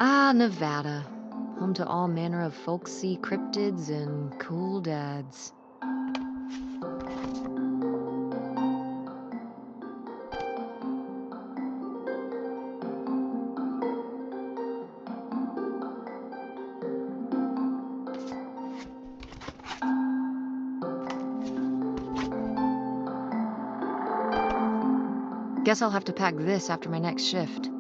Ah, Nevada. Home to all manner of folksy cryptids and cool dads. Guess I'll have to pack this after my next shift.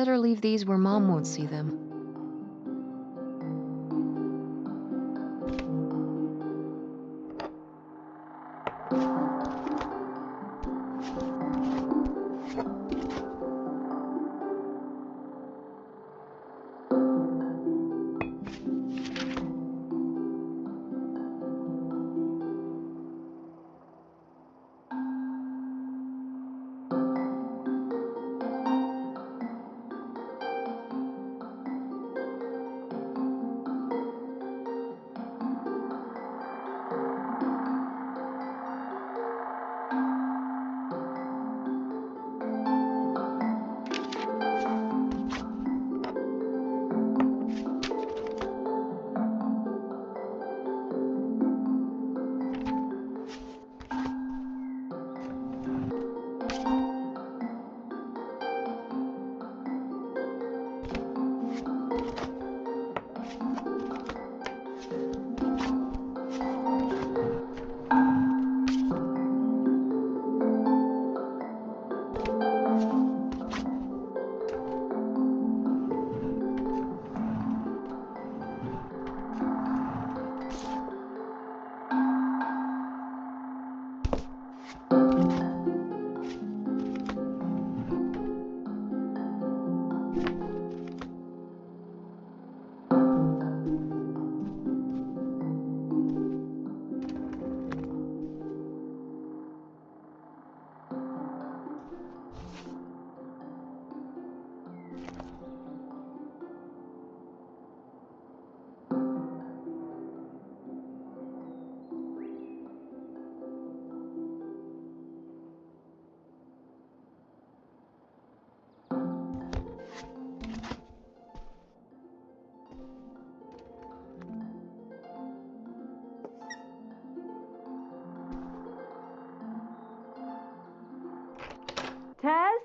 Better leave these where Mom won't see them. Tess?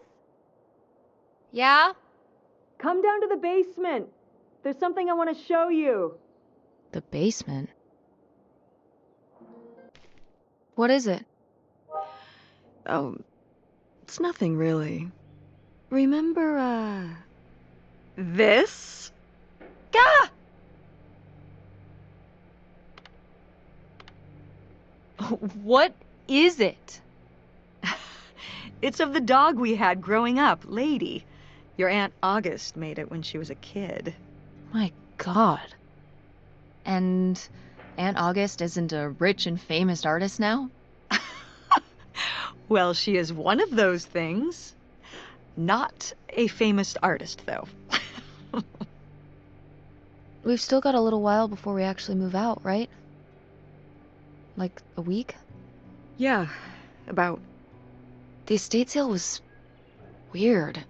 Yeah? Come down to the basement. There's something I want to show you. The basement? What is it? Oh, it's nothing really. Remember, this? Gah! What is it? It's of the dog we had growing up, Lady. Your Aunt August made it when she was a kid. My God. And Aunt August isn't a rich and famous artist now? Well, she is one of those things. Not a famous artist, though. We've still got a little while before we actually move out, right? Like a week? Yeah, about. The estate sale was weird.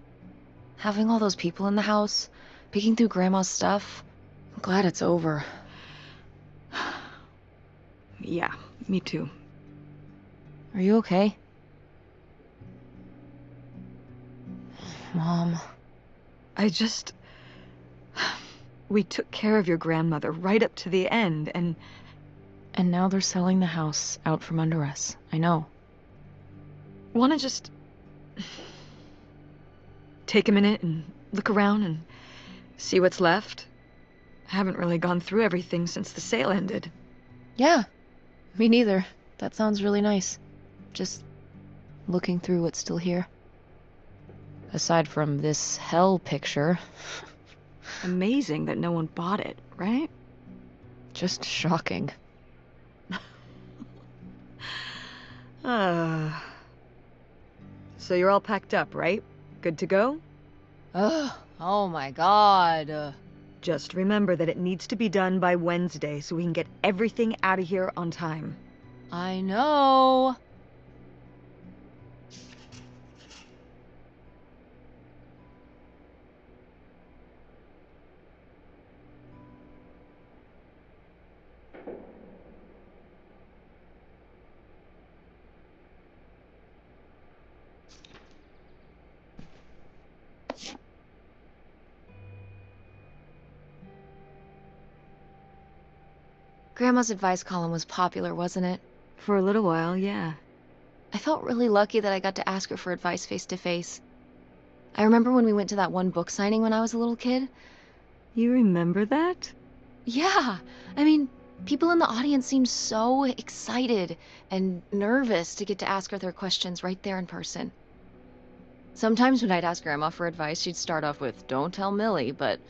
Having all those people in the house, picking through Grandma's stuff. I'm glad it's over. Yeah, me too. Are you okay? Mom. We took care of your grandmother right up to the end, and now they're selling the house out from under us. I know. want to just take a minute and look around and see what's left. I haven't really gone through everything since the sale ended. Yeah, me neither. That sounds really nice. Just looking through what's still here. Aside from this hell picture. Amazing that no one bought it, right? Just shocking. So you're all packed up, right? Good to go? Ugh, Oh my god. Just remember that it needs to be done by Wednesday so we can get everything out of here on time. I know. Grandma's advice column was popular, wasn't it? For a little while, yeah. I felt really lucky that I got to ask her for advice face to face. I remember when we went to that one book signing when I was a little kid. You remember that? Yeah, I mean, people in the audience seemed so excited and nervous to get to ask her their questions right there in person. Sometimes when I'd ask Grandma for advice, she'd start off with, "Don't tell Millie," but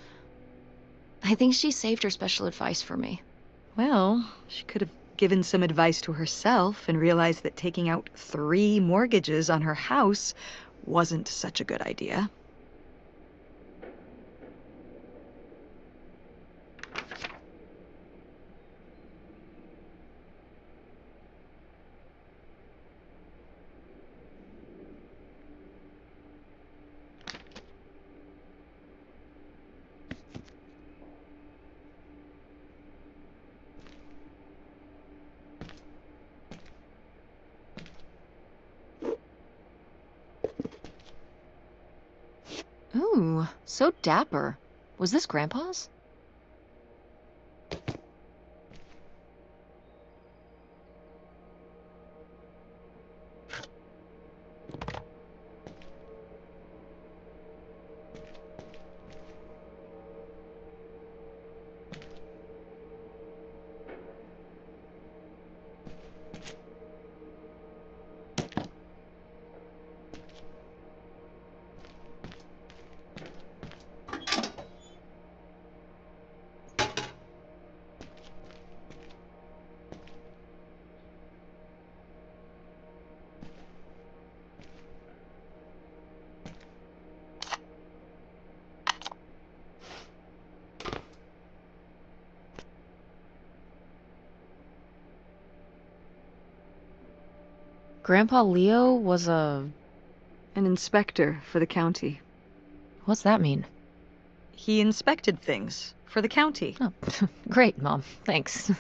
I think she saved her special advice for me. Well, she could have given some advice to herself and realized that taking out 3 mortgages on her house wasn't such a good idea. Ooh, so dapper. Was this Grandpa's? Grandpa Leo was An inspector for the county. What's that mean? He inspected things for the county. Oh, great, Mom. Thanks.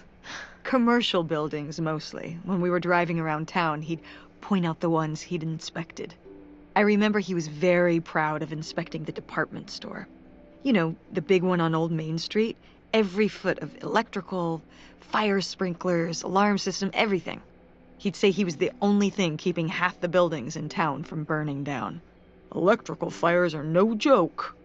Commercial buildings, mostly. When we were driving around town, he'd point out the ones he'd inspected. I remember he was very proud of inspecting the department store. You know, the big one on Old Main Street. Every foot of electrical, fire sprinklers, alarm system, everything. He'd say he was the only thing keeping half the buildings in town from burning down. Electrical fires are no joke.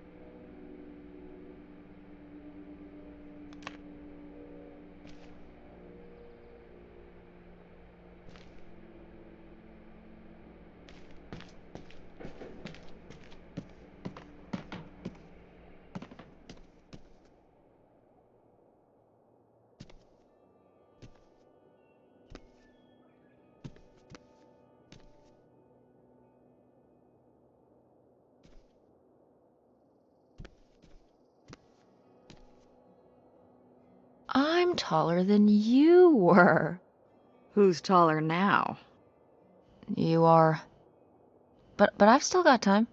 I'm taller than you were. Who's taller now? You are. But I've still got time.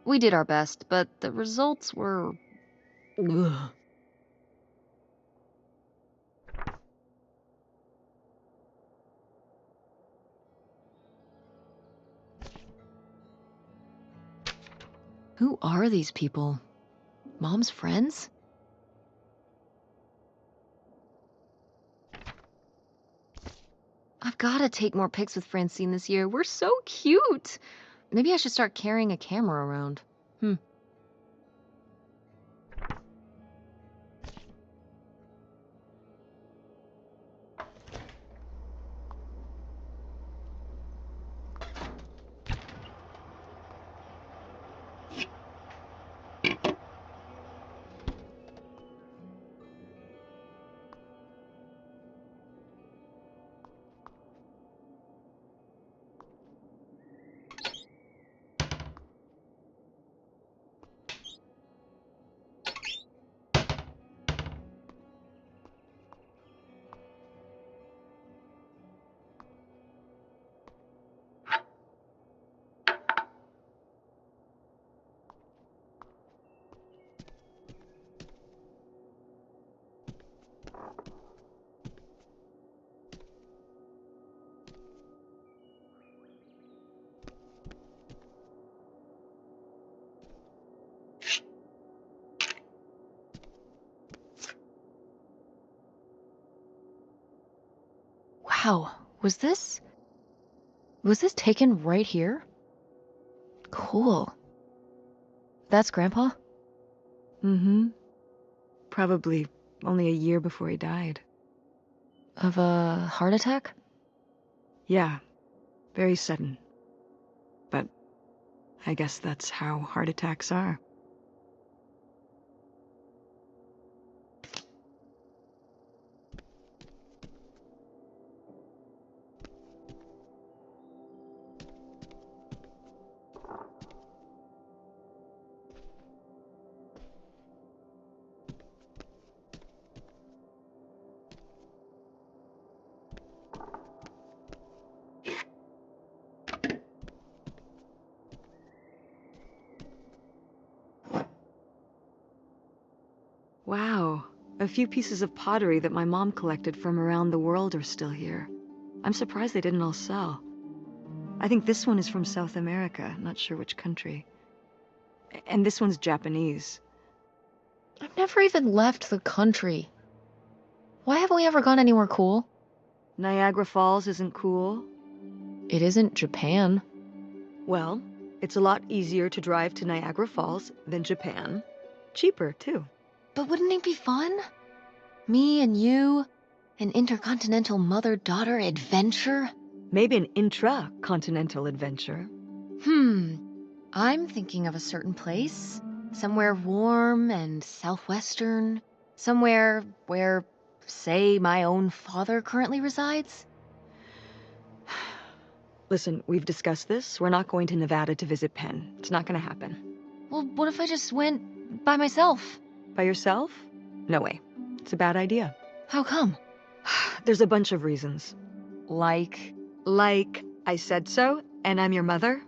We did our best, but the results were... Ugh. Who are these people? Mom's friends? I've got to take more pics with Francine this year. We're so cute. Maybe I should start carrying a camera around. Wow, was this taken right here? Cool. That's Grandpa? Mm-hmm. Probably only a year before he died. Of a heart attack? Yeah, very sudden. But I guess that's how heart attacks are. Wow, a few pieces of pottery that my mom collected from around the world are still here. I'm surprised they didn't all sell. I think this one is from South America, not sure which country. And this one's Japanese. I've never even left the country. Why haven't we ever gone anywhere cool? Niagara Falls isn't cool. It isn't Japan. Well, it's a lot easier to drive to Niagara Falls than Japan. Cheaper, too. But wouldn't it be fun? Me and you, an intercontinental mother-daughter adventure? Maybe an intra-continental adventure. I'm thinking of a certain place. Somewhere warm and southwestern. Somewhere where, say, my own father currently resides. Listen, we've discussed this. We're not going to Nevada to visit Penn. It's not going to happen. Well, what if I just went by myself? By yourself? No way. It's a bad idea. How come? There's a bunch of reasons. Like... Like, I said so, and I'm your mother?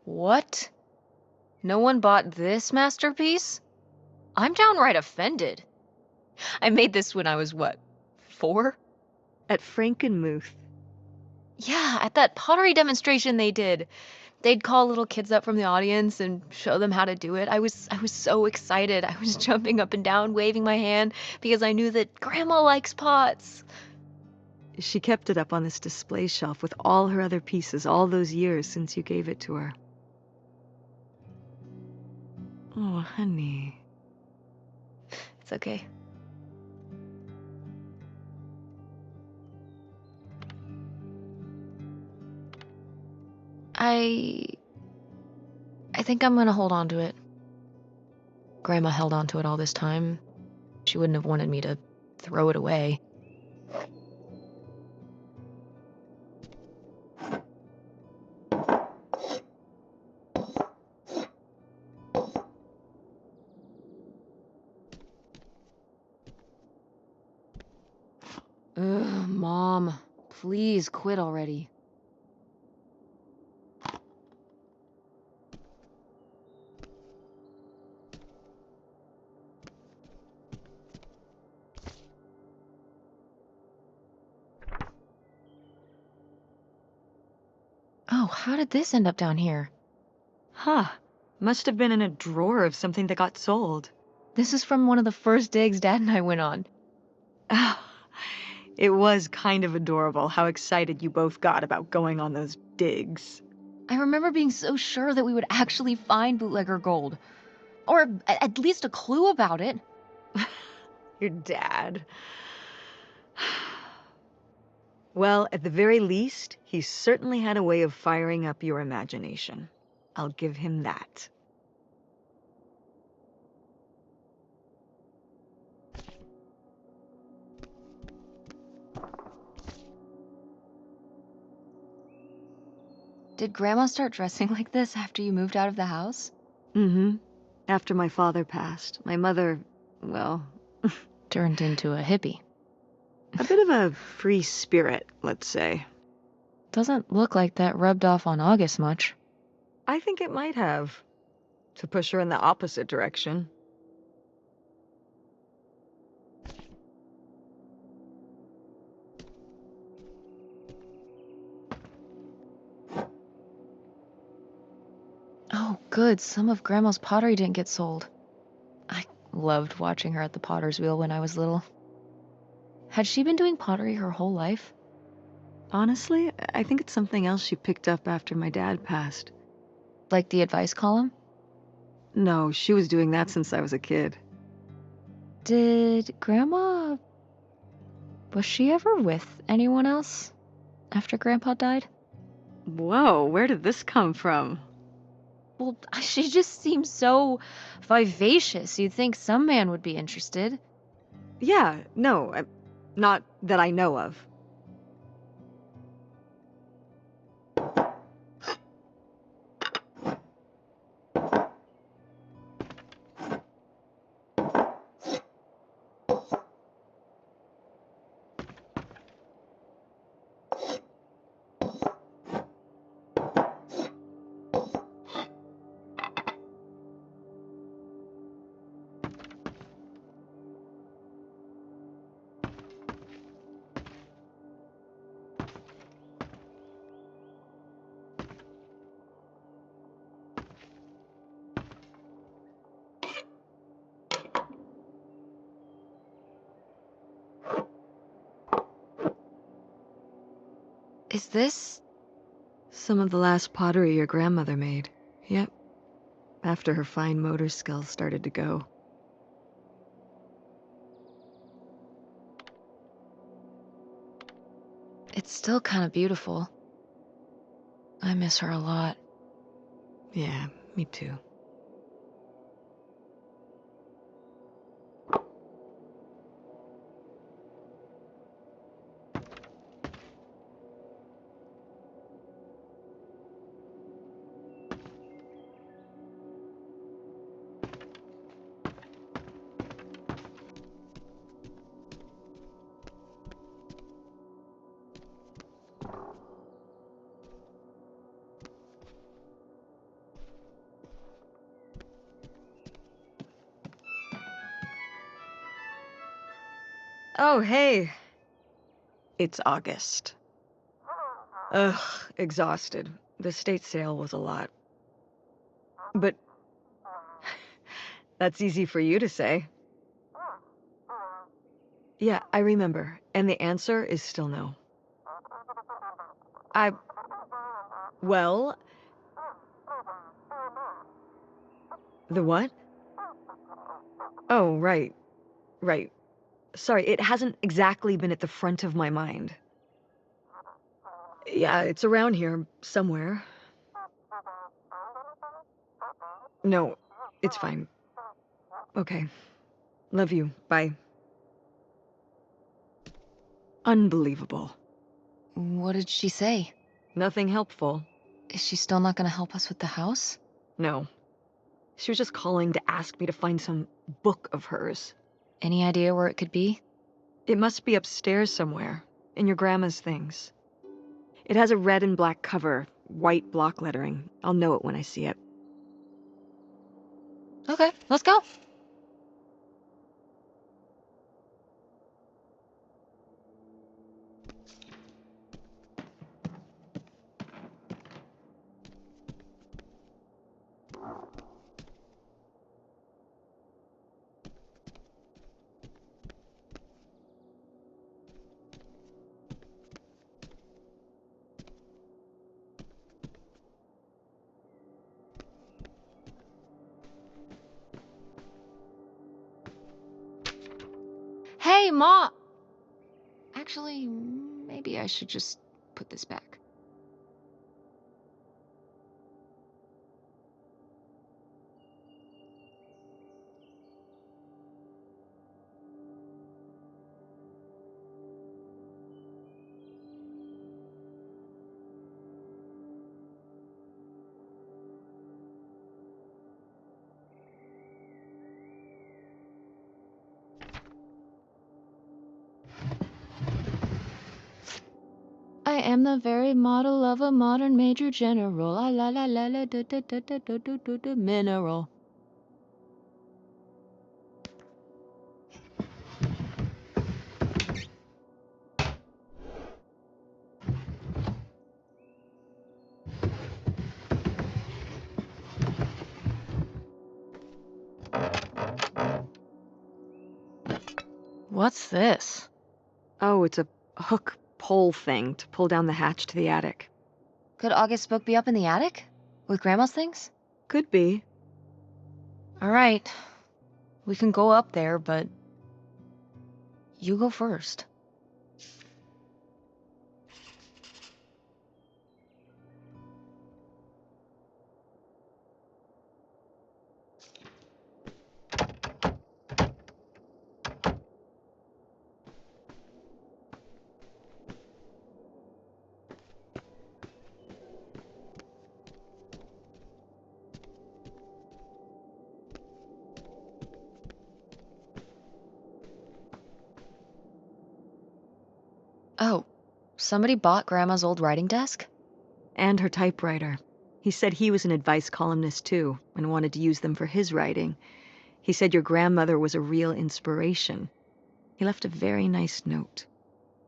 What? No one bought this masterpiece? I'm downright offended. I made this when I was, what, 4? At Frankenmuth. Yeah, at that pottery demonstration they did. They'd call little kids up from the audience and show them how to do it. I was so excited. I was jumping up and down, waving my hand, because I knew that Grandma likes pots. She kept it up on this display shelf with all her other pieces all those years since you gave it to her. Oh, honey. It's okay. I think I'm gonna hold on to it. Grandma held on to it all this time. She wouldn't have wanted me to throw it away. Ugh, Mom, please quit already. Oh, how did this end up down here? Huh. Must have been in a drawer of something that got sold. This is from one of the first digs Dad and I went on. It was kind of adorable how excited you both got about going on those digs. I remember being so sure that we would actually find bootlegger gold. Or at least a clue about it. Your dad. Well, at the very least, he certainly had a way of firing up your imagination. I'll give him that. Did Grandma start dressing like this after you moved out of the house? Mm-hmm. After my father passed, my mother, well... Turned into a hippie. a bit of a free spirit, let's say. Doesn't look like that rubbed off on August much. I think it might have. To push her in the opposite direction. Oh, Oh, good. Some of Grandma's pottery didn't get sold. I loved watching her at the potter's wheel when I was little. Had she been doing pottery her whole life? Honestly, I think it's something else she picked up after my dad passed. Like the advice column? No, she was doing that since I was a kid. Did Grandma... Was she ever with anyone else after Grandpa died? Whoa, where did this come from? Well, she just seems so vivacious. You'd think some man would be interested. Yeah, no, not that I know of. Is this... Some of the last pottery your grandmother made. Yep. After her fine motor skills started to go. It's still kind of beautiful. I miss her a lot. Yeah, me too. Oh, hey. It's August. Ugh, exhausted. The estate sale was a lot. But that's easy for you to say. Yeah, I remember. And the answer is still no. I... Well... The what? Oh, right. Right. Sorry, it hasn't exactly been at the front of my mind. Yeah, it's around here, somewhere. No, it's fine. Okay. Love you. Bye. Unbelievable. What did she say? Nothing helpful. Is she still not going to help us with the house? No. She was just calling to ask me to find some book of hers. Any idea where it could be? It must be upstairs somewhere, in your grandma's things. It has a red and black cover, white block lettering. I'll know it when I see it. Okay, let's go. Hey, Ma! Actually, maybe I should just put this back. I am the very model of a modern major general. La la la la la da da da da da da da da mineral. What's this? Oh, it's a hook pole thing to pull down the hatch to the attic. Could August's book be up in the attic? With Grandma's things? Could be. All right. We can go up there, but you go first. Oh, somebody bought Grandma's old writing desk? And her typewriter. He said he was an advice columnist too, and wanted to use them for his writing. He said your grandmother was a real inspiration. He left a very nice note.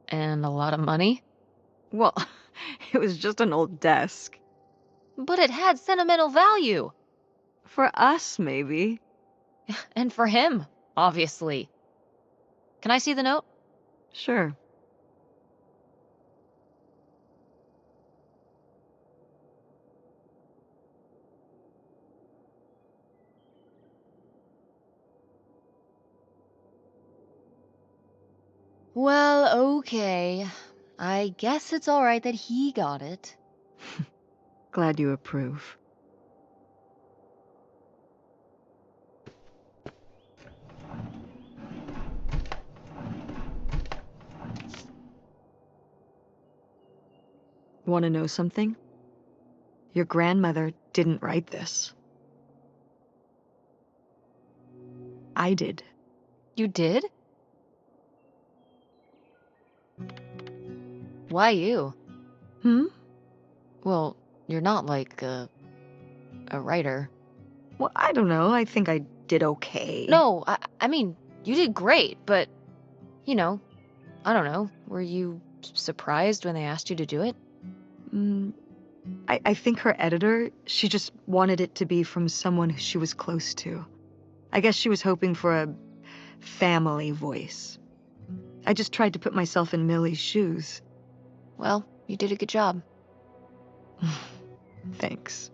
And a lot of money? Well, it was just an old desk. But it had sentimental value. For us, maybe. And for him, obviously. Can I see the note? Sure. Well, okay. I guess it's all right that he got it. Glad you approve. Want to know something? Your grandmother didn't write this. I did. You did? Why you? Hmm? Well, you're not like a writer. Well, I don't know. I think I did okay. No, I mean, you did great, but, you know, I don't know. Were you surprised when they asked you to do it? Mm, I think her editor, she just wanted it to be from someone who she was close to. I guess she was hoping for a family voice. I just tried to put myself in Millie's shoes. Well, you did a good job. Thanks.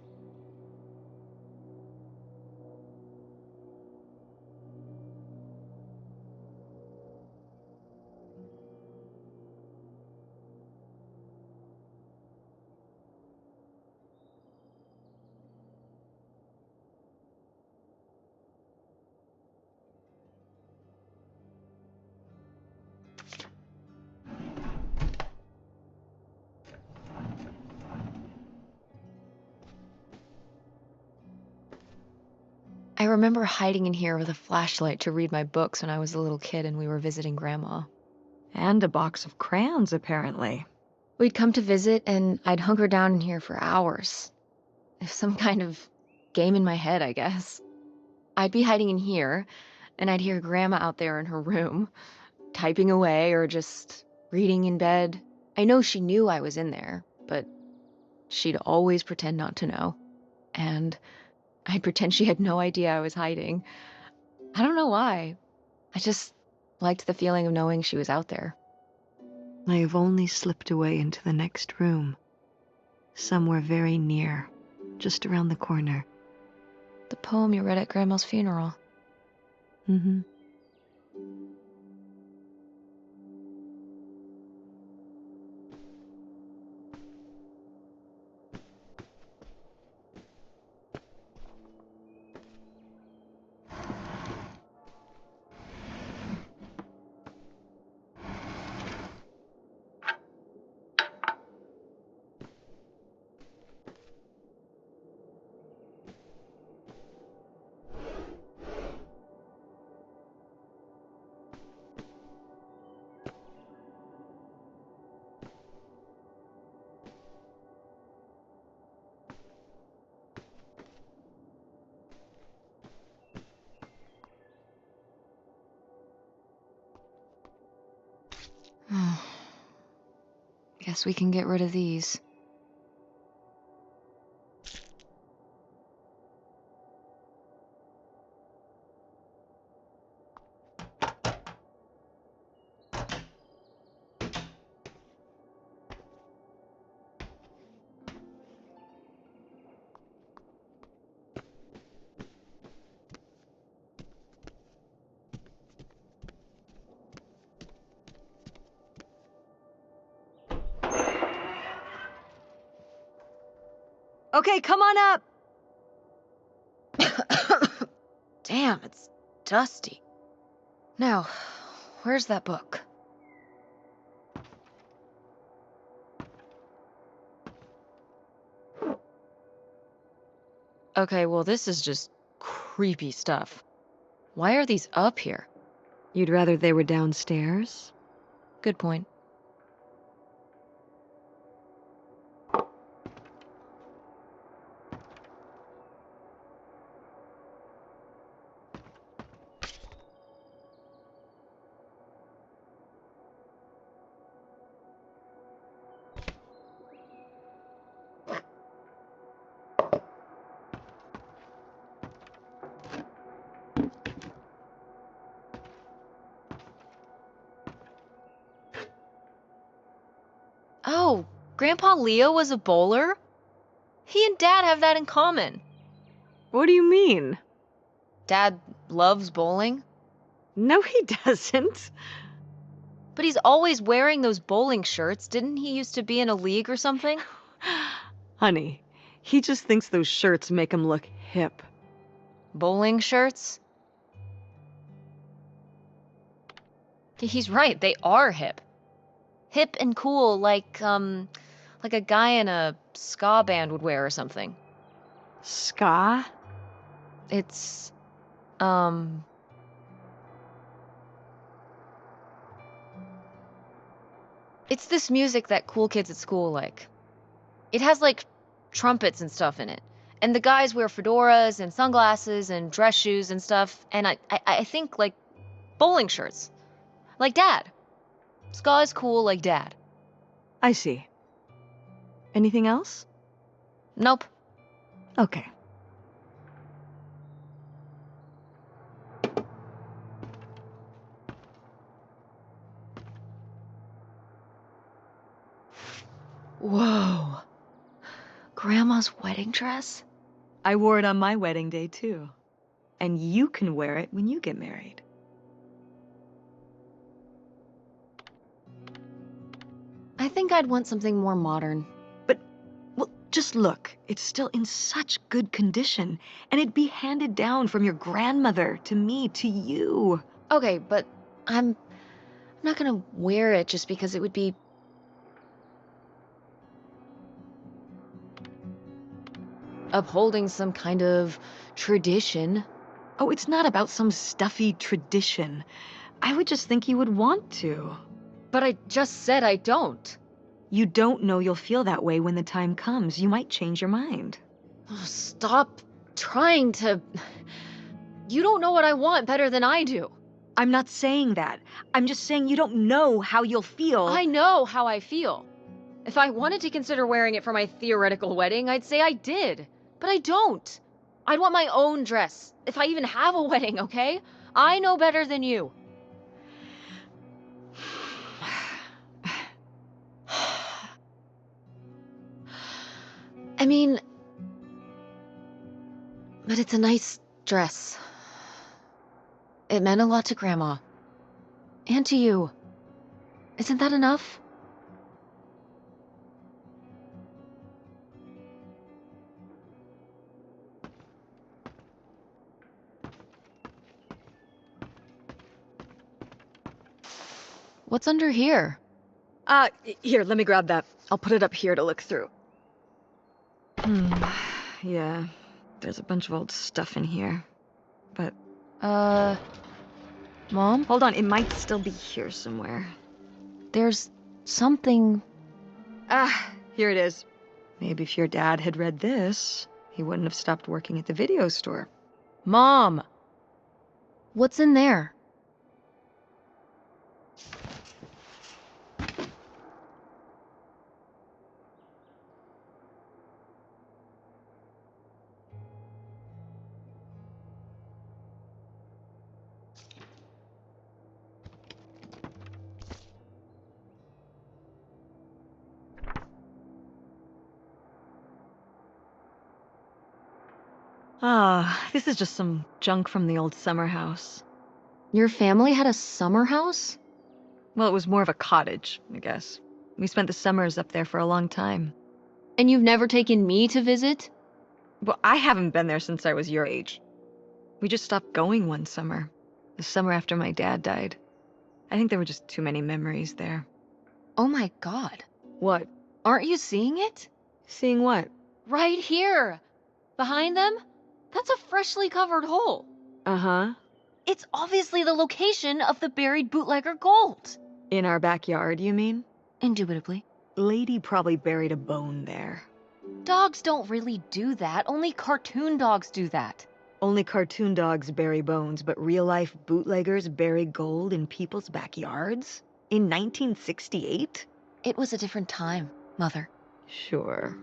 I remember hiding in here with a flashlight to read my books when I was a little kid and we were visiting Grandma. And a box of crayons, apparently. We'd come to visit and I'd hunker down in here for hours. Some kind of game in my head, I guess. I'd be hiding in here, and I'd hear Grandma out there in her room, typing away or just reading in bed. I know she knew I was in there, but she'd always pretend not to know. And I'd pretend she had no idea I was hiding. I don't know why. I just liked the feeling of knowing she was out there. I have only slipped away into the next room. Somewhere very near, just around the corner. The poem you read at Grandma's funeral. Mm-hmm. Guess we can get rid of these. Okay, come on up. Damn, it's dusty. Now, where's that book? Okay, well, this is just creepy stuff. Why are these up here? You'd rather they were downstairs? Good point. Oh, Grandpa Leo was a bowler? He and Dad have that in common. What do you mean? Dad loves bowling, No, he doesn't. but he's always wearing those bowling shirts. Didn't he used to be in a league or something? Honey, he just thinks those shirts make him look hip. Bowling shirts? He's right, they are hip. Hip and cool like a guy in a ska band would wear or something. Ska? It's it's this music that cool kids at school like. It has like trumpets and stuff in it. And the guys wear fedoras and sunglasses and dress shoes and stuff. And I think like bowling shirts. Like Dad. Ska is cool like Dad. I see. Anything else? Nope. Okay. Whoa. Grandma's wedding dress? I wore it on my wedding day, too. And you can wear it when you get married. I think I'd want something more modern. But, well, just look. It's still in such good condition. And it'd be handed down from your grandmother to me to you. Okay, but I'm not gonna wear it just because it would be upholding some kind of tradition. Oh, it's not about some stuffy tradition. I would just think you would want to. But I just said I don't. You don't know you'll feel that way when the time comes. You might change your mind. Oh, stop trying to... You don't know what I want better than I do. I'm not saying that. I'm just saying you don't know how you'll feel. I know how I feel. If I wanted to consider wearing it for my theoretical wedding, I'd say I did. But I don't. I'd want my own dress, if I even have a wedding, okay? I know better than you. I mean... But it's a nice dress. It meant a lot to Grandma. And to you. Isn't that enough? What's under here? Here, let me grab that. I'll put it up here to look through. Yeah, there's a bunch of old stuff in here. But... Mom? Hold on, it might still be here somewhere. There's something... Here it is. Maybe if your dad had read this, he wouldn't have stopped working at the video store. Mom! What's in there? This is just some junk from the old summer house. Your family had a summer house? Well, it was more of a cottage, I guess. We spent the summers up there for a long time. And you've never taken me to visit? Well, I haven't been there since I was your age. We just stopped going one summer. The summer after my dad died. I think there were just too many memories there. Oh my God. What? Aren't you seeing it? Seeing what? Right here. Behind them? That's a freshly covered hole. Uh-huh. It's obviously the location of the buried bootlegger gold. In our backyard, you mean? Indubitably. Lady probably buried a bone there. Dogs don't really do that. Only cartoon dogs do that. Only cartoon dogs bury bones, but real-life bootleggers bury gold in people's backyards? In 1968? It was a different time, Mother. Sure.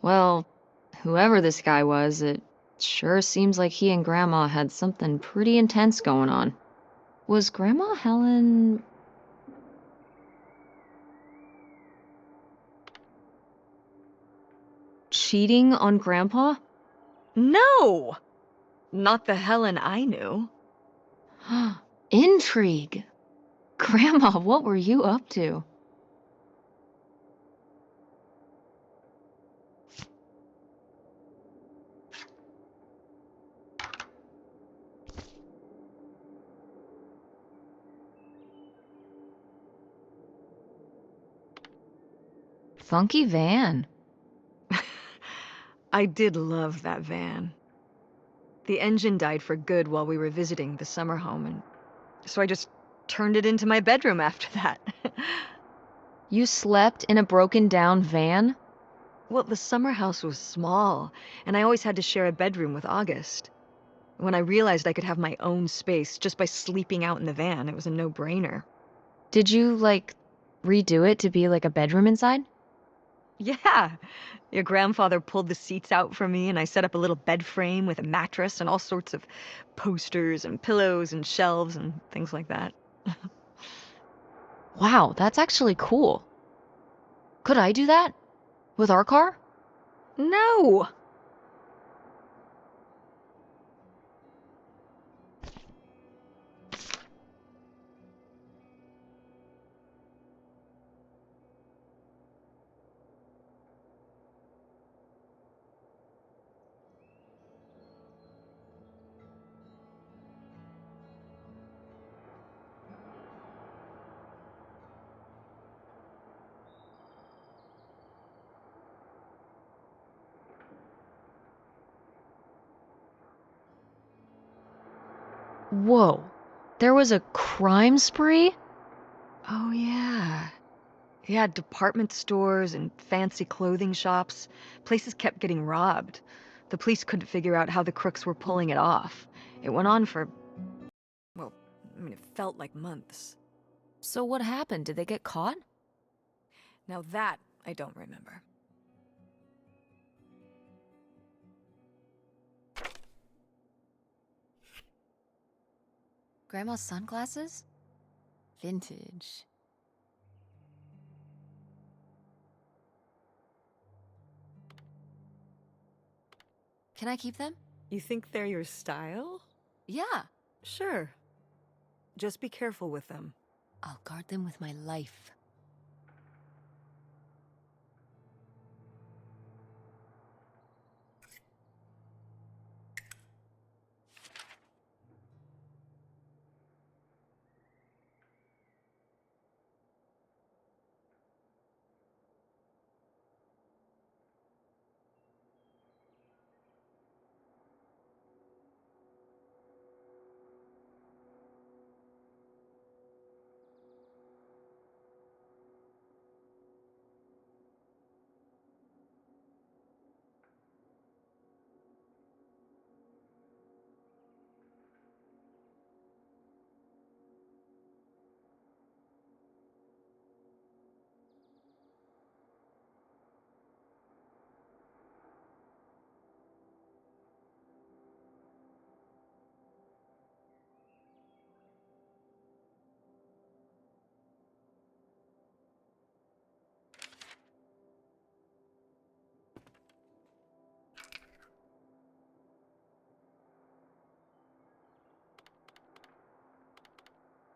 Well, whoever this guy was, it sure seems like he and Grandma had something pretty intense going on. Was Grandma Helen... cheating on Grandpa? No! Not the Helen I knew. Intrigue. Grandma, what were you up to? Funky van. I did love that van. The engine died for good while we were visiting the summer home, and so I just turned it into my bedroom after that. You slept in a broken down van? Well, the summer house was small, and I always had to share a bedroom with August. When I realized I could have my own space just by sleeping out in the van, it was a no-brainer. Did you, redo it to be like a bedroom inside? Yeah, your grandfather pulled the seats out for me, and I set up a little bed frame with a mattress and all sorts of posters and pillows and shelves and things like that. Wow, that's actually cool. Could I do that? With our car? No! Whoa. There was a crime spree? Oh, yeah. Yeah, department stores and fancy clothing shops. Places kept getting robbed. The police couldn't figure out how the crooks were pulling it off. It went on for, well, I mean, it felt like months. So what happened? Did they get caught? Now that I don't remember. Grandma's sunglasses? Vintage. Can I keep them? You think they're your style? Yeah. Sure. Just be careful with them. I'll guard them with my life.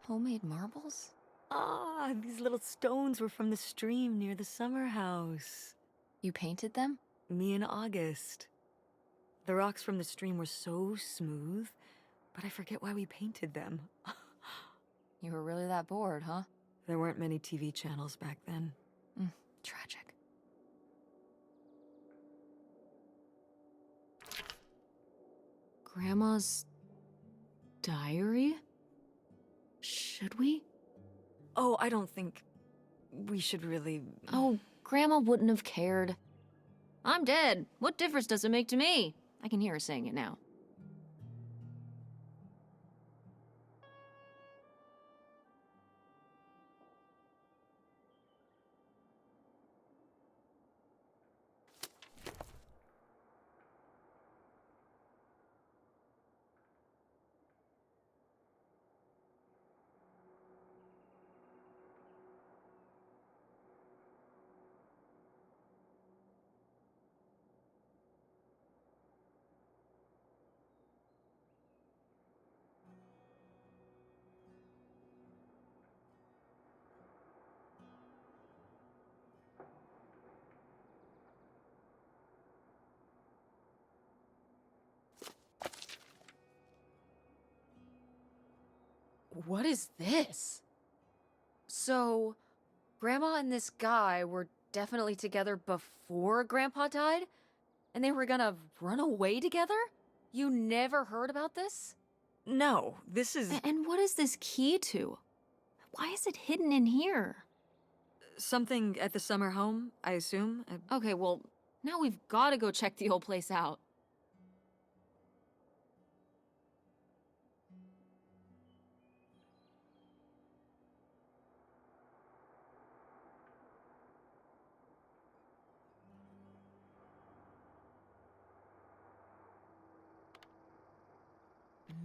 Homemade marbles? Ah, these little stones were from the stream near the summer house. You painted them? Me in August. The rocks from the stream were so smooth, but I forget why we painted them. You were really that bored, huh? There weren't many TV channels back then. Tragic. Grandma's diary? Should we? Oh, I don't think we should really... Oh, Grandma wouldn't have cared. I'm dead. What difference does it make to me? I can hear her saying it now. What is this? So, Grandma and this guy were definitely together before Grandpa died? And they were gonna run away together? You never heard about this? No, this is... And what is this key to? Why is it hidden in here? something at the summer home, I assume. Okay, well, now we've gotta go check the old place out.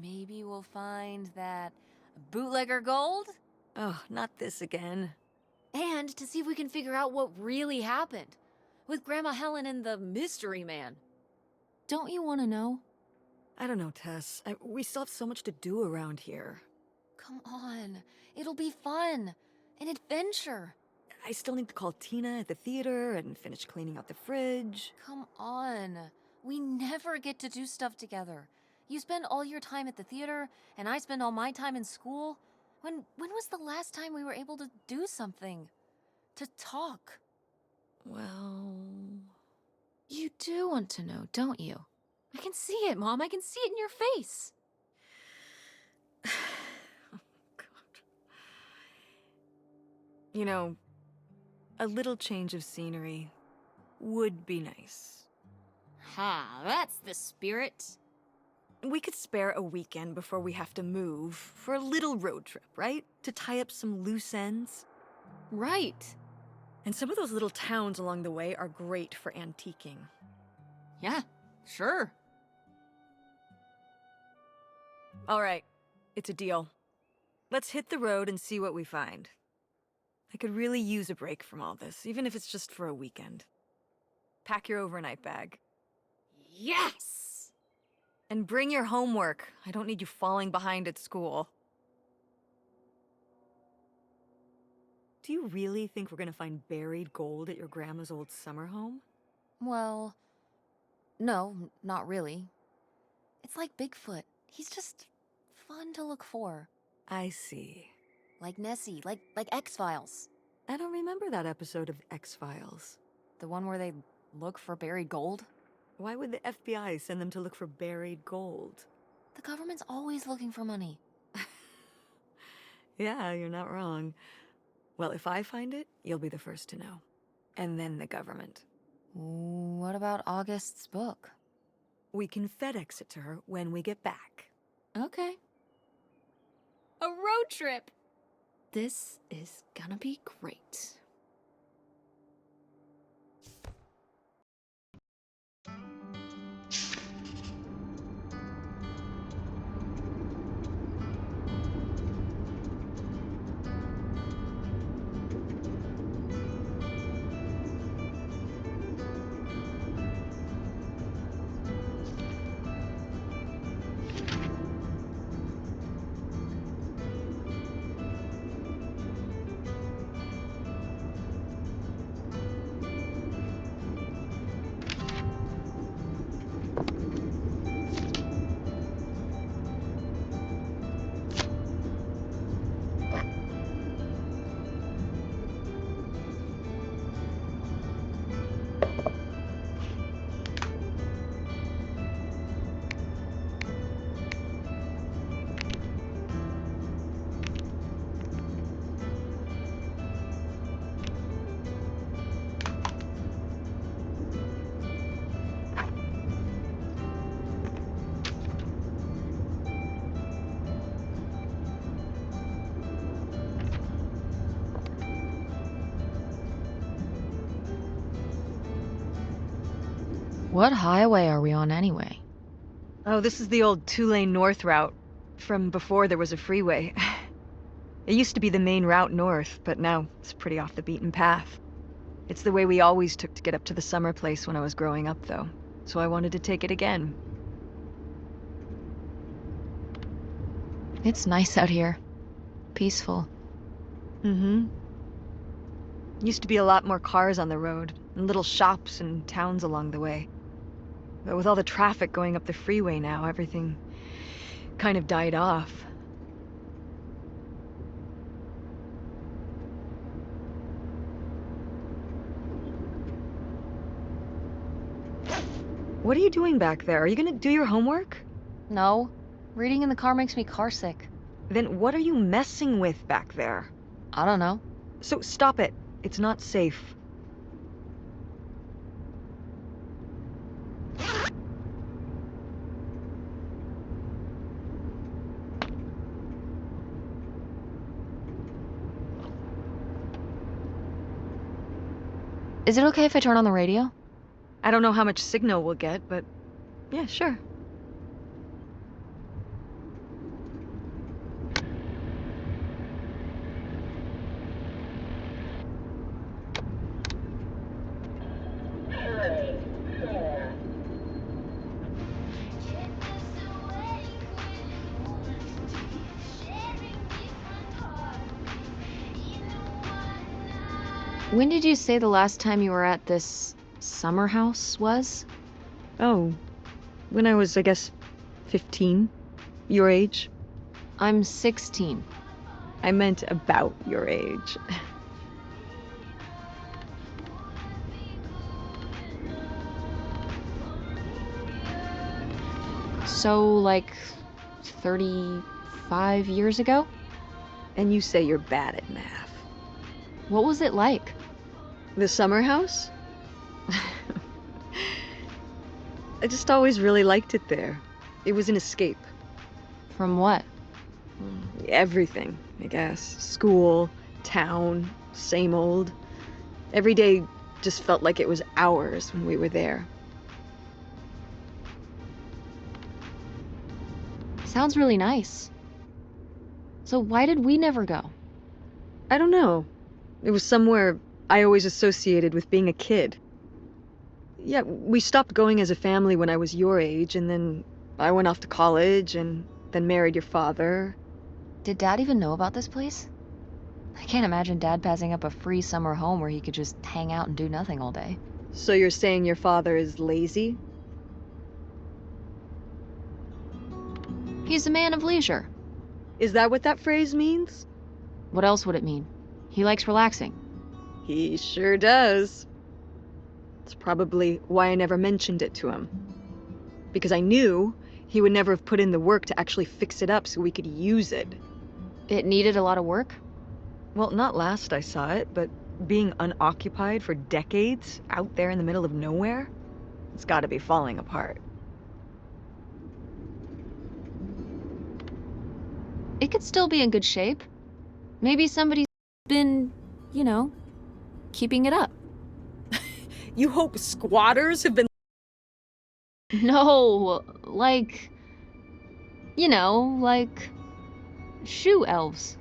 Maybe we'll find that bootlegger gold? Oh, not this again. And to see if we can figure out what really happened with Grandma Helen and the mystery man. Don't you want to know? I don't know, Tess. We still have so much to do around here. Come on. It'll be fun. An adventure. I still need to call Tina at the theater and finish cleaning out the fridge. Come on. We never get to do stuff together. You spend all your time at the theater, and I spend all my time in school. When was the last time we were able to do something? To talk? Well... You do want to know, don't you? I can see it, Mom. I can see it in your face. Oh, God. You know, a little change of scenery would be nice. Ha, that's the spirit. We could spare a weekend before we have to move for a little road trip, right? To tie up some loose ends. Right. And some of those little towns along the way are great for antiquing. Yeah, sure. All right, it's a deal. Let's hit the road and see what we find. I could really use a break from all this, even if it's just for a weekend. Pack your overnight bag. Yes! And bring your homework. I don't need you falling behind at school. Do you really think we're gonna find buried gold at your grandma's old summer home? Well, no, not really. It's like Bigfoot. He's just fun to look for. I see. Like Nessie, like X-Files. I don't remember that episode of X-Files. The one where they look for buried gold? Why would the FBI send them to look for buried gold? The government's always looking for money. Yeah, you're not wrong. Well, if I find it, you'll be the first to know. And then the government. What about August's book? We can FedEx it to her when we get back. Okay. A road trip! This is gonna be great. What highway are we on anyway? Oh, this is the old two-lane north route, from before there was a freeway. It used to be the main route north, but now it's pretty off the beaten path. It's the way we always took to get up to the summer place when I was growing up, though. So I wanted to take it again. It's nice out here. Peaceful. Mm-hmm. Used to be a lot more cars on the road, and little shops and towns along the way. But with all the traffic going up the freeway now, everything kind of died off. What are you doing back there? Are you gonna do your homework? No. Reading in the car makes me carsick. Then what are you messing with back there? I don't know. So stop it. It's not safe. Is it okay if I turn on the radio? I don't know how much signal we'll get, but yeah, sure. When did you say the last time you were at this summer house was? Oh, when I was, I guess, 15. Your age. I'm 16. I meant about your age. So, like, 35 years ago? And you say you're bad at math. What was it like? The summer house? I just always really liked it there. It was an escape. From what? Everything, I guess. School, town, same old. Every day just felt like it was hours when we were there. Sounds really nice. So why did we never go? I don't know. It was somewhere I always associated with being a kid. Yeah, we stopped going as a family when I was your age, and then I went off to college, and then married your father. Did Dad even know about this place? I can't imagine Dad passing up a free summer home where he could just hang out and do nothing all day. So you're saying your father is lazy? He's a man of leisure. Is that what that phrase means? What else would it mean? He likes relaxing. He sure does. It's probably why I never mentioned it to him. Because I knew he would never have put in the work to actually fix it up so we could use it. It needed a lot of work? Well, not last I saw it, but being unoccupied for decades out there in the middle of nowhere, it's gotta be falling apart. It could still be in good shape. Maybe somebody's been, keeping it up. You hope squatters have been... No, like shoe elves.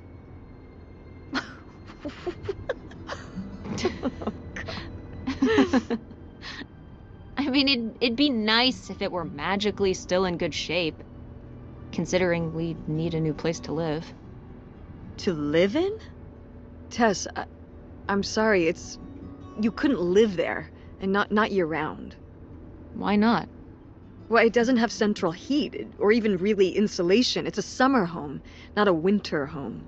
I mean, it'd be nice if it were magically still in good shape, considering we need a new place to live. To live in? Tess, I'm sorry, you couldn't live there, and not year-round. Why not? Well, it doesn't have central heat, or even really insulation. It's a summer home, not a winter home.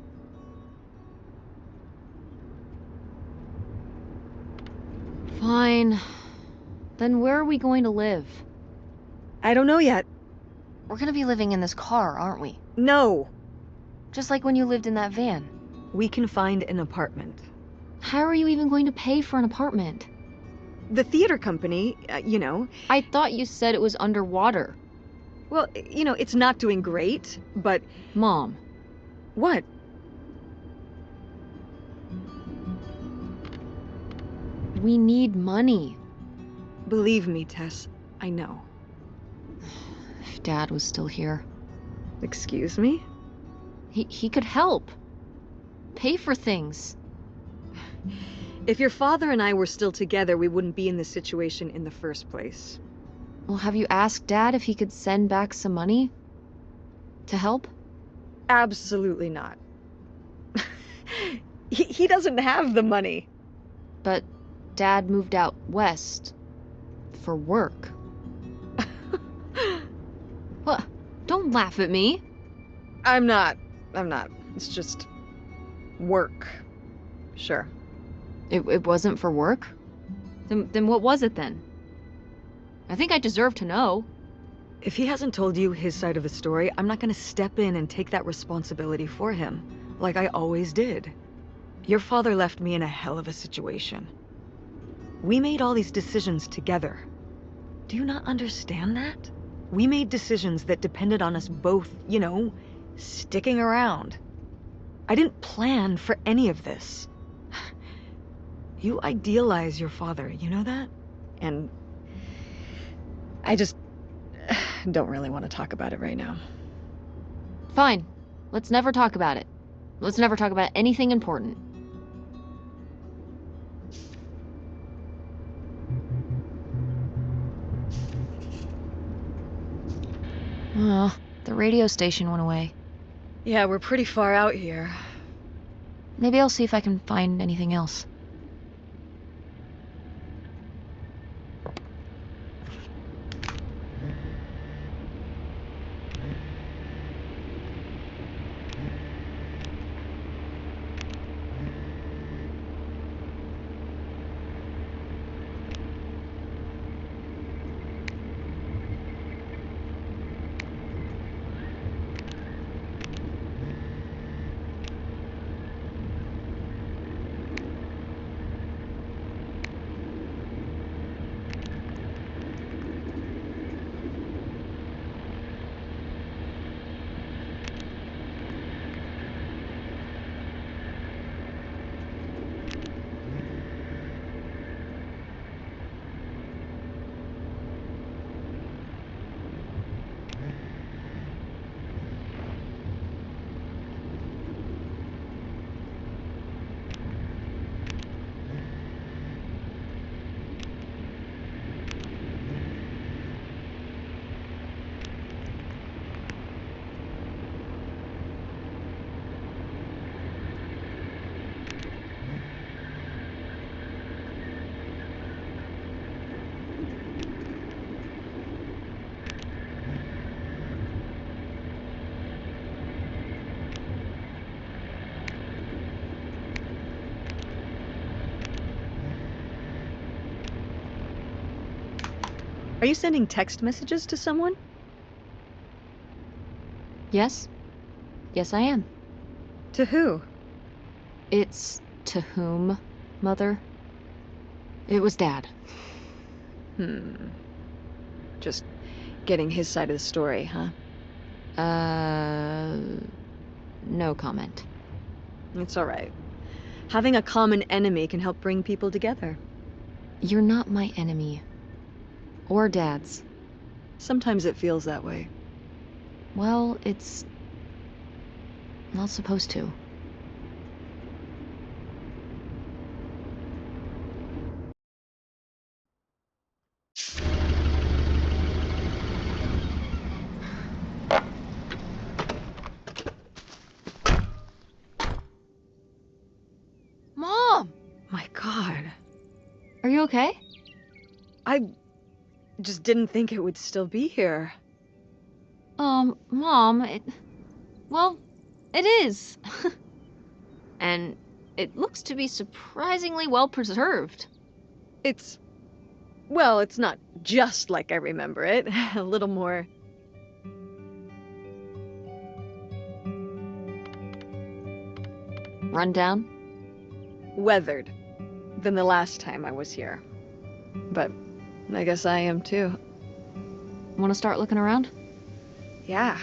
Fine. Then where are we going to live? I don't know yet. We're gonna be living in this car, aren't we? No. Just like when you lived in that van. We can find an apartment. How are you even going to pay for an apartment? The theater company, I thought you said it was underwater. Well, it's not doing great, but... Mom. What? We need money. Believe me, Tess, I know. If Dad was still here. Excuse me? He could help. Pay for things. If your father and I were still together, we wouldn't be in this situation in the first place. Well, have you asked Dad if he could send back some money? To help? Absolutely not. He doesn't have the money. But Dad moved out west. For work. What? Don't laugh at me. I'm not. It's just work. Sure. It wasn't for work? Then what was it then? I think I deserve to know. If he hasn't told you his side of the story, I'm not gonna step in and take that responsibility for him, like I always did. Your father left me in a hell of a situation. We made all these decisions together. Do you not understand that? We made decisions that depended on us both, sticking around. I didn't plan for any of this. You idealize your father, you know that? And I just don't really want to talk about it right now. Fine. Let's never talk about it. Let's never talk about anything important. Oh, the radio station went away. Yeah, we're pretty far out here. Maybe I'll see if I can find anything else. Are you sending text messages to someone? Yes? Yes, I am. To who? It's to whom, Mother? It was Dad. Just getting his side of the story, huh? No comment. It's all right. Having a common enemy can help bring people together. You're not my enemy. Or Dad's. Sometimes it feels that way. Well, it's not supposed to. Mom! My God. Are you okay? I just didn't think it would still be here. Mom, well, it is. And it looks to be surprisingly well preserved. It's not just like I remember it. A little more Run down? weathered than the last time I was here. But I guess I am too. Want to start looking around? Yeah.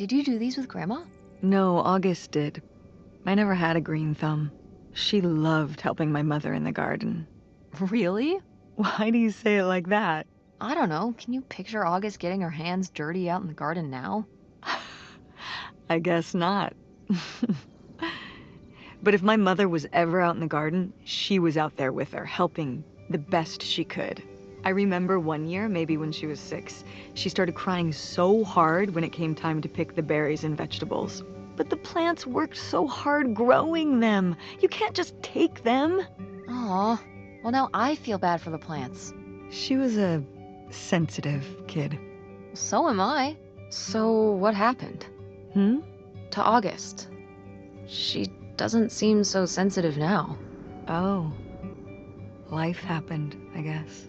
Did you do these with Grandma? No, August did. I never had a green thumb. She loved helping my mother in the garden. Really? Why do you say it like that? I don't know. Can you picture August getting her hands dirty out in the garden now? I guess not. But if my mother was ever out in the garden, she was out there with her, helping the best she could. I remember one year, maybe when she was 6, she started crying so hard when it came time to pick the berries and vegetables. But the plants worked so hard growing them. You can't just take them. Aw. Well, now I feel bad for the plants. She was a sensitive kid. So am I. So what happened? Hmm? To August. She doesn't seem so sensitive now. Oh. Life happened, I guess.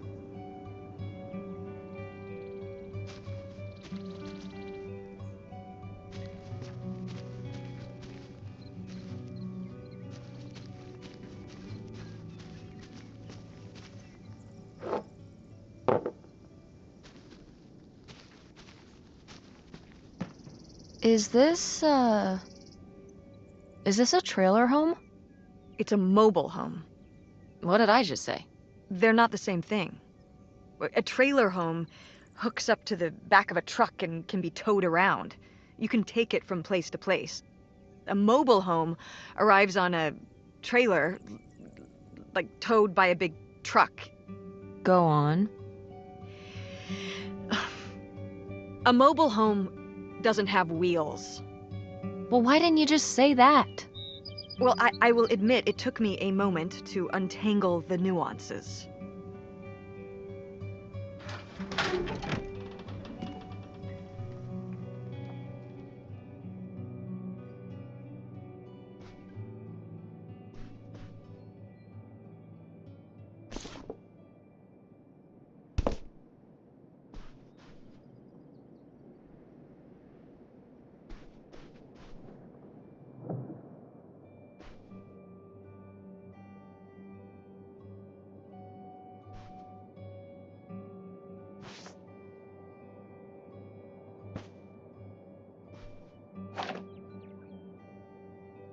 Is this a trailer home? It's a mobile home. What did I just say? They're not the same thing. A trailer home hooks up to the back of a truck and can be towed around. You can take it from place to place. A mobile home arrives on a trailer, like towed by a big truck. Go on. A mobile home doesn't have wheels. Well, why didn't you just say that? Well, I will admit it took me a moment to untangle the nuances.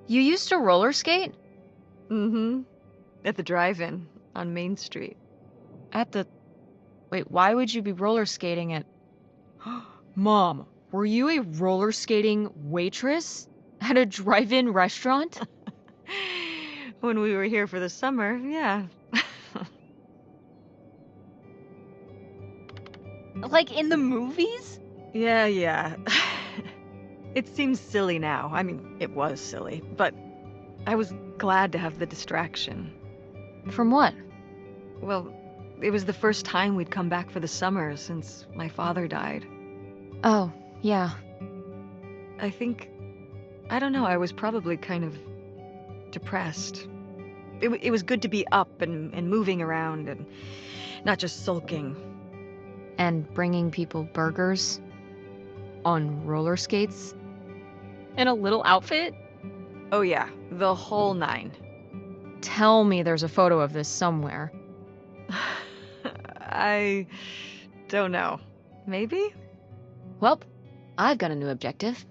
You used to roller skate? Mm-hmm. At the drive-in on Main Street. Wait, why would you be roller skating at... Mom, were you a roller skating waitress at a drive-in restaurant? When we were here for the summer, yeah. Like in the movies? Yeah. It seems silly now. I mean, it was silly, but I was glad to have the distraction. From what? Well, it was the first time we'd come back for the summer since my father died. Oh, yeah. I don't know, I was probably kind of depressed. It was good to be up and moving around and not just sulking. And bringing people burgers? On roller skates? In a little outfit? Oh yeah, the whole 9. Tell me there's a photo of this somewhere. I don't know. Maybe? Well, I've got a new objective.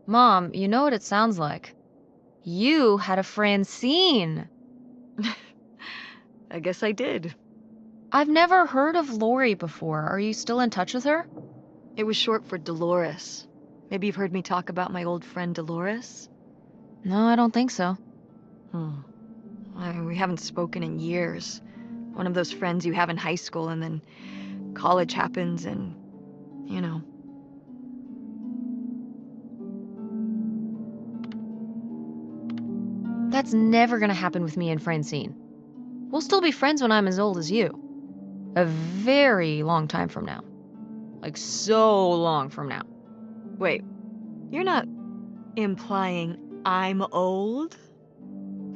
Mom, you know what it sounds like. You had a Francine. I guess I did. I've never heard of Lori before. Are you still in touch with her? It was short for Dolores. Maybe you've heard me talk about my old friend Dolores? No, I don't think so. We haven't spoken in years. One of those friends you have in high school and then college happens and, you know. That's never gonna happen with me and Francine. We'll still be friends when I'm as old as you. A very long time from now. Like, so long from now. Wait, you're not implying I'm old?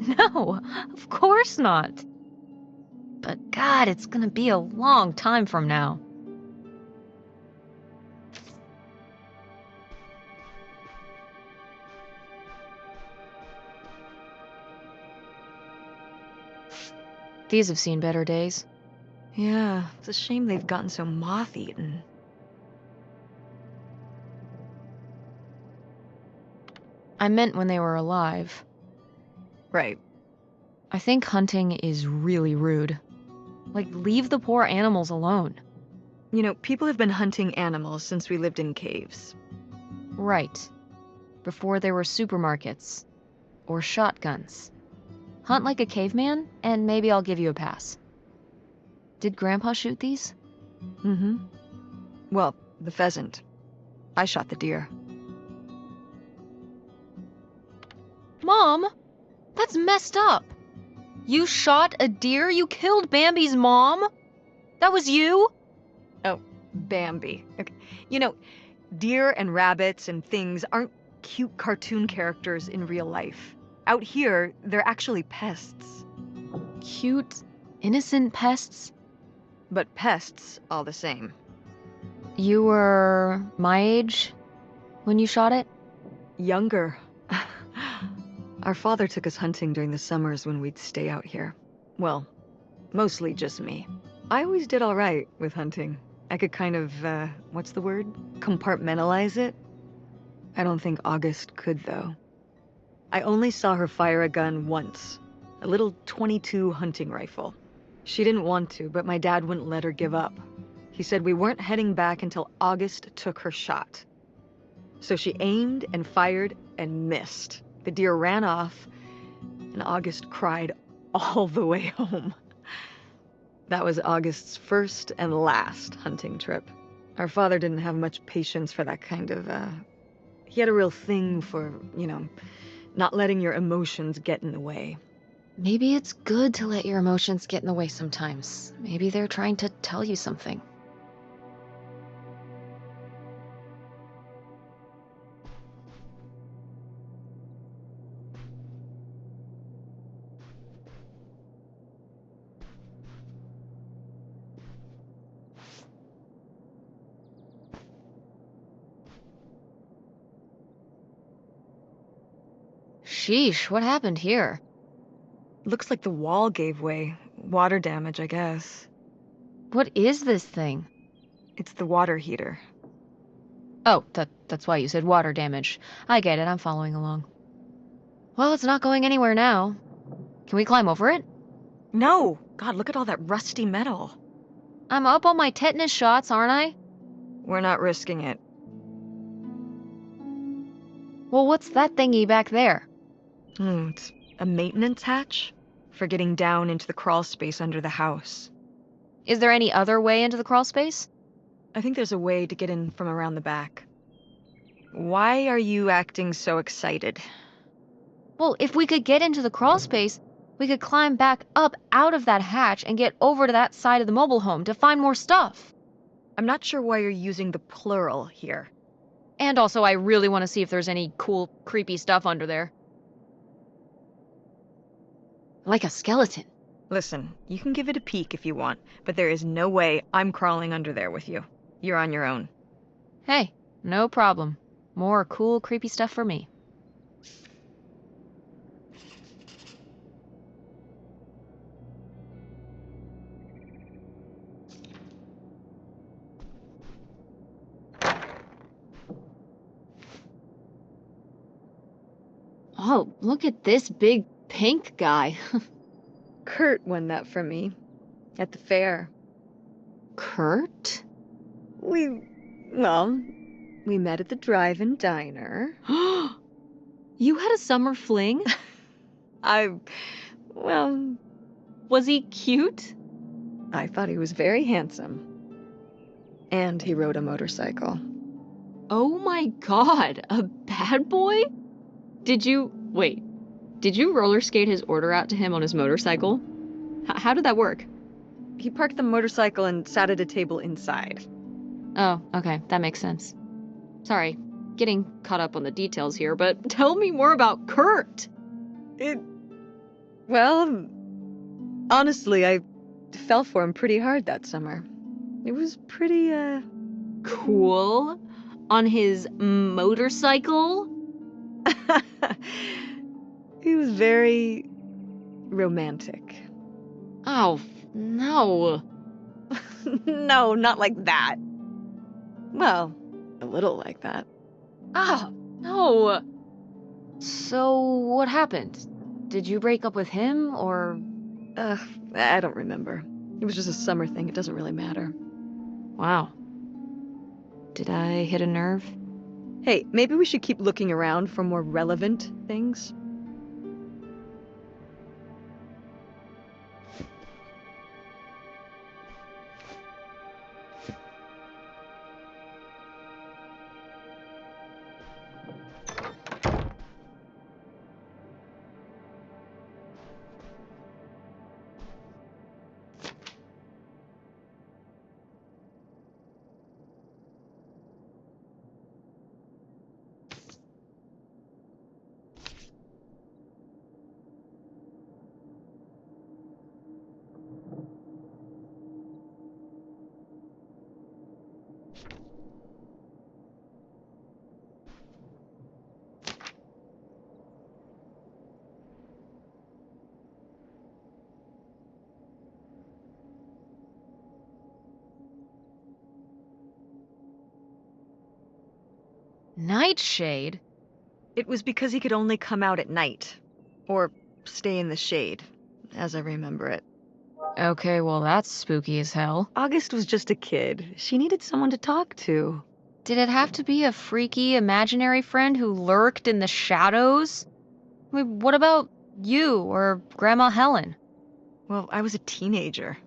No, of course not. But God, it's gonna be a long time from now. These have seen better days. Yeah, it's a shame they've gotten so moth-eaten. I meant when they were alive. Right. I think hunting is really rude. Like, leave the poor animals alone. You know, people have been hunting animals since we lived in caves. Right. Before there were supermarkets. Or shotguns. Hunt like a caveman, and maybe I'll give you a pass. Did Grandpa shoot these? Mm-hmm. Well, the pheasant. I shot the deer. Mom! That's messed up! You shot a deer? You killed Bambi's mom? That was you? Oh, Bambi. Okay. You know, deer and rabbits and things aren't cute cartoon characters in real life. Out here, they're actually pests. Cute, innocent pests? But pests all the same. You were my age when you shot it? Younger. Our father took us hunting during the summers when we'd stay out here. Well, mostly just me. I always did all right with hunting. I could kind of, what's the word? Compartmentalize it. I don't think August could, though. I only saw her fire a gun once. A little .22 hunting rifle. She didn't want to, but my dad wouldn't let her give up. He said we weren't heading back until August took her shot. So she aimed and fired and missed. The deer ran off, and August cried all the way home. That was August's first and last hunting trip. Our father didn't have much patience for that kind of, he had a real thing for, you know, not letting your emotions get in the way. Maybe it's good to let your emotions get in the way sometimes. Maybe they're trying to tell you something. Sheesh, what happened here? Looks like the wall gave way. Water damage, I guess. What is this thing? It's the water heater. Oh, that's why you said water damage. I get it, I'm following along. Well, it's not going anywhere now. Can we climb over it? No! God, look at all that rusty metal. I'm up on my tetanus shots, aren't I? We're not risking it. Well, what's that thingy back there? It's a maintenance hatch for getting down into the crawl space under the house. Is there any other way into the crawl space? I think there's a way to get in from around the back. Why are you acting so excited? Well, if we could get into the crawl space, we could climb back up out of that hatch and get over to that side of the mobile home to find more stuff. I'm not sure why you're using the plural here. And also, I really want to see if there's any cool, creepy stuff under there. Like a skeleton. Listen, you can give it a peek if you want, but there is no way I'm crawling under there with you. You're on your own. Hey, no problem. More cool, creepy stuff for me. Oh, look at this big pink guy. Kurt won that from me at the fair. Kurt? We met at the drive-in diner. You had a summer fling? Was he cute? I thought he was very handsome. And he rode a motorcycle. Oh my God, a bad boy? Wait, Did you roller skate his order out to him on his motorcycle? How did that work? He parked the motorcycle and sat at a table inside. Oh, okay, that makes sense. Sorry, getting caught up on the details here, but tell me more about Kurt! Well, honestly, I fell for him pretty hard that summer. It was pretty, Cool. On his motorcycle? He was very romantic. Oh, no. No, not like that. Well, a little like that. Oh, no. So, what happened? Did you break up with him, or? I don't remember. It was just a summer thing. It doesn't really matter. Wow. Did I hit a nerve? Hey, maybe we should keep looking around for more relevant things. Nightshade? It was because he could only come out at night. Or stay in the shade, as I remember it. Okay, well, that's spooky as hell. August was just a kid. She needed someone to talk to. Did it have to be a freaky, imaginary friend who lurked in the shadows? I mean, what about you or Grandma Helen? Well, I was a teenager.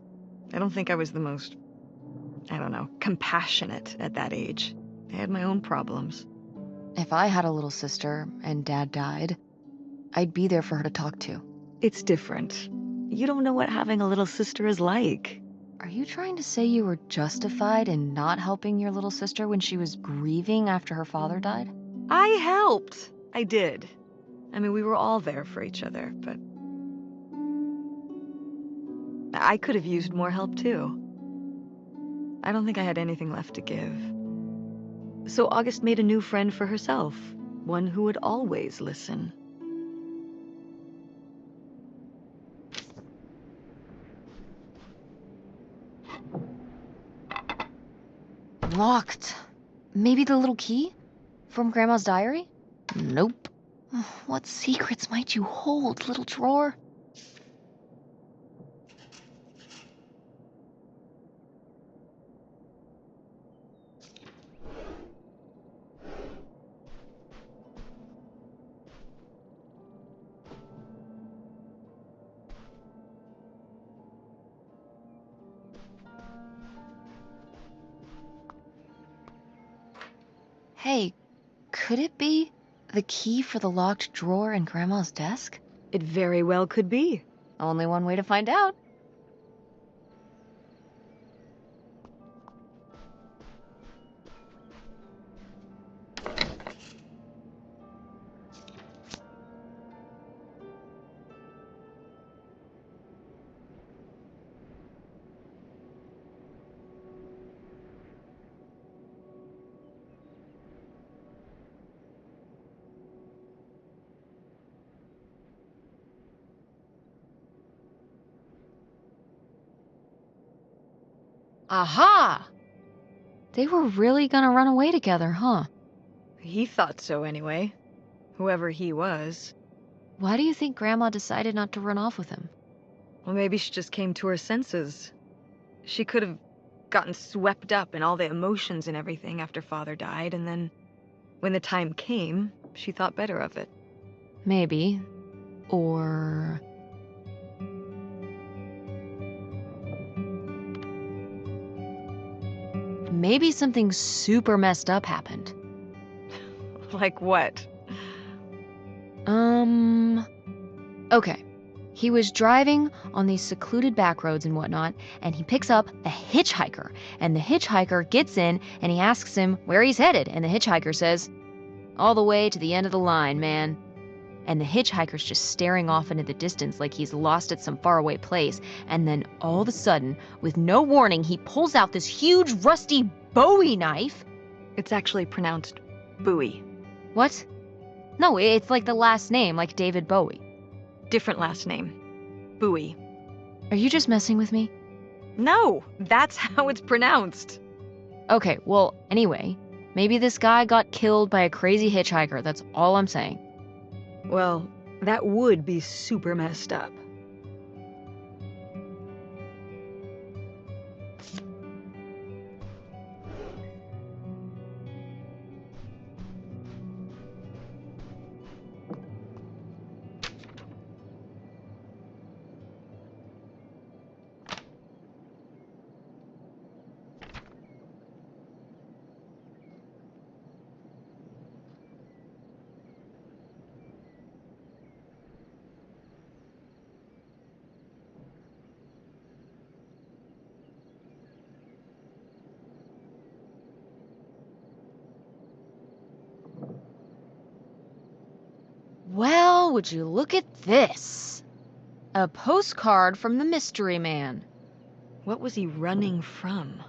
I don't think I was the most, compassionate at that age. I had my own problems. If I had a little sister and Dad died, I'd be there for her to talk to. It's different. You don't know what having a little sister is like. Are you trying to say you were justified in not helping your little sister when she was grieving after her father died? I helped. I did. I mean, we were all there for each other, but I could have used more help too. I don't think I had anything left to give. So August made a new friend for herself, one who would always listen. Locked. Maybe the little key? From Grandma's diary? Nope. What secrets might you hold, little drawer? Hey, could it be the key for the locked drawer in Grandma's desk? It very well could be. Only one way to find out. Aha! They were really gonna run away together, huh? He thought so anyway. Whoever he was. Why do you think Grandma decided not to run off with him? Well, maybe she just came to her senses. She could have gotten swept up in all the emotions and everything after Father died, and then when the time came, she thought better of it. Maybe. Or... maybe something super messed up happened. Like what? Okay. He was driving on these secluded back roads and whatnot, and he picks up a hitchhiker. And the hitchhiker gets in and he asks him where he's headed. And the hitchhiker says, "All the way to the end of the line, man." And the hitchhiker's just staring off into the distance like he's lost at some faraway place. And then all of a sudden, with no warning, he pulls out this huge rusty Bowie knife. It's actually pronounced Bowie. What? No, it's like the last name, like David Bowie. Different last name. Bowie. Are you just messing with me? No, that's how it's pronounced. Okay, well, anyway, maybe this guy got killed by a crazy hitchhiker. That's all I'm saying. Well, that would be super messed up. Well, would you look at this? A postcard from the mystery man. What was he running from?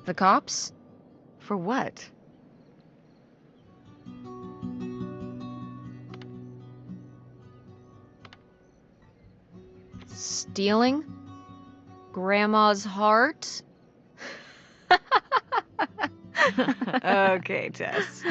The cops? For what? Stealing? Grandma's heart? Okay, Tess.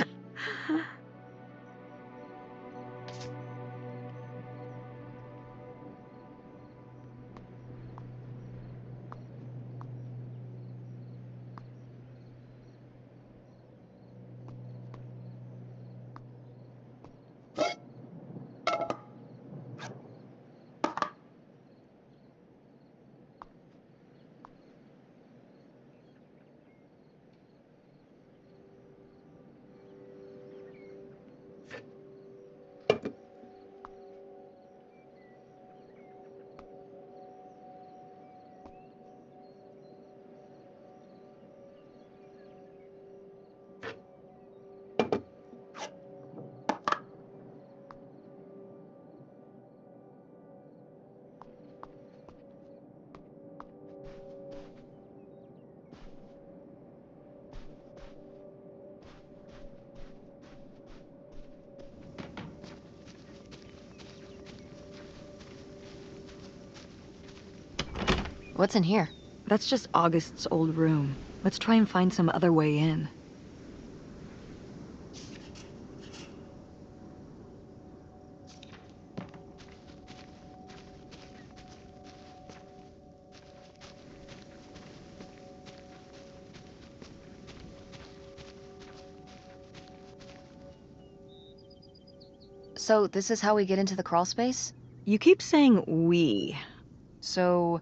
What's in here? That's just August's old room. Let's try and find some other way in. So, this is how we get into the crawl space? You keep saying we. So,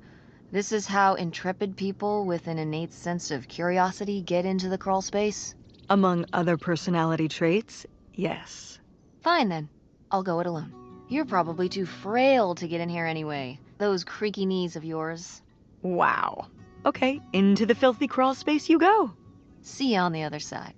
this is how intrepid people with an innate sense of curiosity get into the crawl space? Among other personality traits, yes. Fine then. I'll go it alone. You're probably too frail to get in here anyway. Those creaky knees of yours. Wow. Okay, into the filthy crawl space you go. See you on the other side.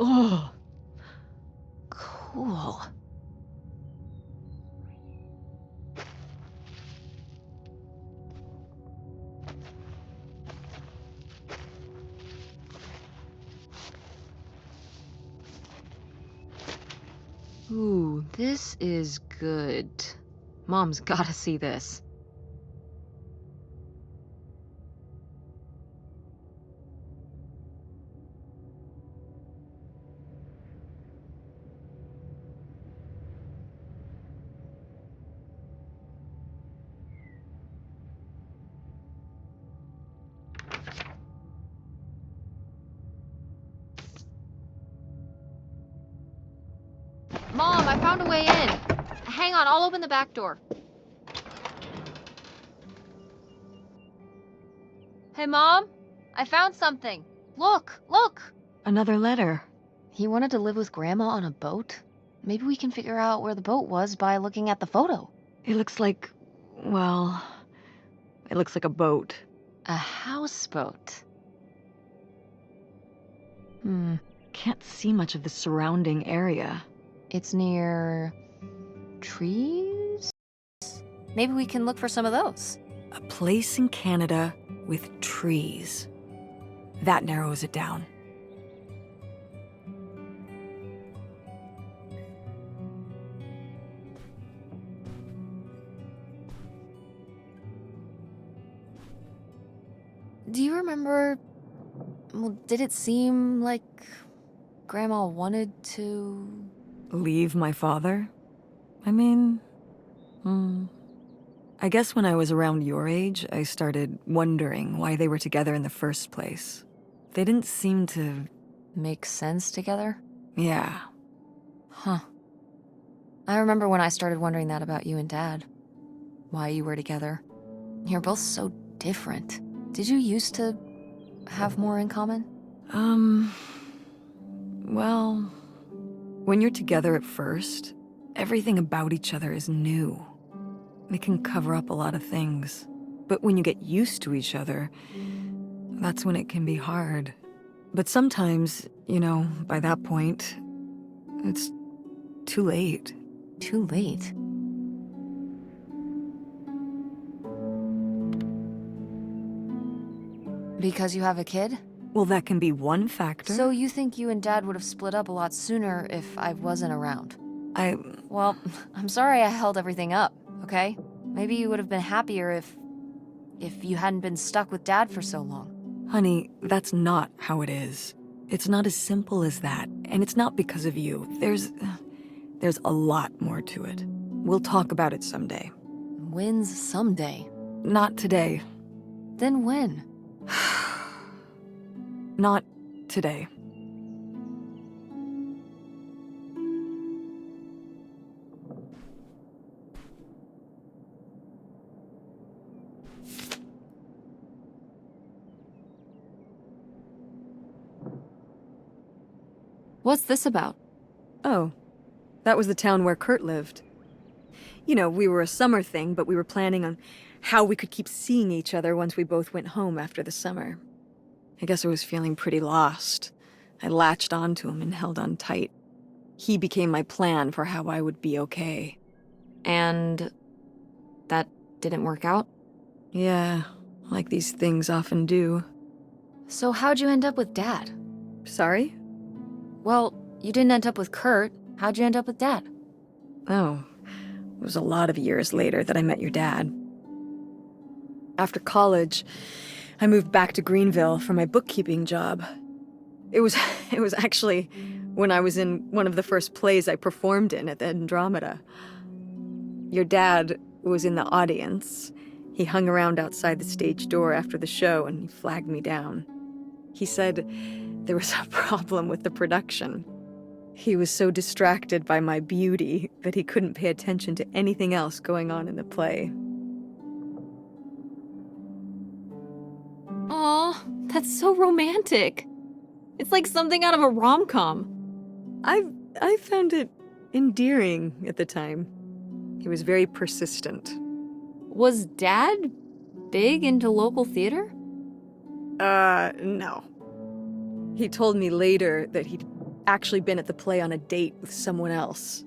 Oh, cool. Ooh, this is good. Mom's gotta see this. found a way in. Hang on, I'll open the back door. Hey, Mom? I found something. Look, look! Another letter. He wanted to live with Grandma on a boat? Maybe we can figure out where the boat was by looking at the photo. It looks like, well, it looks like a boat. A houseboat. Can't see much of the surrounding area. It's near trees? Maybe we can look for some of those. A place in Canada with trees. That narrows it down. Do you remember... Well, did it seem like Grandma wanted to... Leave my father? I mean, I guess when I was around your age, I started wondering why they were together in the first place. They didn't seem to... Make sense together? Yeah. Huh. I remember when I started wondering that about you and Dad. Why you were together. You're both so different. Did you used to have more in common? Well, when you're together at first, everything about each other is new. It can cover up a lot of things. But when you get used to each other, that's when it can be hard. But sometimes, you know, by that point, it's too late. Too late? Because you have a kid? Well, that can be one factor. So you think you and Dad would have split up a lot sooner if I wasn't around? Well, I'm sorry I held everything up, okay? Maybe you would have been happier if you hadn't been stuck with Dad for so long. Honey, that's not how it is. It's not as simple as that, and it's not because of you. There's a lot more to it. We'll talk about it someday. When's someday? Not today. Then when? Not today. What's this about? Oh, that was the town where Kurt lived. You know, we were a summer thing, but we were planning on how we could keep seeing each other once we both went home after the summer. I guess I was feeling pretty lost. I latched onto him and held on tight. He became my plan for how I would be okay. And that didn't work out? Yeah, like these things often do. So how'd you end up with Dad? Sorry? Well, you didn't end up with Kurt. How'd you end up with Dad? Oh, it was a lot of years later that I met your dad. After college, I moved back to Greenville for my bookkeeping job. It was actually when I was in one of the first plays I performed in at the Andromeda. Your dad was in the audience. He hung around outside the stage door after the show and he flagged me down. He said there was a problem with the production. He was so distracted by my beauty that he couldn't pay attention to anything else going on in the play. Aw, that's so romantic. It's like something out of a rom-com. I found it endearing at the time. He was very persistent. Was Dad big into local theater? No. He told me later that he'd actually been at the play on a date with someone else.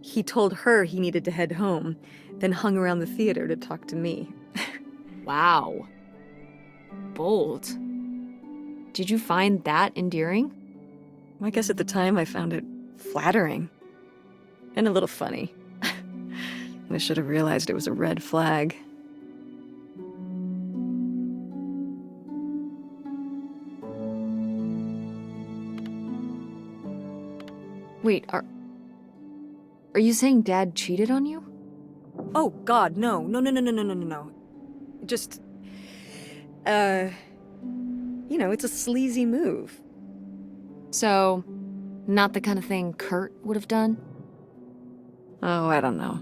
He told her he needed to head home, then hung around the theater to talk to me. Wow. Bold. Did you find that endearing? I guess at the time I found it flattering. And a little funny. I should have realized it was a red flag. Wait, are you saying Dad cheated on you? Oh, God, no. No. Just, you know, it's a sleazy move. So, not the kind of thing Kurt would have done? Oh, I don't know.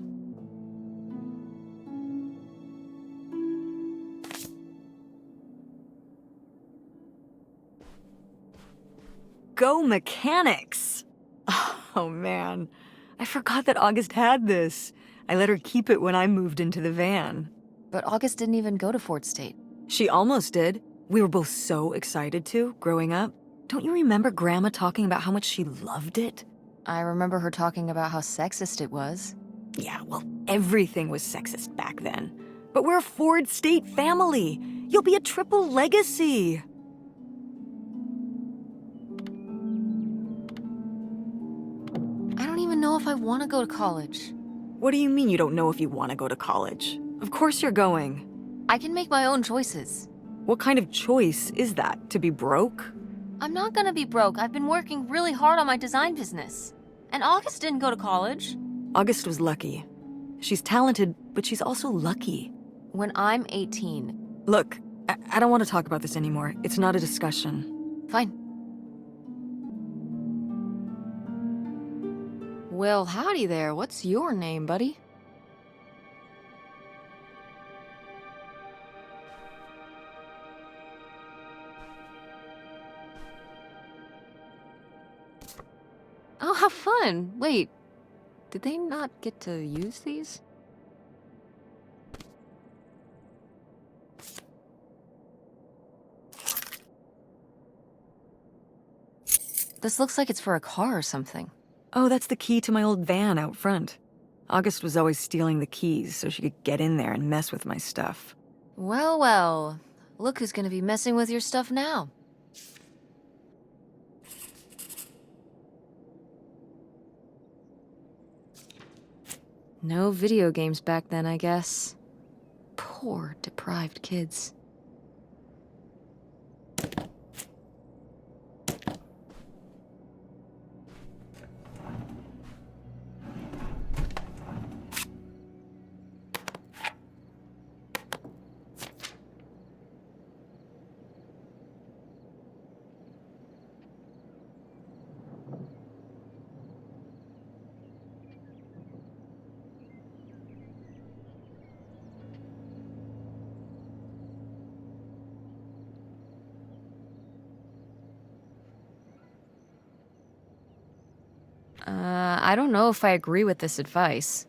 Go mechanics! Oh, man. I forgot that August had this. I let her keep it when I moved into the van. But August didn't even go to Fort State. She almost did. We were both so excited to, growing up. Don't you remember Grandma talking about how much she loved it? I remember her talking about how sexist it was. Yeah, well, everything was sexist back then. But we're a Ford State family. You'll be a triple legacy. I don't even know if I want to go to college. What do you mean you don't know if you want to go to college? Of course you're going. I can make my own choices. What kind of choice is that? To be broke? I'm not gonna be broke. I've been working really hard on my design business. And August didn't go to college. August was lucky. She's talented, but she's also lucky. When I'm 18. Look, I don't want to talk about this anymore. It's not a discussion. Fine. Well, howdy there. What's your name, buddy? Oh, how fun. Wait, did they not get to use these? This looks like it's for a car or something. Oh, that's the key to my old van out front. August was always stealing the keys so she could get in there and mess with my stuff. Well, well. Look who's gonna be messing with your stuff now. No video games back then, I guess. Poor, deprived kids. I don't know if I agree with this advice.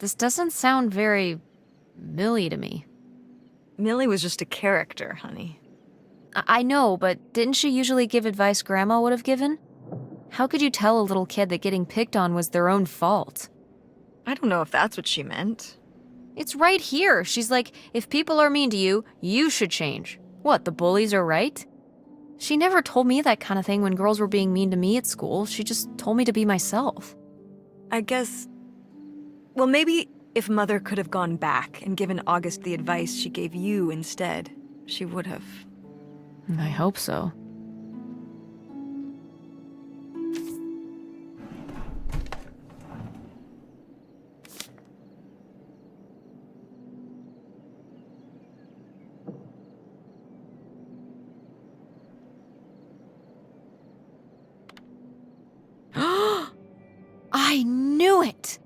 This doesn't sound very Millie to me. Millie was just a character, honey. I know, but didn't she usually give advice Grandma would have given? How could you tell a little kid that getting picked on was their own fault? I don't know if that's what she meant. It's right here. She's like, if people are mean to you, you should change. What, the bullies are right? She never told me that kind of thing when girls were being mean to me at school. She just told me to be myself. I guess... Well, maybe if Mother could have gone back and given August the advice she gave you instead, she would have. I hope so. I knew it!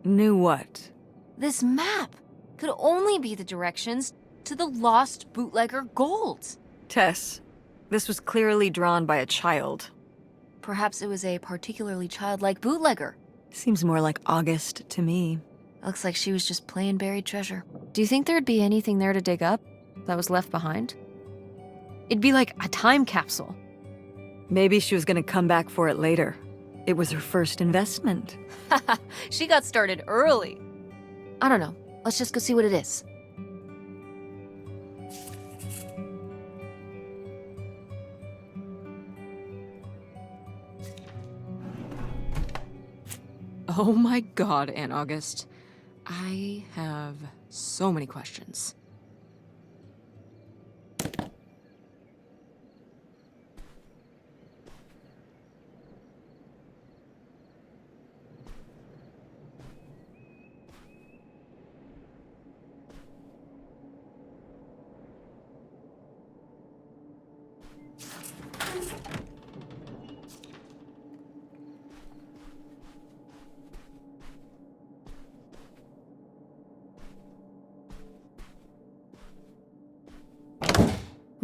Knew what? This map could only be the directions to the lost bootlegger gold. Tess, this was clearly drawn by a child. Perhaps it was a particularly childlike bootlegger. Seems more like August to me. Looks like she was just playing buried treasure. Do you think there'd be anything there to dig up that was left behind? It'd be like a time capsule. Maybe she was gonna come back for it later. It was her first investment. She got started early. I don't know. Let's just go see what it is. Oh my god, Aunt August. I have so many questions.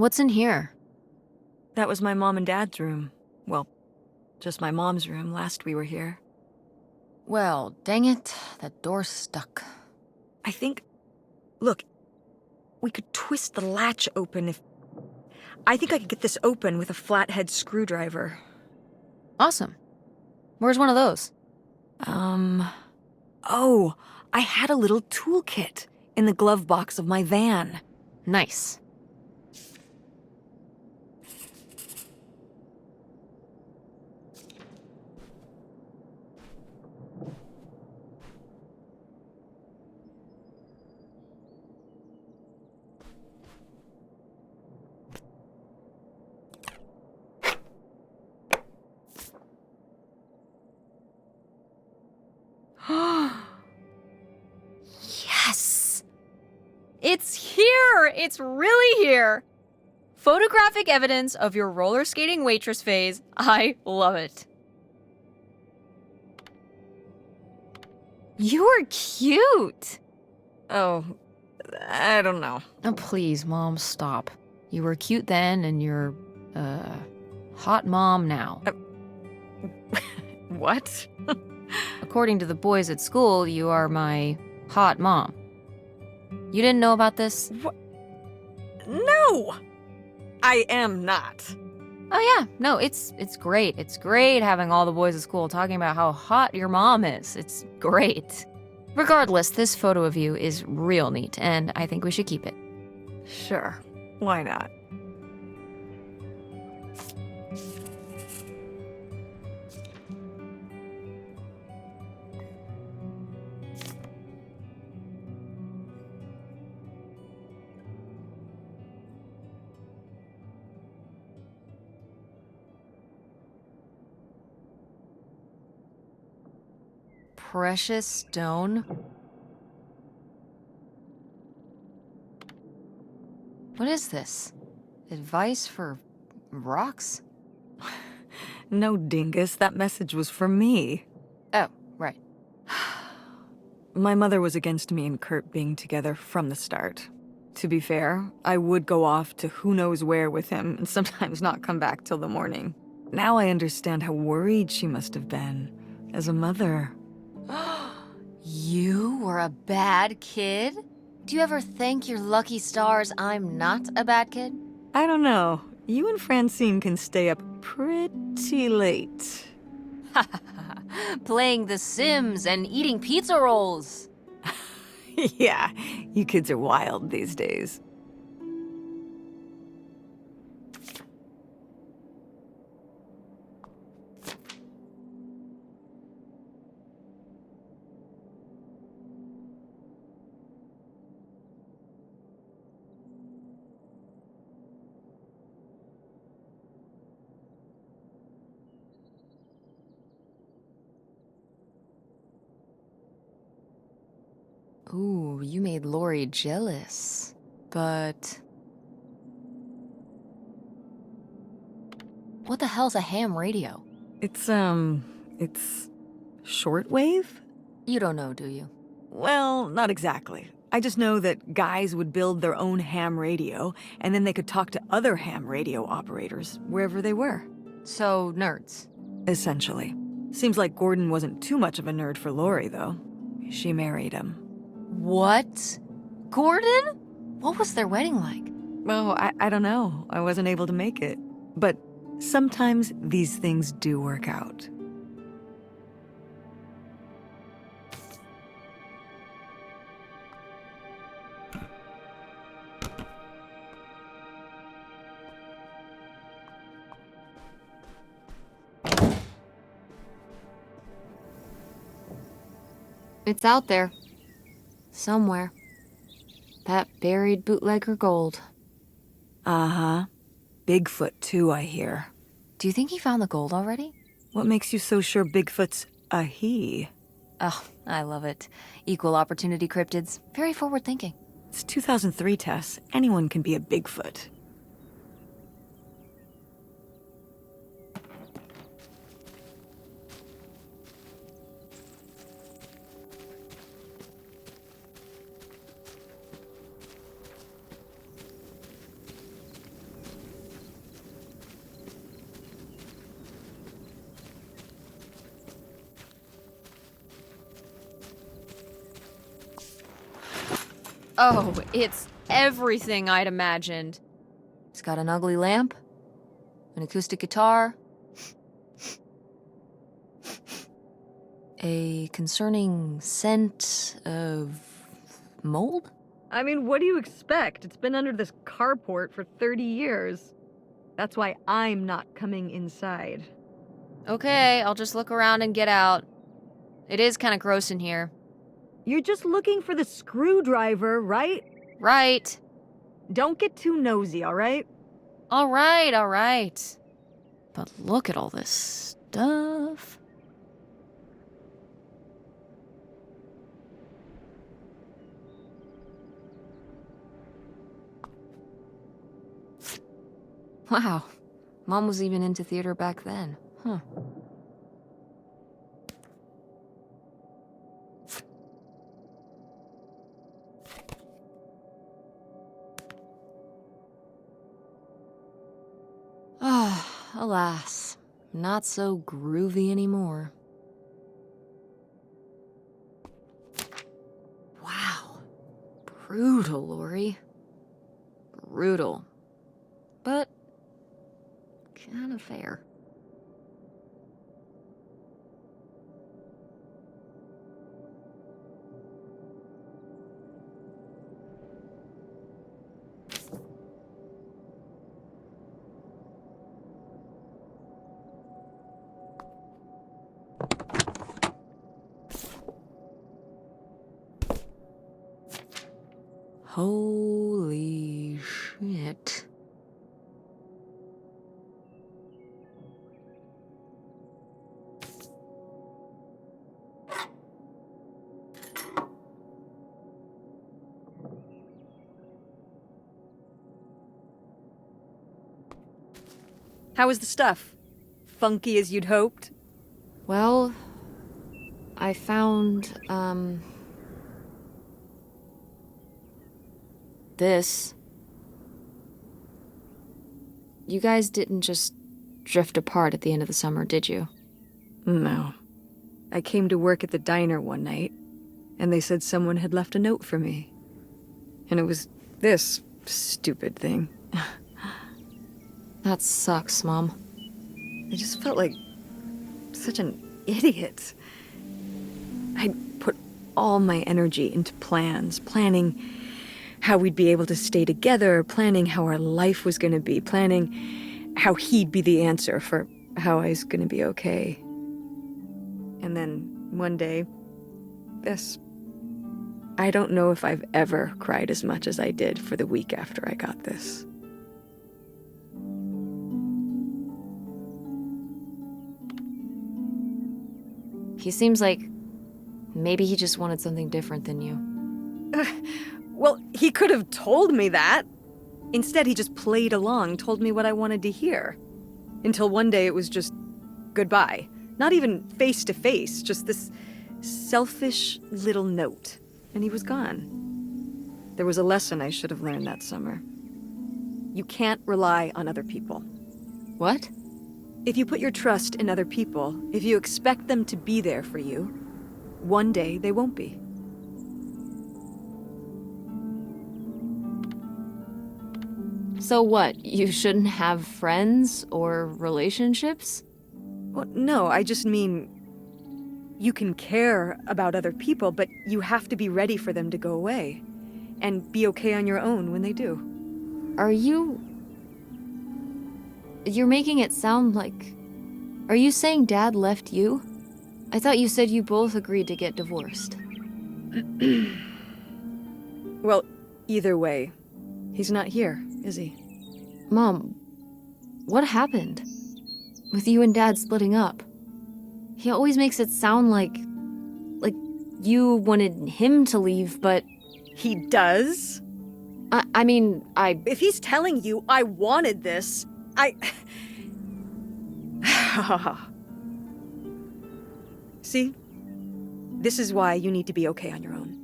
What's in here? That was my mom and dad's room. Well, just my mom's room last we were here. Well, dang it, that door's stuck. I think... Look, we could twist the latch open if... I think I could get this open with a flathead screwdriver. Awesome. Where's one of those? Oh, I had a little toolkit in the glove box of my van. Nice. Yes! It's here! It's really here! Photographic evidence of your roller skating waitress phase. I love it. You're cute! Oh, I don't know. Oh, please, Mom, stop. You were cute then, and you're, hot mom now. What? According to the boys at school, you are my hot mom. You didn't know about this? What? No! I am not. Oh yeah, no, it's great. It's great having all the boys at school talking about how hot your mom is. It's great. Regardless, this photo of you is real neat, and I think we should keep it. Sure, why not? Precious stone? What is this? Advice for rocks? No, dingus, that message was for me. Oh, right. My mother was against me and Kurt being together from the start. To be fair, I would go off to who knows where with him and sometimes not come back till the morning. Now I understand how worried she must have been as a mother. You were a bad kid? Do you ever thank your lucky stars I'm not a bad kid? I don't know. You and Francine can stay up pretty late. Playing The Sims and eating pizza rolls. Yeah, you kids are wild these days. Ooh, you made Lori jealous. But... what the hell's a ham radio? It's shortwave? You don't know, do you? Well, not exactly. I just know that guys would build their own ham radio, and then they could talk to other ham radio operators, wherever they were. So, nerds. Essentially. Seems like Gordon wasn't too much of a nerd for Lori, though. She married him. What? Gordon? What was their wedding like? Oh, I don't know. I wasn't able to make it. But sometimes these things do work out. It's out there. Somewhere. That buried bootlegger gold. Uh-huh. Bigfoot, too, I hear. Do you think he found the gold already? What makes you so sure Bigfoot's a he? Oh, I love it. Equal opportunity cryptids. Very forward thinking. It's 2003, Tess. Anyone can be a Bigfoot. Oh, it's everything I'd imagined. It's got an ugly lamp, an acoustic guitar, a concerning scent of mold? I mean, what do you expect? It's been under this carport for 30 years. That's why I'm not coming inside. Okay, I'll just look around and get out. It is kind of gross in here. You're just looking for the screwdriver, right? Right. Don't get too nosy, all right? All right. But look at all this stuff. Wow. Mom was even into theater back then. Huh. Ah, alas. Not so groovy anymore. Wow. Brutal, Lori. Brutal. But kind of fair. Holy shit. How was the stuff? Funky as you'd hoped? Well, I found, this. You guys didn't just drift apart at the end of the summer, did you? No. I came to work at the diner one night, and they said someone had left a note for me. And it was this stupid thing. That sucks, Mom. I just felt like such an idiot. I'd put all my energy into planning how we'd be able to stay together, planning how our life was going to be, planning how he'd be the answer for how I was going to be okay. And then one day, this. I don't know if I've ever cried as much as I did for the week after I got this. He seems like maybe he just wanted something different than you. Well, he could have told me that. Instead, he just played along, told me what I wanted to hear. Until one day it was just goodbye. Not even face to face, just this selfish little note. And he was gone. There was a lesson I should have learned that summer. You can't rely on other people. What? If you put your trust in other people, if you expect them to be there for you, one day they won't be. So what? You shouldn't have friends or relationships? Well, no, I just mean you can care about other people, but you have to be ready for them to go away and be okay on your own when they do. You're making it sound like... Are you saying Dad left you? I thought you said you both agreed to get divorced. Well, either way, he's not here, is he? Mom, what happened? With you and Dad splitting up? He always makes it sound like you wanted him to leave, but... He does? I mean, If he's telling you I wanted this, See? This is why you need to be okay on your own.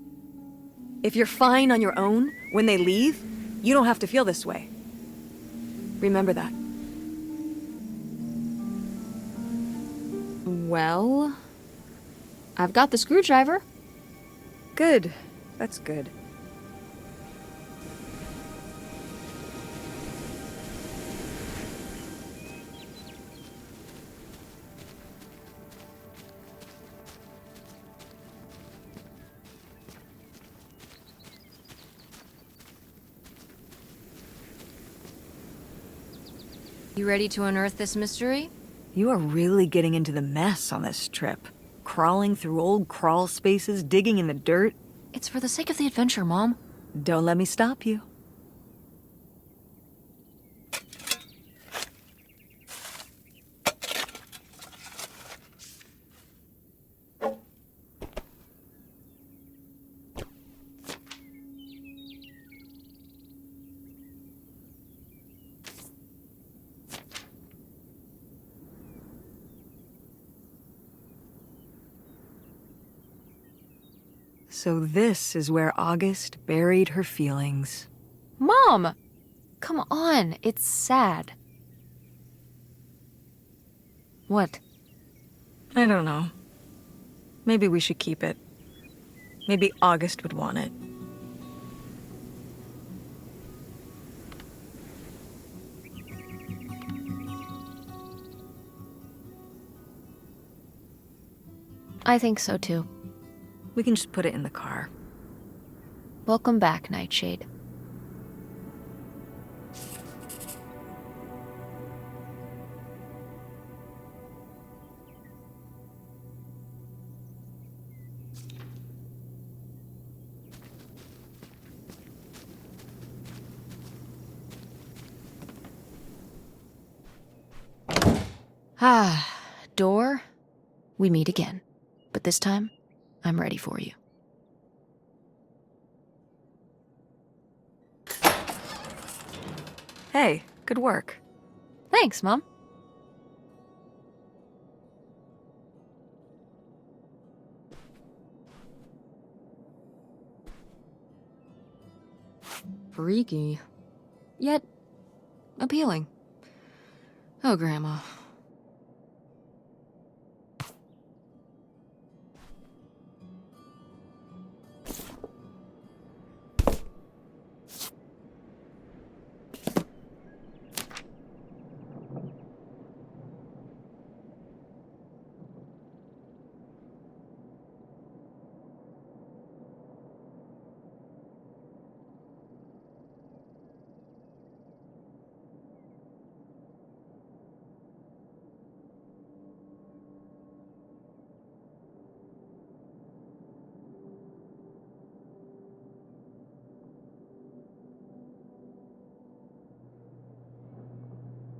If you're fine on your own, when they leave, you don't have to feel this way. Remember that. Well... I've got the screwdriver. Good. That's good. You ready to unearth this mystery? You are really getting into the mess on this trip. Crawling through old crawl spaces, digging in the dirt. It's for the sake of the adventure, Mom. Don't let me stop you. So this is where August buried her feelings. Mom! Come on, it's sad. What? I don't know. Maybe we should keep it. Maybe August would want it. I think so too. We can just put it in the car. Welcome back, Nightshade. Ah, door, we meet again. But this time, I'm ready for you. Hey, good work. Thanks, Mom. Freaky. Yet, appealing. Oh, Grandma.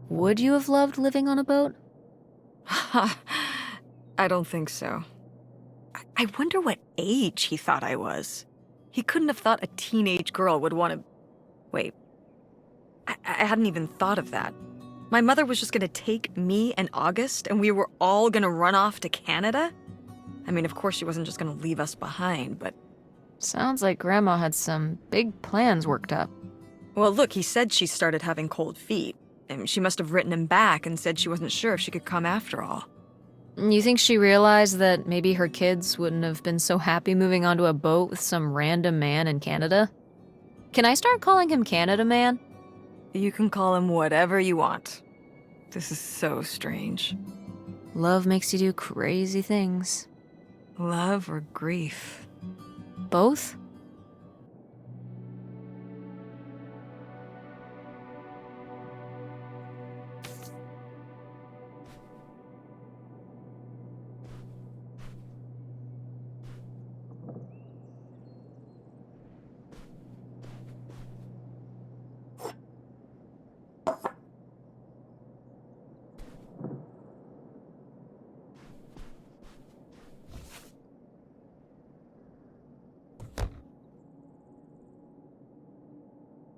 Would you have loved living on a boat? I don't think so. I wonder what age he thought I was. He couldn't have thought a teenage girl would want to... Wait. I hadn't even thought of that. My mother was just gonna take me and August, and we were all gonna run off to Canada? I mean, of course she wasn't just gonna leave us behind, but... Sounds like Grandma had some big plans worked up. Well, look, he said she started having cold feet. And she must have written him back and said she wasn't sure if she could come after all. You think she realized that maybe her kids wouldn't have been so happy moving onto a boat with some random man in Canada? Can I start calling him Canada Man? You can call him whatever you want. This is so strange. Love makes you do crazy things. Love or grief? Both?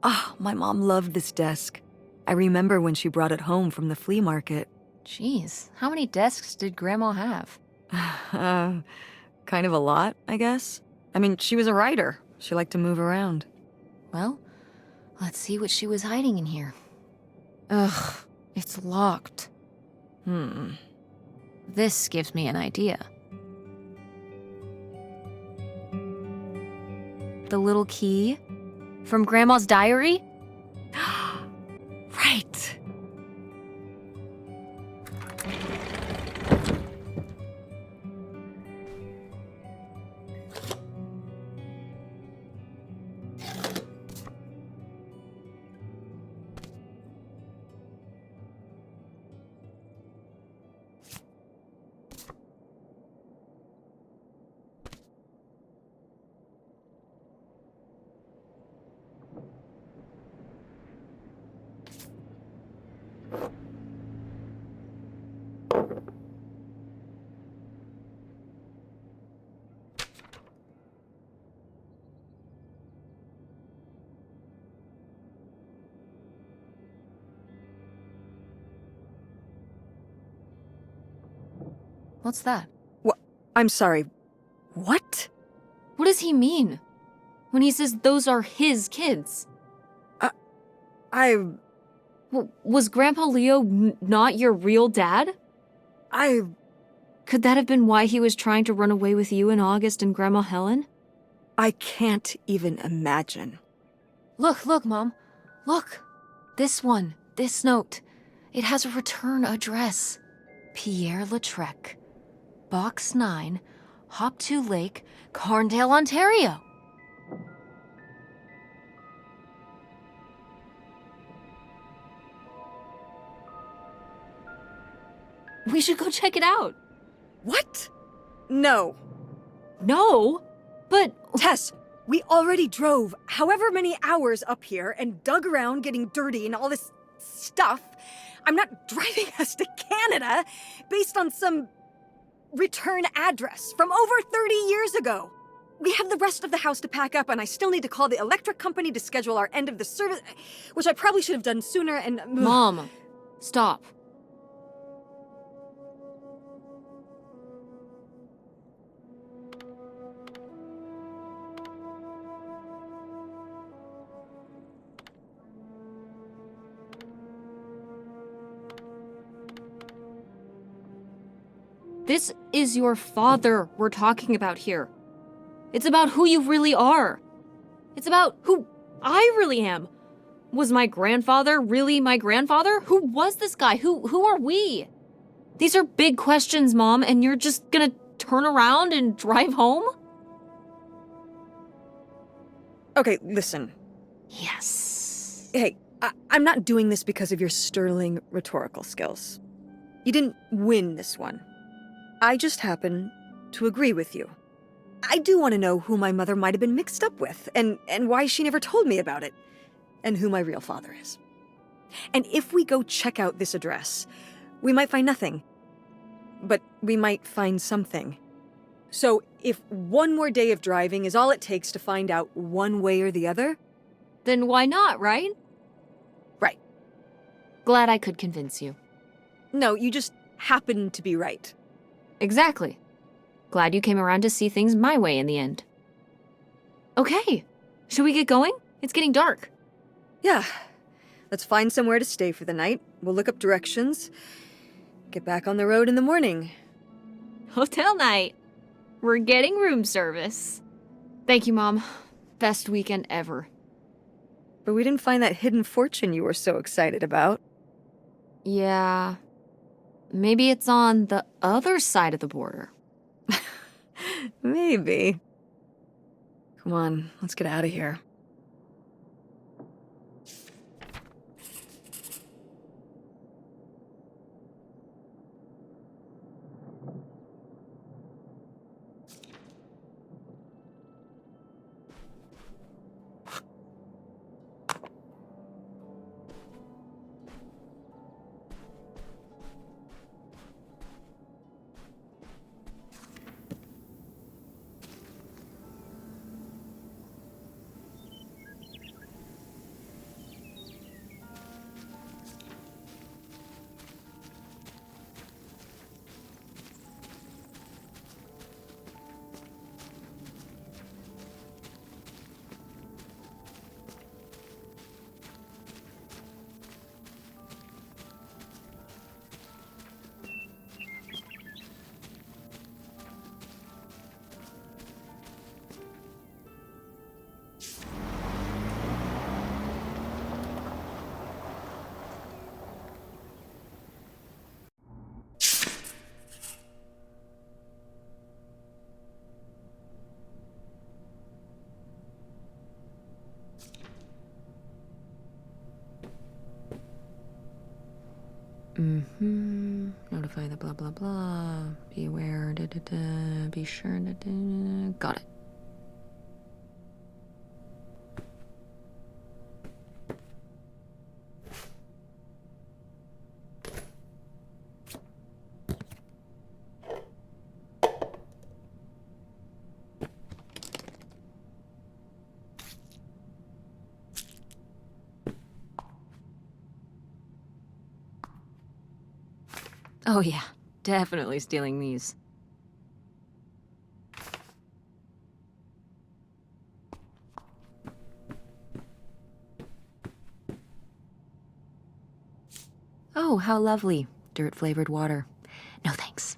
Ah, my mom loved this desk. I remember when she brought it home from the flea market. Jeez, how many desks did Grandma have? Kind of a lot, I guess. I mean, she was a writer. She liked to move around. Well, let's see what she was hiding in here. Ugh, it's locked. This gives me an idea. The little key? From Grandma's diary? Right. What's that? I'm sorry. What? What does he mean? When he says those are his kids? Was Grandpa Leo not your real dad? Could that have been why he was trying to run away with you in August and Grandma Helen? I can't even imagine. Look, Mom. Look. This one. This note. It has a return address. Pierre Lautrec. Box 9, Hop2 Lake, Carndale, Ontario. We should go check it out. What? No. No? But... Tess, we already drove however many hours up here and dug around getting dirty and all this stuff. I'm not driving us to Canada based on some return address from over 30 years ago. We have the rest of the house to pack up, and I still need to call the electric company to schedule our end of the service, which I probably should have done sooner, and... Mom, stop. This is your father we're talking about here. It's about who you really are. It's about who I really am. Was my grandfather really my grandfather? Who was this guy? Who are we? These are big questions, Mom, and you're just gonna turn around and drive home? Okay, listen. Yes. Hey, I'm not doing this because of your sterling rhetorical skills. You didn't win this one. I just happen to agree with you. I do want to know who my mother might have been mixed up with, and why she never told me about it, and who my real father is. And if we go check out this address, we might find nothing. But we might find something. So if one more day of driving is all it takes to find out one way or the other... Then why not, right? Right. Glad I could convince you. No, you just happen to be right. Exactly. Glad you came around to see things my way in the end. Okay, should we get going? It's getting dark. Yeah. Let's find somewhere to stay for the night. We'll look up directions. Get back on the road in the morning. Hotel night. We're getting room service. Thank you, Mom. Best weekend ever. But we didn't find that hidden fortune you were so excited about. Yeah. Maybe it's on the other side of the border. Maybe. Come on, let's get out of here. Notify the blah blah blah. Be aware. Be sure. Got it. Oh yeah, Definitely stealing these. Oh, how lovely. Dirt-flavored water. No thanks.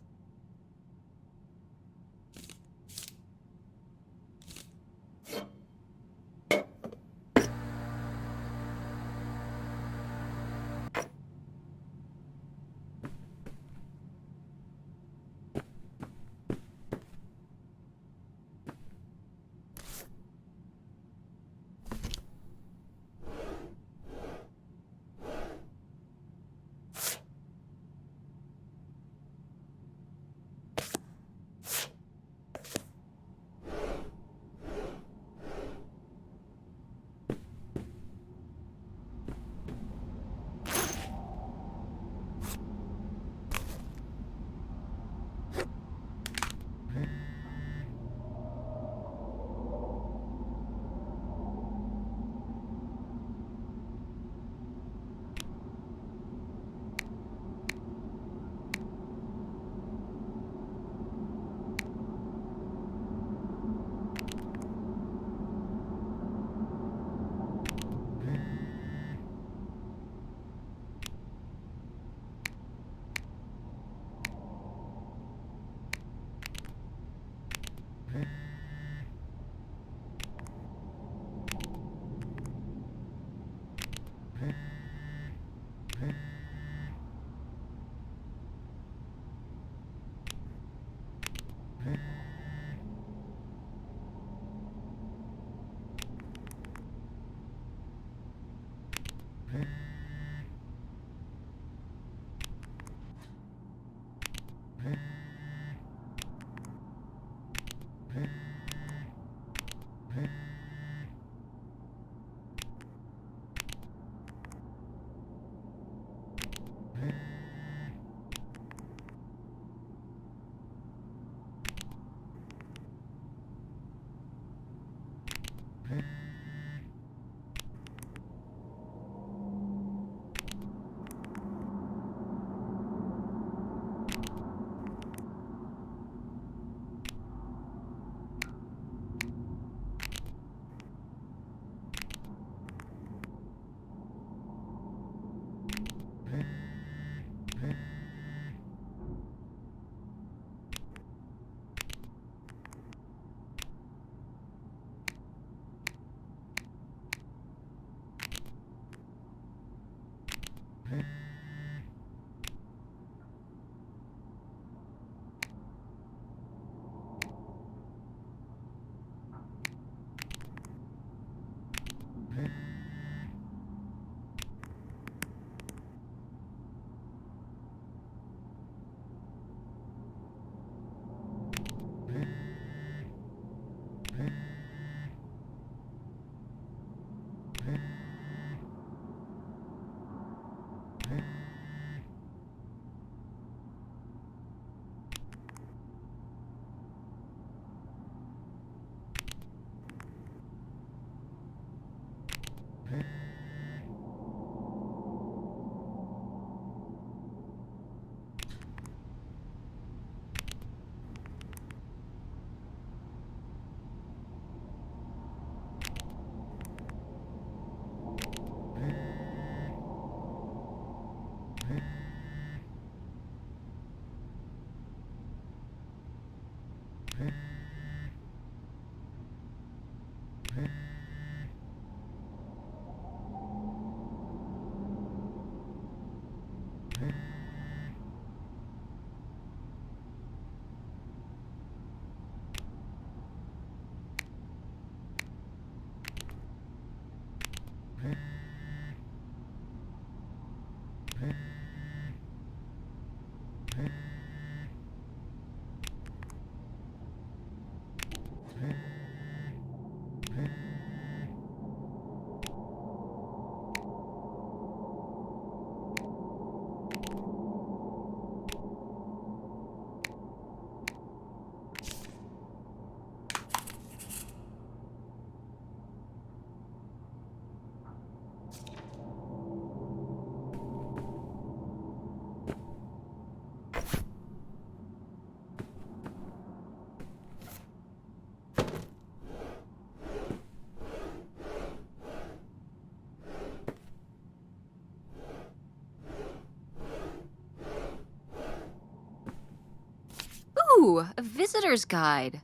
visitor's guide.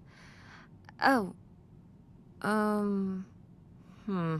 Oh. Hmm.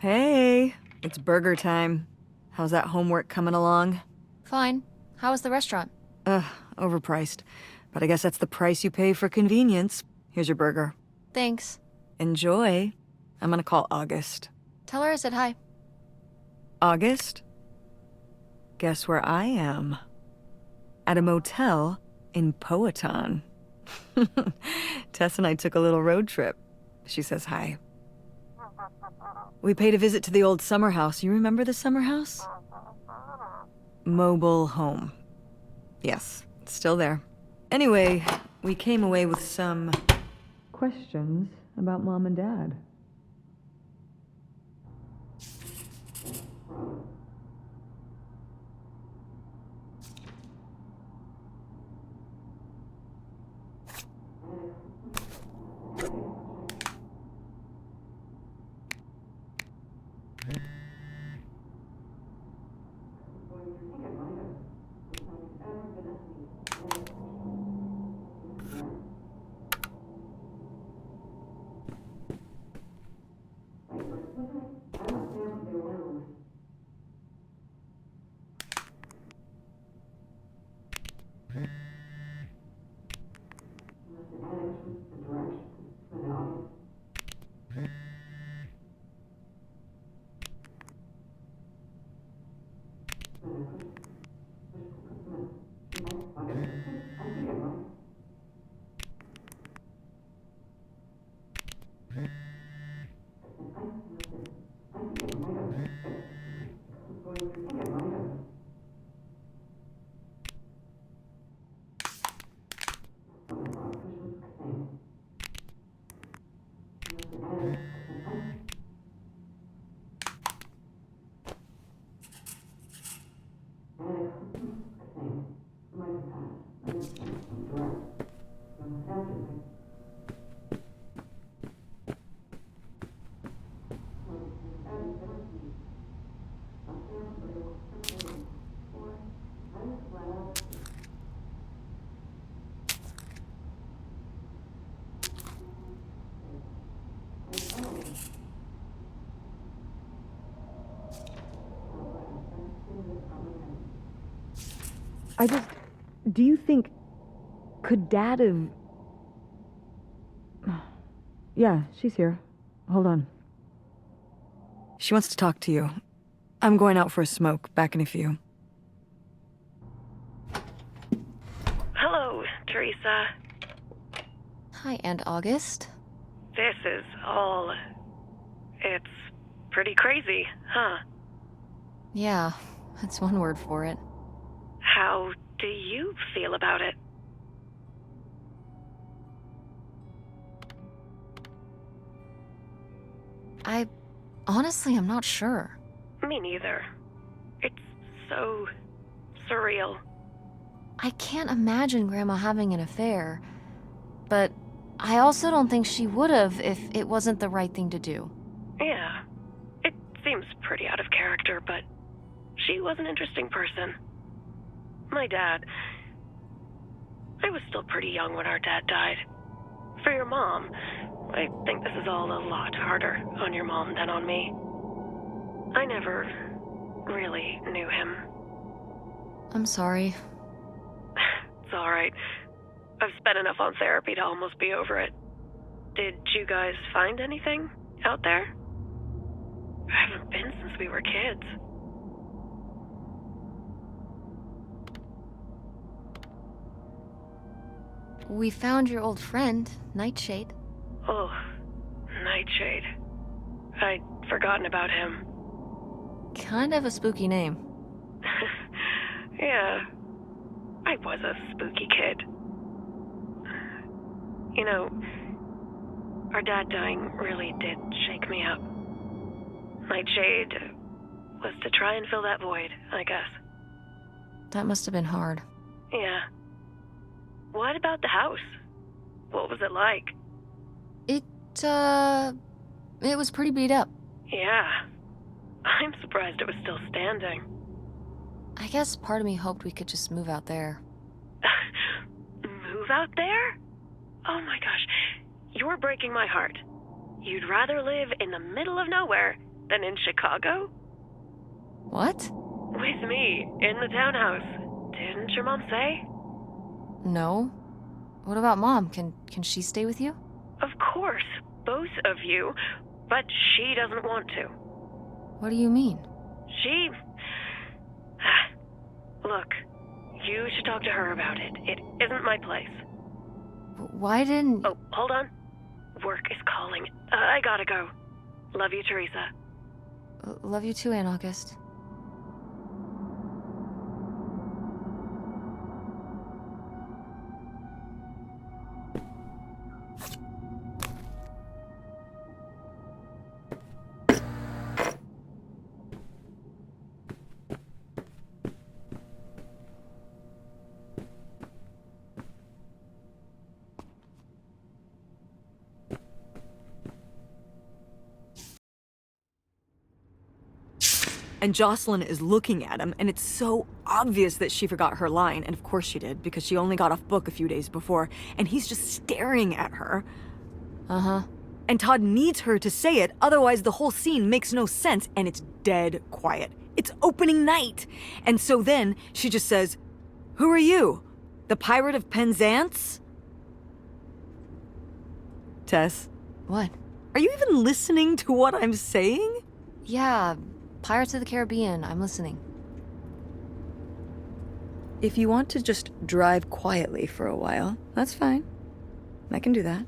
Hey, it's burger time. How's that homework coming along? Fine. How was the restaurant? Ugh, overpriced. But I guess that's the price you pay for convenience. Here's your burger. Thanks. Enjoy. I'm gonna call August. Tell her I said hi. August? Guess where I am? At a motel in Powhatan. Tess and I took a little road trip. She says hi. We paid a visit to the old summer house. You remember the summer house? Mobile home. Yes, it's still there. Anyway, we came away with some questions about Mom and Dad. Do you think... Could Dad have... Yeah, she's here. Hold on. She wants to talk to you. I'm going out for a smoke, back in a few. Hello, Teresa. Hi, Aunt August. This is all... It's pretty crazy, huh? Yeah, that's one word for it. How do you feel about it? Honestly, I'm not sure. Me neither. It's so surreal. I can't imagine Grandma having an affair, but I also don't think she would have if it wasn't the right thing to do. Yeah, it seems pretty out of character, but she was an interesting person. My dad... I was still pretty young when our dad died. For your mom, I think this is all a lot harder on your mom than on me. I never really knew him. I'm sorry. It's alright. I've spent enough on therapy to almost be over it. Did you guys find anything out there? I haven't been since we were kids. We found your old friend, Nightshade. Oh, Nightshade. I'd forgotten about him. Kind of a spooky name. Yeah, I was a spooky kid. You know, our dad dying really did shake me up. Nightshade was to try and fill that void, I guess. That must have been hard. Yeah. What about the house? What was it like? It was pretty beat up. Yeah. I'm surprised it was still standing. I guess part of me hoped we could just move out there. Move out there? Oh my gosh. You're breaking my heart. You'd rather live in the middle of nowhere than in Chicago? What? With me, in the townhouse. Didn't your mom say? No. What about Mom? Can she stay with you? Of course, both of you, but she doesn't want to. What do you mean? She... Look, you should talk to her about it. It isn't my place. Why didn't... Oh, hold on. Work is calling. I gotta go. Love you, Teresa. Love you too, Aunt August. And Jocelyn is looking at him, and it's so obvious that she forgot her line, and of course she did, because she only got off book a few days before, and he's just staring at her. Uh-huh. And Todd needs her to say it, otherwise the whole scene makes no sense, and it's dead quiet. It's opening night! And so then, she just says, "Who are you?" The Pirate of Penzance? Tess, What? are you even listening to what I'm saying? Yeah, Pirates of the Caribbean. I'm listening. If you want to just drive quietly for a while, that's fine. I can do that.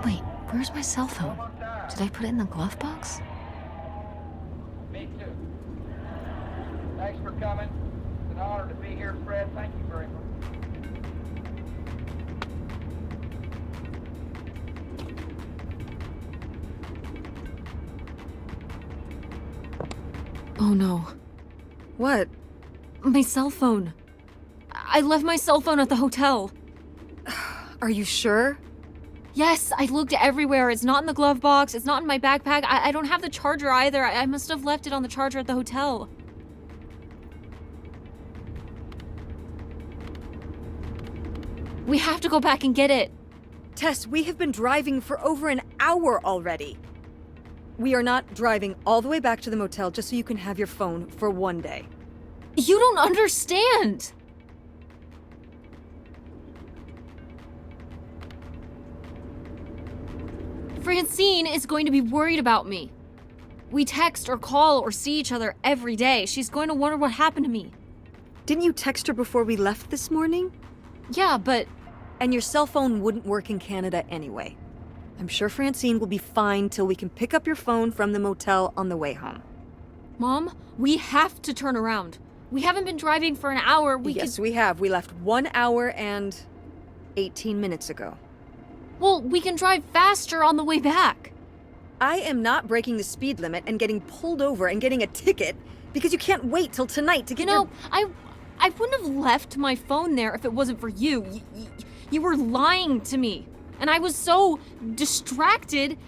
Wait, where's my cell phone? Did I put it in the glove box? Me too. Thanks for coming. It's an honor to be here, Fred. Thank you very much. Oh no. What? My cell phone. I left my cell phone at the hotel. Are you sure? Yes, I looked everywhere. It's not in the glove box. It's not in my backpack. I don't have the charger either. I must have left it on the charger at the hotel. We have to go back and get it. Tess, we have been driving for over an hour already. We are not driving all the way back to the motel just so you can have your phone for one day. You don't understand. Francine is going to be worried about me. We text or call or see each other every day. She's going to wonder what happened to me. Didn't you text her before we left this morning? Yeah, but And your cell phone wouldn't work in Canada anyway. I'm sure Francine will be fine till we can pick up your phone from the motel on the way home. Mom, we have to turn around. We haven't been driving for an hour. Yes, we have. We left 1 hour and 18 minutes ago. Well, we can drive faster on the way back. I am not breaking the speed limit and getting pulled over and getting a ticket because you can't wait till tonight to get I wouldn't have left my phone there if it wasn't for you. You were lying to me. And I was so distracted.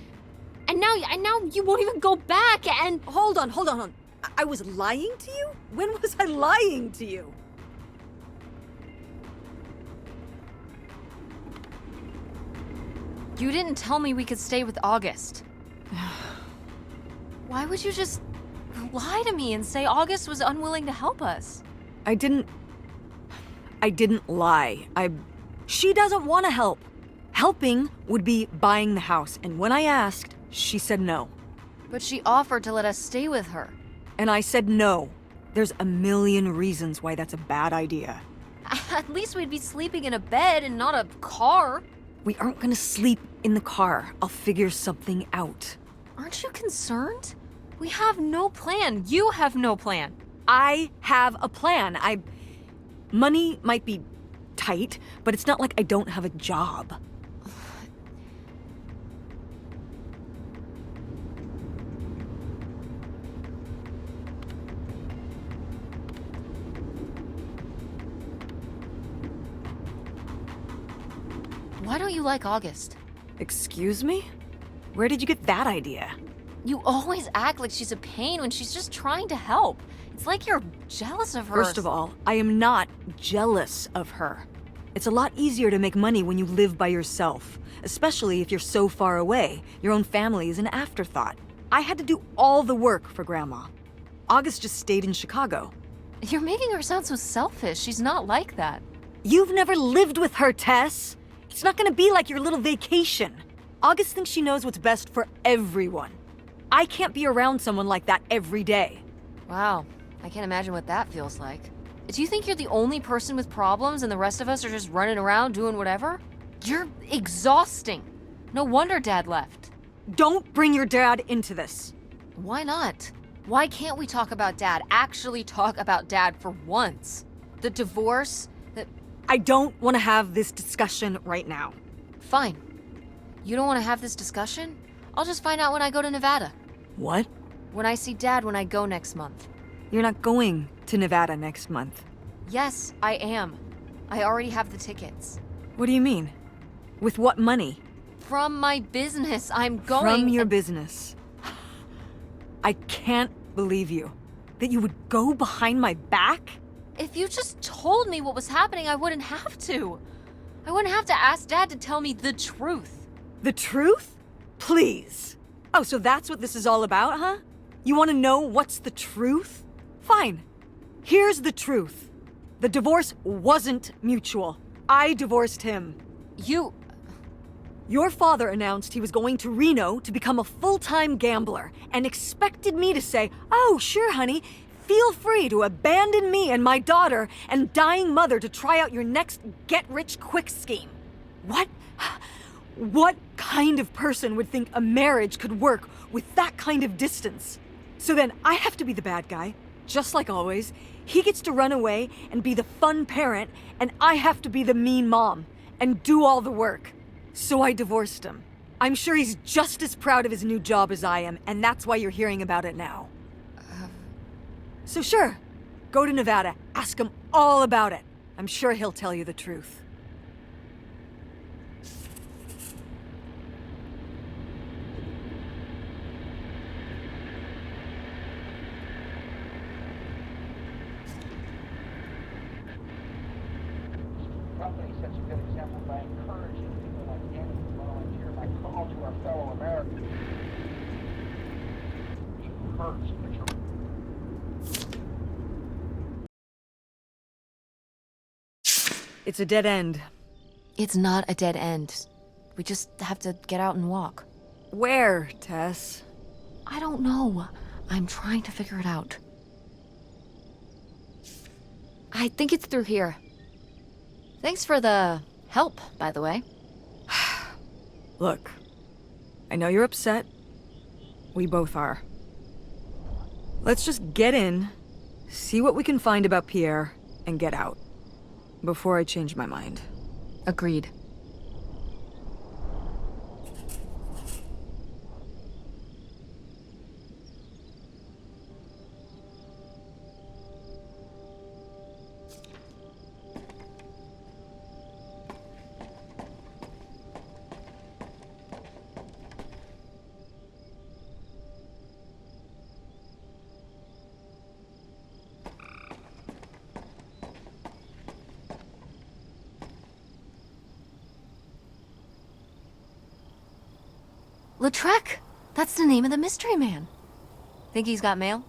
And now you won't even go back and... Hold on. I was lying to you? When was I lying to you? You didn't tell me we could stay with August. Why would you just lie to me and say August was unwilling to help us? I didn't lie. She doesn't want to help. Helping would be buying the house, and when I asked, she said no. But she offered to let us stay with her. And I said no. There's a million reasons why that's a bad idea. At least we'd be sleeping in a bed and not a car. We aren't gonna sleep in the car. I'll figure something out. Aren't you concerned? We have no plan. You have no plan. I have a plan. Money might be tight, but it's not like I don't have a job. Why don't you like August? Excuse me? Where did you get that idea? You always act like she's a pain when she's just trying to help. It's like you're jealous of her. First of all, I am not jealous of her. It's a lot easier to make money when you live by yourself, especially if you're so far away. Your own family is an afterthought. I had to do all the work for Grandma. August just stayed in Chicago. You're making her sound so selfish. She's not like that. You've never lived with her, Tess. It's not gonna be like your little vacation. August thinks she knows what's best for everyone. I can't be around someone like that every day. Wow, I can't imagine what that feels like. Do you think you're the only person with problems and the rest of us are just running around doing whatever? You're exhausting. No wonder Dad left. Don't bring your dad into this. Why not? Why can't we talk about Dad? Actually talk about Dad for once? The divorce, I don't want to have this discussion right now. Fine. You don't want to have this discussion? I'll just find out when I go to Nevada. What? When I see Dad when I go next month. You're not going to Nevada next month. Yes, I am. I already have the tickets. What do you mean? With what money? From my business, I'm going... From your business. I can't believe you. That you would go behind my back? If you just told me what was happening, I wouldn't have to. I wouldn't have to ask Dad to tell me the truth. The truth? Please. Oh, so that's what this is all about, huh? You want to know what's the truth? Fine. Here's the truth. The divorce wasn't mutual. I divorced him. Your father announced he was going to Reno to become a full-time gambler and expected me to say, "Oh, sure, honey, feel free to abandon me and my daughter and dying mother to try out your next get-rich-quick scheme." What? What kind of person would think a marriage could work with that kind of distance? So then I have to be the bad guy, just like always. He gets to run away and be the fun parent, and I have to be the mean mom and do all the work. So I divorced him. I'm sure he's just as proud of his new job as I am, and that's why you're hearing about it now. So sure, go to Nevada, ask him all about it. I'm sure he'll tell you the truth. Company sets a good example by encouraging people like Danny to volunteer. My call to our fellow Americans. It hurts, but you're It's a dead end. It's not a dead end. We just have to get out and walk. Where, Tess? I don't know. I'm trying to figure it out. I think it's through here. Thanks for the help, by the way. Look, I know you're upset. We both are. Let's just get in, see what we can find about Pierre, and get out. Before I change my mind. Agreed. Lautrec! That's the name of the mystery man. Think he's got mail?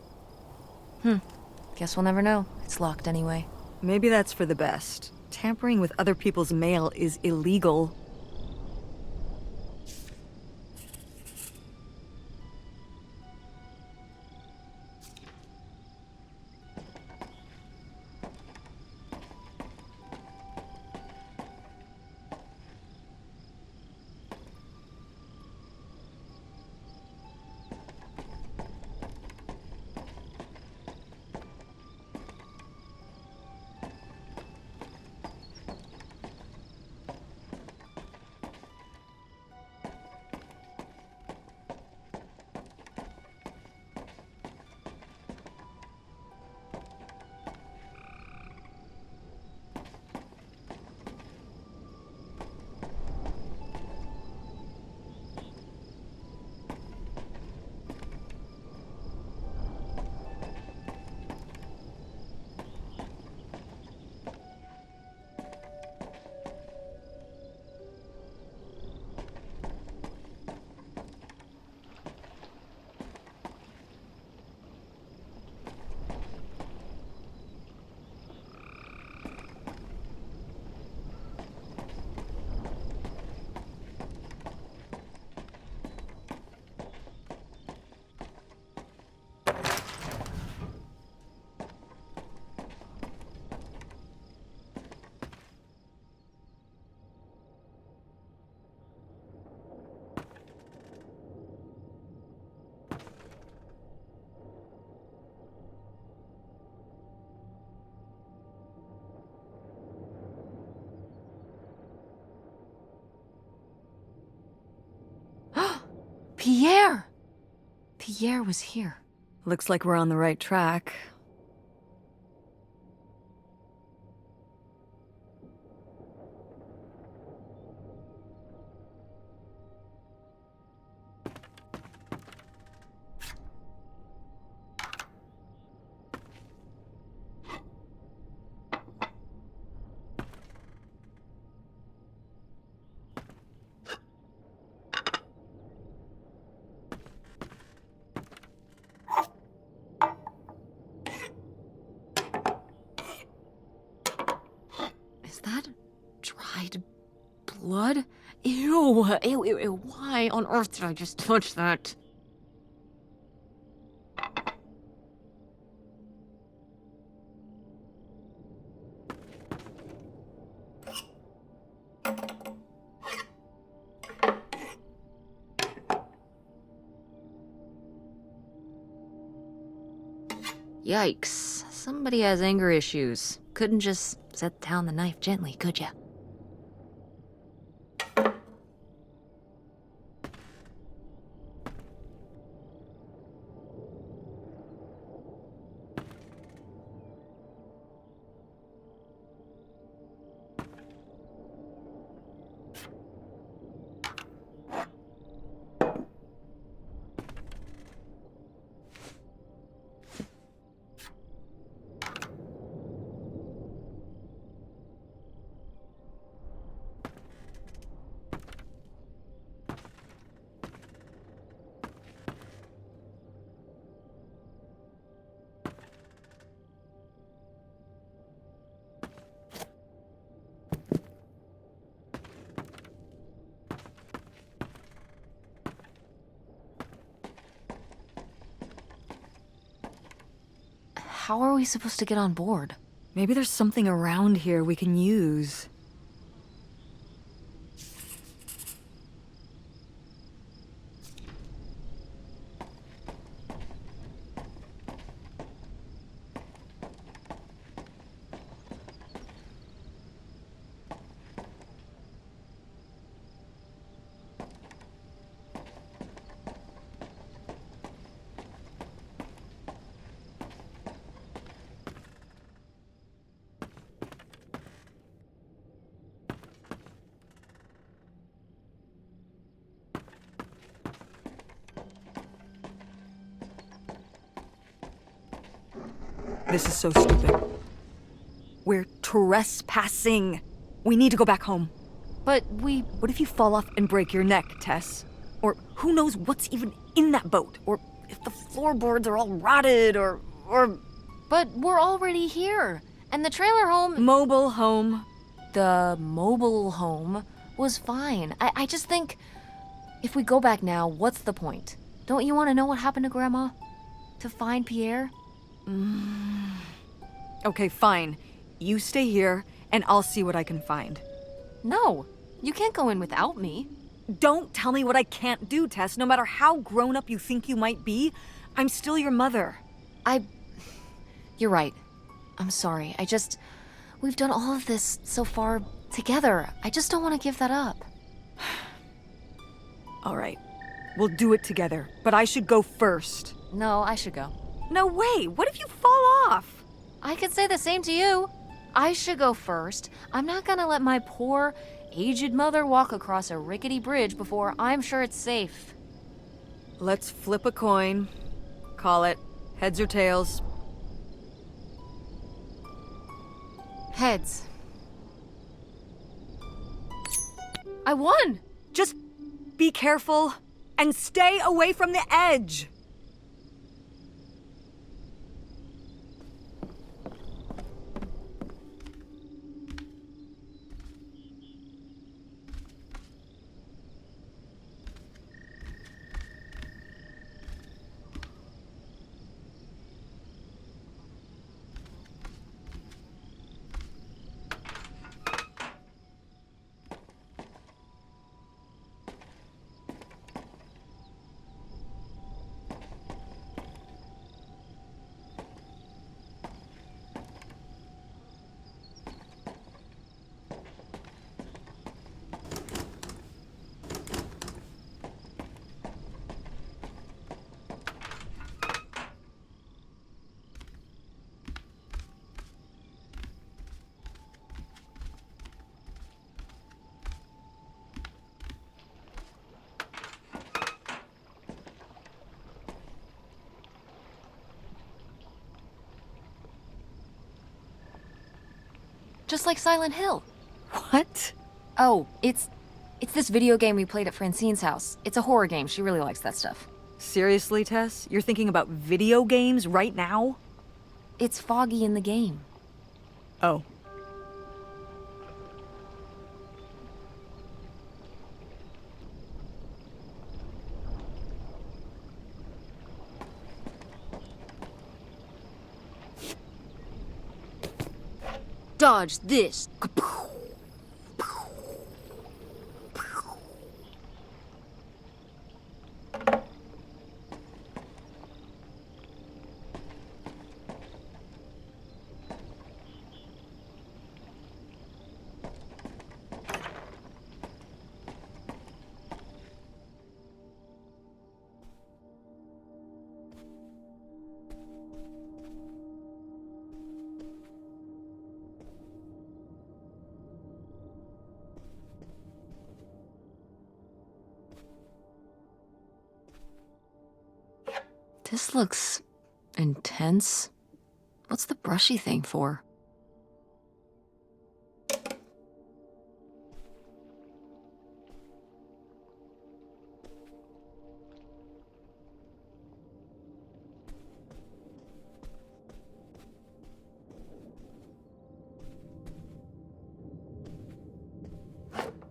Guess we'll never know. It's locked anyway. Maybe that's for the best. Tampering with other people's mail is illegal. Pierre! Pierre was here. Looks like we're on the right track. Blood? Ew, ew, ew, ew. Why on earth did I just touch that? Yikes. Somebody has anger issues. Couldn't just set down the knife gently, could ya? How are we supposed to get on board? Maybe there's something around here we can use. This is so stupid. We're trespassing. We need to go back home. But What if you fall off and break your neck, Tess? Or who knows what's even in that boat? Or if the floorboards are all rotted, or... But we're already here. And the trailer home... Mobile home. The mobile home was fine. I just think... If we go back now, what's the point? Don't you want to know what happened to Grandma? To find Pierre? Okay, fine. You stay here, and I'll see what I can find. No, you can't go in without me. Don't tell me what I can't do, Tess. No matter how grown up you think you might be, I'm still your mother. You're right. I'm sorry. We've done all of this so far together. I just don't want to give that up. All right. We'll do it together, but I should go first. No, I should go. No way! What if you fall off? I could say the same to you. I should go first. I'm not gonna let my poor, aged mother walk across a rickety bridge before I'm sure it's safe. Let's flip a coin. Call it heads or tails. Heads. I won! Just be careful and stay away from the edge. Just like Silent Hill. What? Oh, it's this video game we played at Francine's house. It's a horror game. She really likes that stuff. Seriously, Tess? You're thinking about video games right now? It's foggy in the game. Oh. Dodge this. This looks intense. What's the brushy thing for?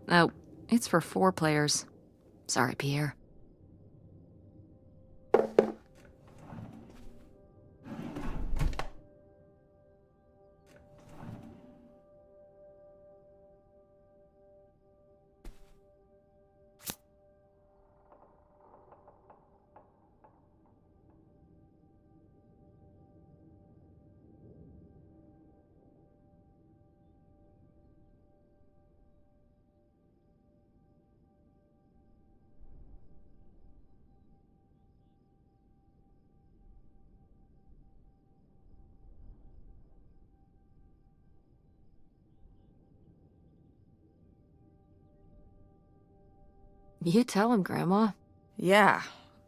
Oh, it's for 4 players. Sorry, Pierre. You tell him, Grandma. Yeah,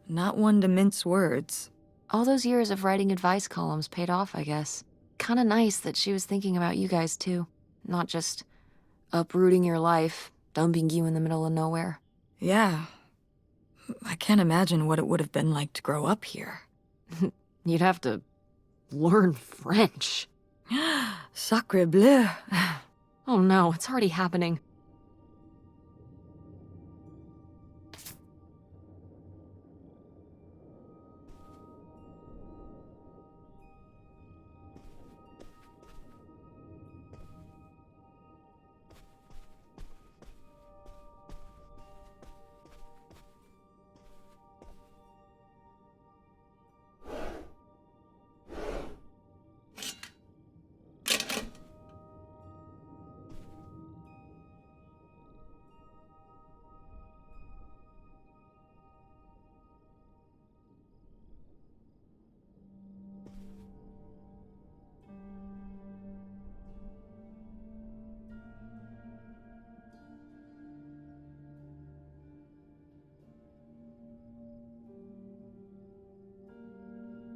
not one to mince words. All those years of writing advice columns paid off, I guess. Kinda nice that she was thinking about you guys, too. Not just uprooting your life, dumping you in the middle of nowhere. Yeah. I can't imagine what it would have been like to grow up here. You'd have to learn French. Sacre bleu. Oh no, it's already happening.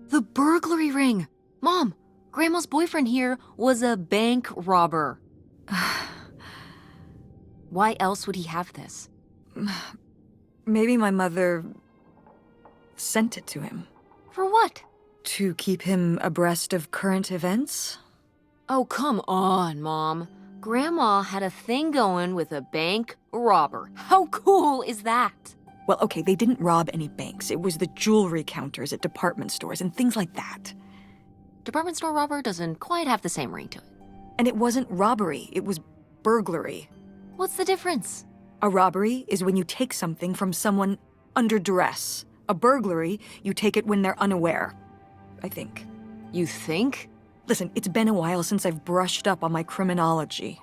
The burglary ring! Mom, Grandma's boyfriend here was a bank robber. Why else would he have this? Maybe my mother sent it to him. For what? To keep him abreast of current events? Oh, come on, Mom. Grandma had a thing going with a bank robber. How cool is that? Well, okay, they didn't rob any banks. It was the jewelry counters at department stores and things like that. Department store robber doesn't quite have the same ring to it. And it wasn't robbery, it was burglary. What's the difference? A robbery is when you take something from someone under duress. A burglary, you take it when they're unaware, I think. You think? Listen, it's been a while since I've brushed up on my criminology.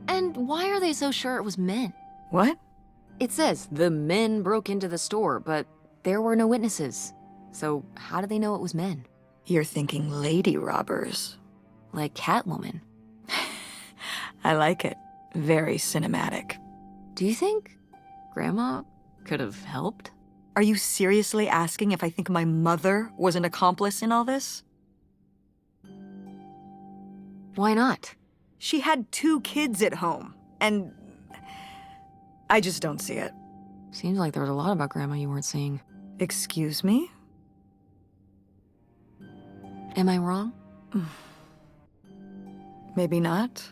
And why are they so sure it was men? What? It says the men broke into the store, but there were no witnesses. So how do they know it was men? You're thinking lady robbers. Like Catwoman. I like it. Very cinematic. Do you think Grandma could have helped? Are you seriously asking if I think my mother was an accomplice in all this? Why not? She had 2 kids at home, and I just don't see it. Seems like there was a lot about Grandma you weren't seeing. Excuse me? Am I wrong? Maybe not.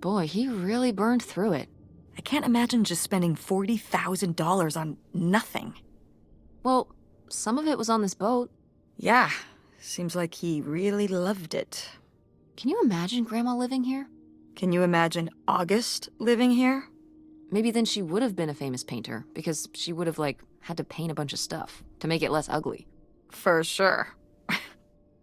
Boy, he really burned through it. I can't imagine just spending $40,000 on nothing. Well, some of it was on this boat. Yeah, seems like he really loved it. Can you imagine Grandma living here? Can you imagine August living here? Maybe then she would have been a famous painter, because she would have, had to paint a bunch of stuff to make it less ugly. For sure.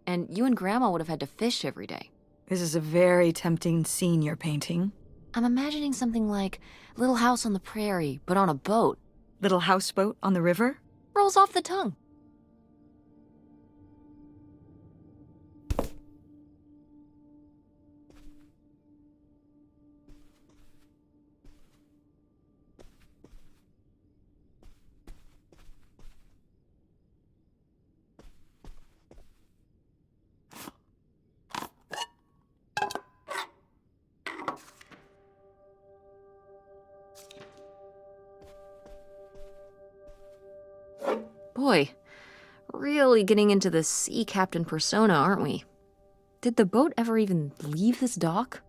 And you and Grandma would have had to fish every day. This is a very tempting scene you're painting. I'm imagining something like Little House on the Prairie, but on a boat. Little houseboat on the river? Rolls off the tongue. Boy, really getting into the sea captain persona, aren't we? Did the boat ever even leave this dock?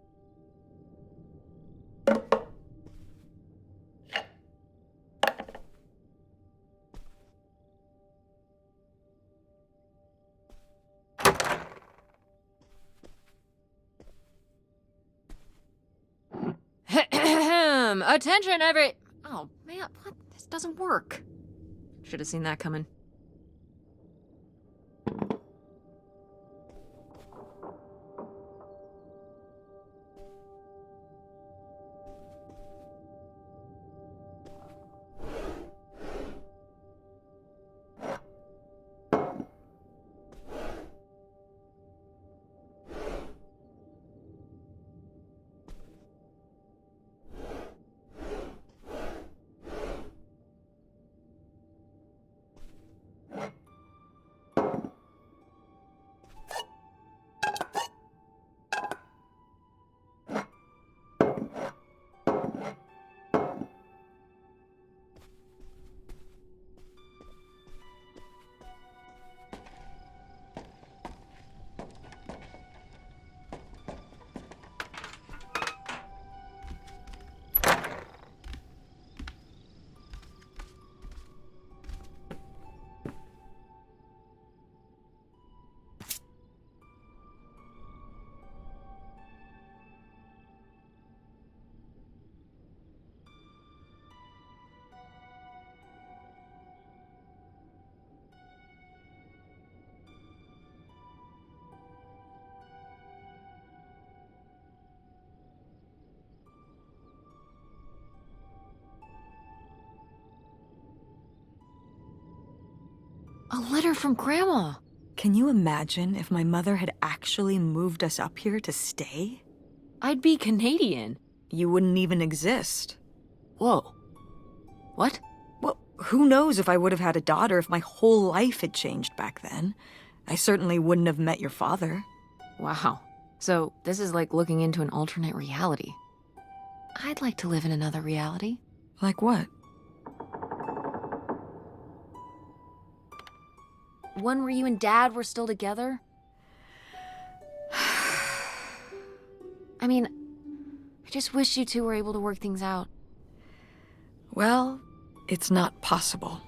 Attention, every... Oh, man, what? This doesn't work. Should have seen that coming. A letter from Grandma. Can you imagine if my mother had actually moved us up here to stay? I'd be Canadian. You wouldn't even exist. Whoa. What? Well, who knows if I would have had a daughter if my whole life had changed back then. I certainly wouldn't have met your father. Wow. So this is like looking into an alternate reality. I'd like to live in another reality. Like what? One where you and Dad were still together? I mean, I just wish you two were able to work things out. Well, it's not possible.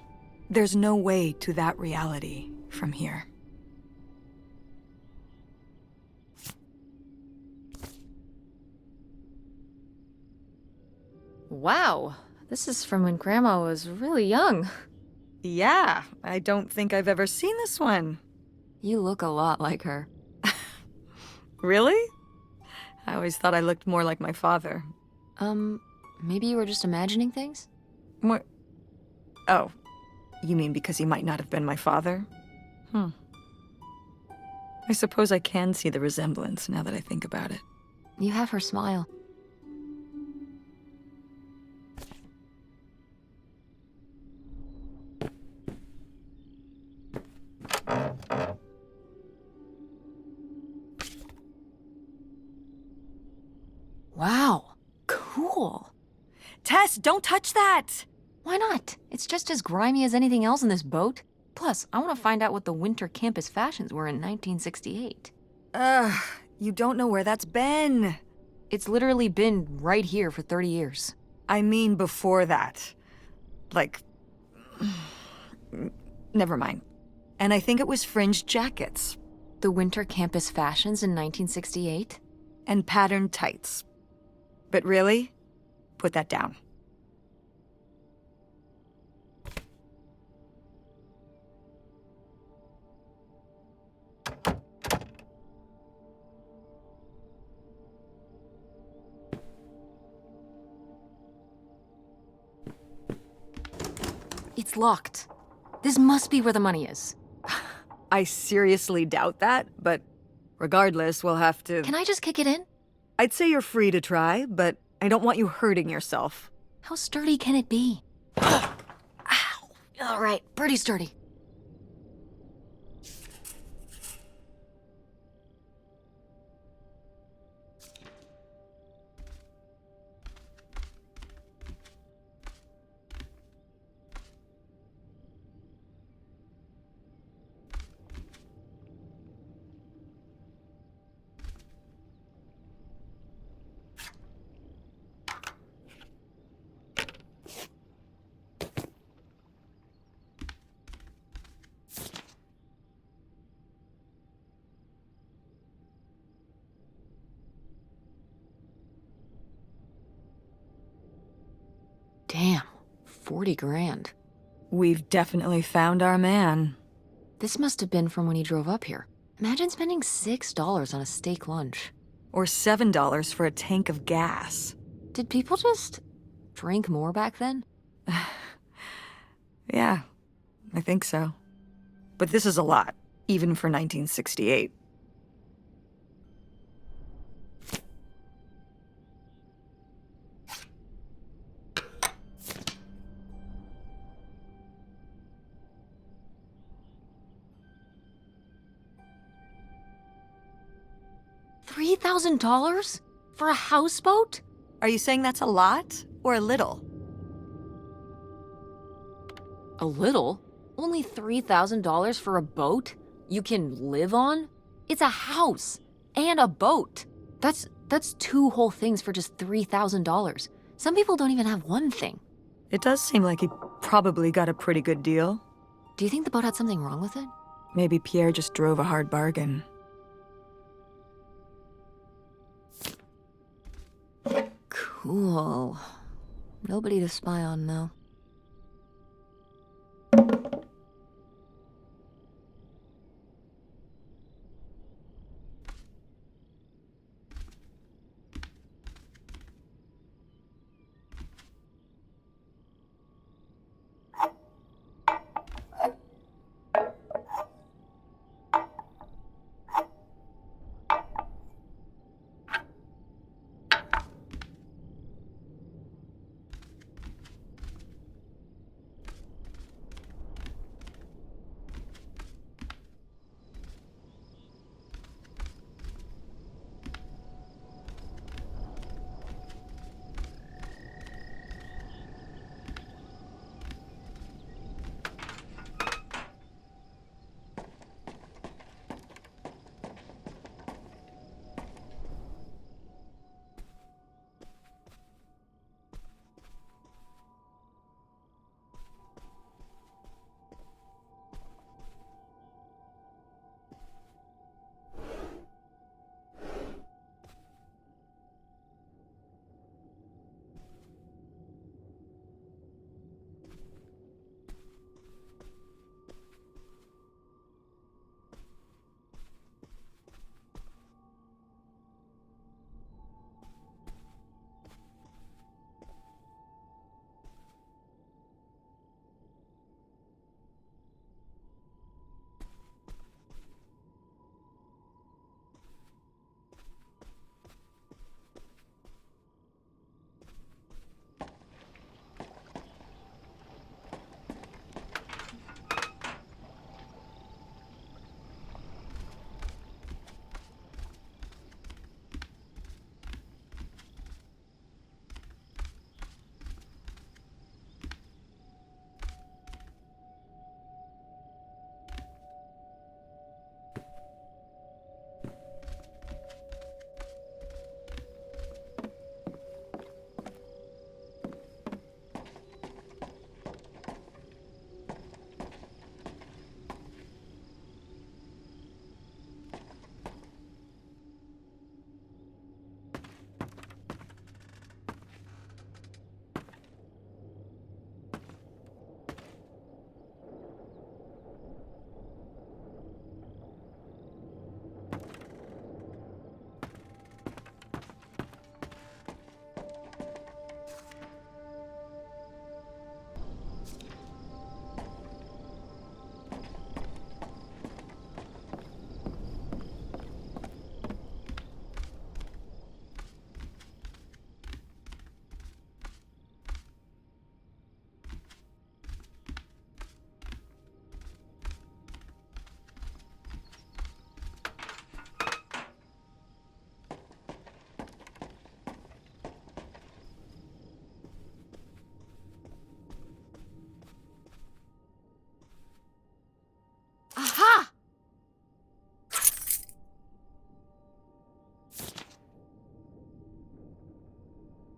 There's no way to that reality from here. Wow, this is from when Grandma was really young. Yeah, I don't think I've ever seen this one. You look a lot like her. Really? I always thought I looked more like my father. Maybe you were just imagining things? What? Oh, you mean because he might not have been my father? I suppose I can see the resemblance now that I think about it. You have her smile. Wow, cool. Tess, don't touch that! Why not? It's just as grimy as anything else in this boat. Plus, I want to find out what the winter campus fashions were in 1968. You don't know where that's been. It's literally been right here for 30 years. I mean before that. Like... Never mind. And I think it was fringed jackets. The winter campus fashions in 1968? And patterned tights. But really? Put that down. It's locked. This must be where the money is. I seriously doubt that, but regardless, we'll have to... Can I just kick it in? I'd say you're free to try, but I don't want you hurting yourself. How sturdy can it be? Ow! All right, pretty sturdy. Damn, 40 grand. We've definitely found our man. This must have been from when he drove up here. Imagine spending $6 on a steak lunch. Or $7 for a tank of gas. Did people just drink more back then? Yeah, I think so. But this is a lot, even for 1968. $3,000? For a houseboat? Are you saying that's a lot, or a little? A little? Only $3,000 for a boat you can live on? It's a house and a boat. That's two whole things for just $3,000. Some people don't even have one thing. It does seem like he probably got a pretty good deal. Do you think the boat had something wrong with it? Maybe Pierre just drove a hard bargain. Cool. Nobody to spy on, though.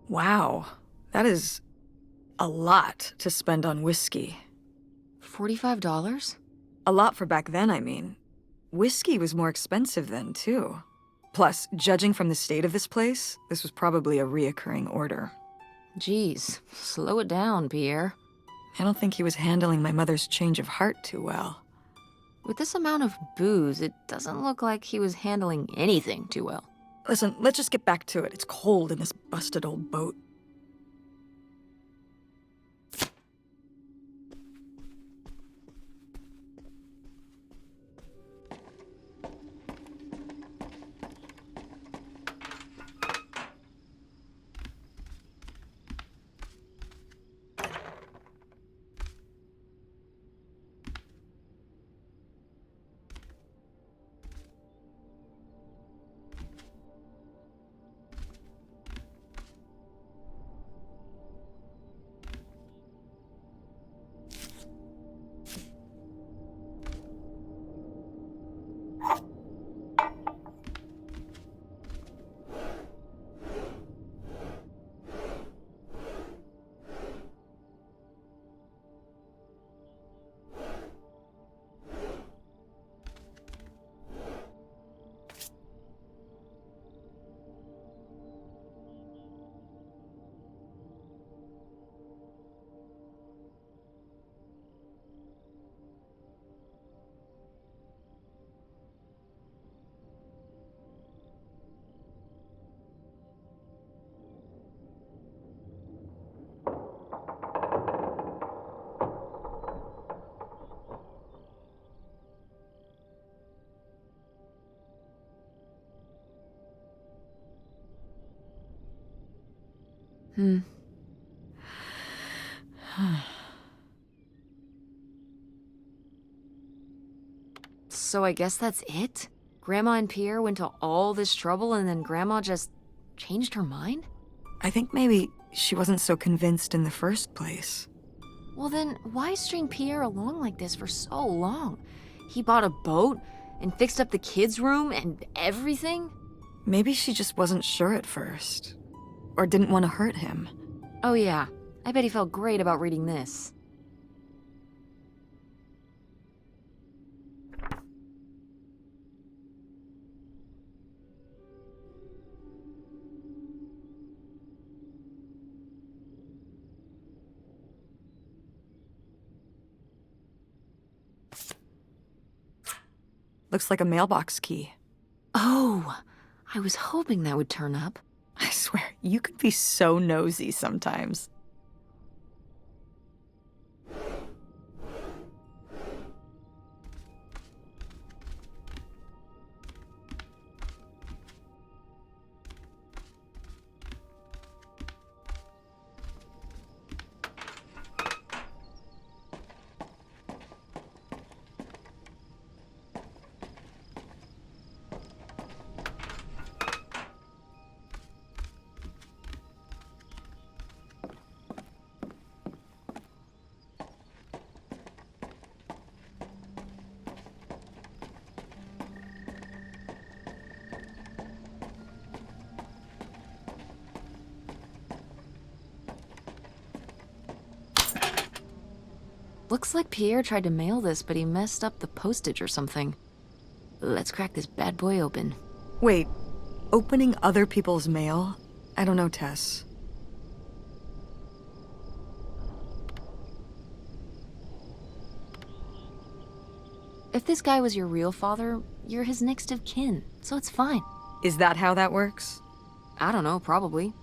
Wow, that is a lot to spend on whiskey. $45? A lot for back then, I mean. Whiskey was more expensive then, too. Plus, judging from the state of this place, this was probably a reoccurring order. Geez, slow it down, Pierre. I don't think he was handling my mother's change of heart too well. With this amount of booze, it doesn't look like he was handling anything too well. Listen, let's just get back to it. It's cold in this busted old boat. Hmm. So I guess that's it? Grandma and Pierre went to all this trouble and then Grandma just changed her mind? I think maybe she wasn't so convinced in the first place. Well then, why string Pierre along like this for so long? He bought a boat and fixed up the kids' room and everything? Maybe she just wasn't sure at first. Or didn't want to hurt him. Oh yeah, I bet he felt great about reading this. Looks like a mailbox key. Oh, I was hoping that would turn up. I swear, you could be so nosy sometimes. Looks like Pierre tried to mail this, but he messed up the postage or something. Let's crack this bad boy open. Wait, opening other people's mail? I don't know, Tess. If this guy was your real father, you're his next of kin, so it's fine. Is that how that works? I don't know, probably.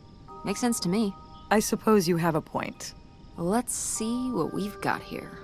Makes sense to me. I suppose you have a point. Let's see what we've got here.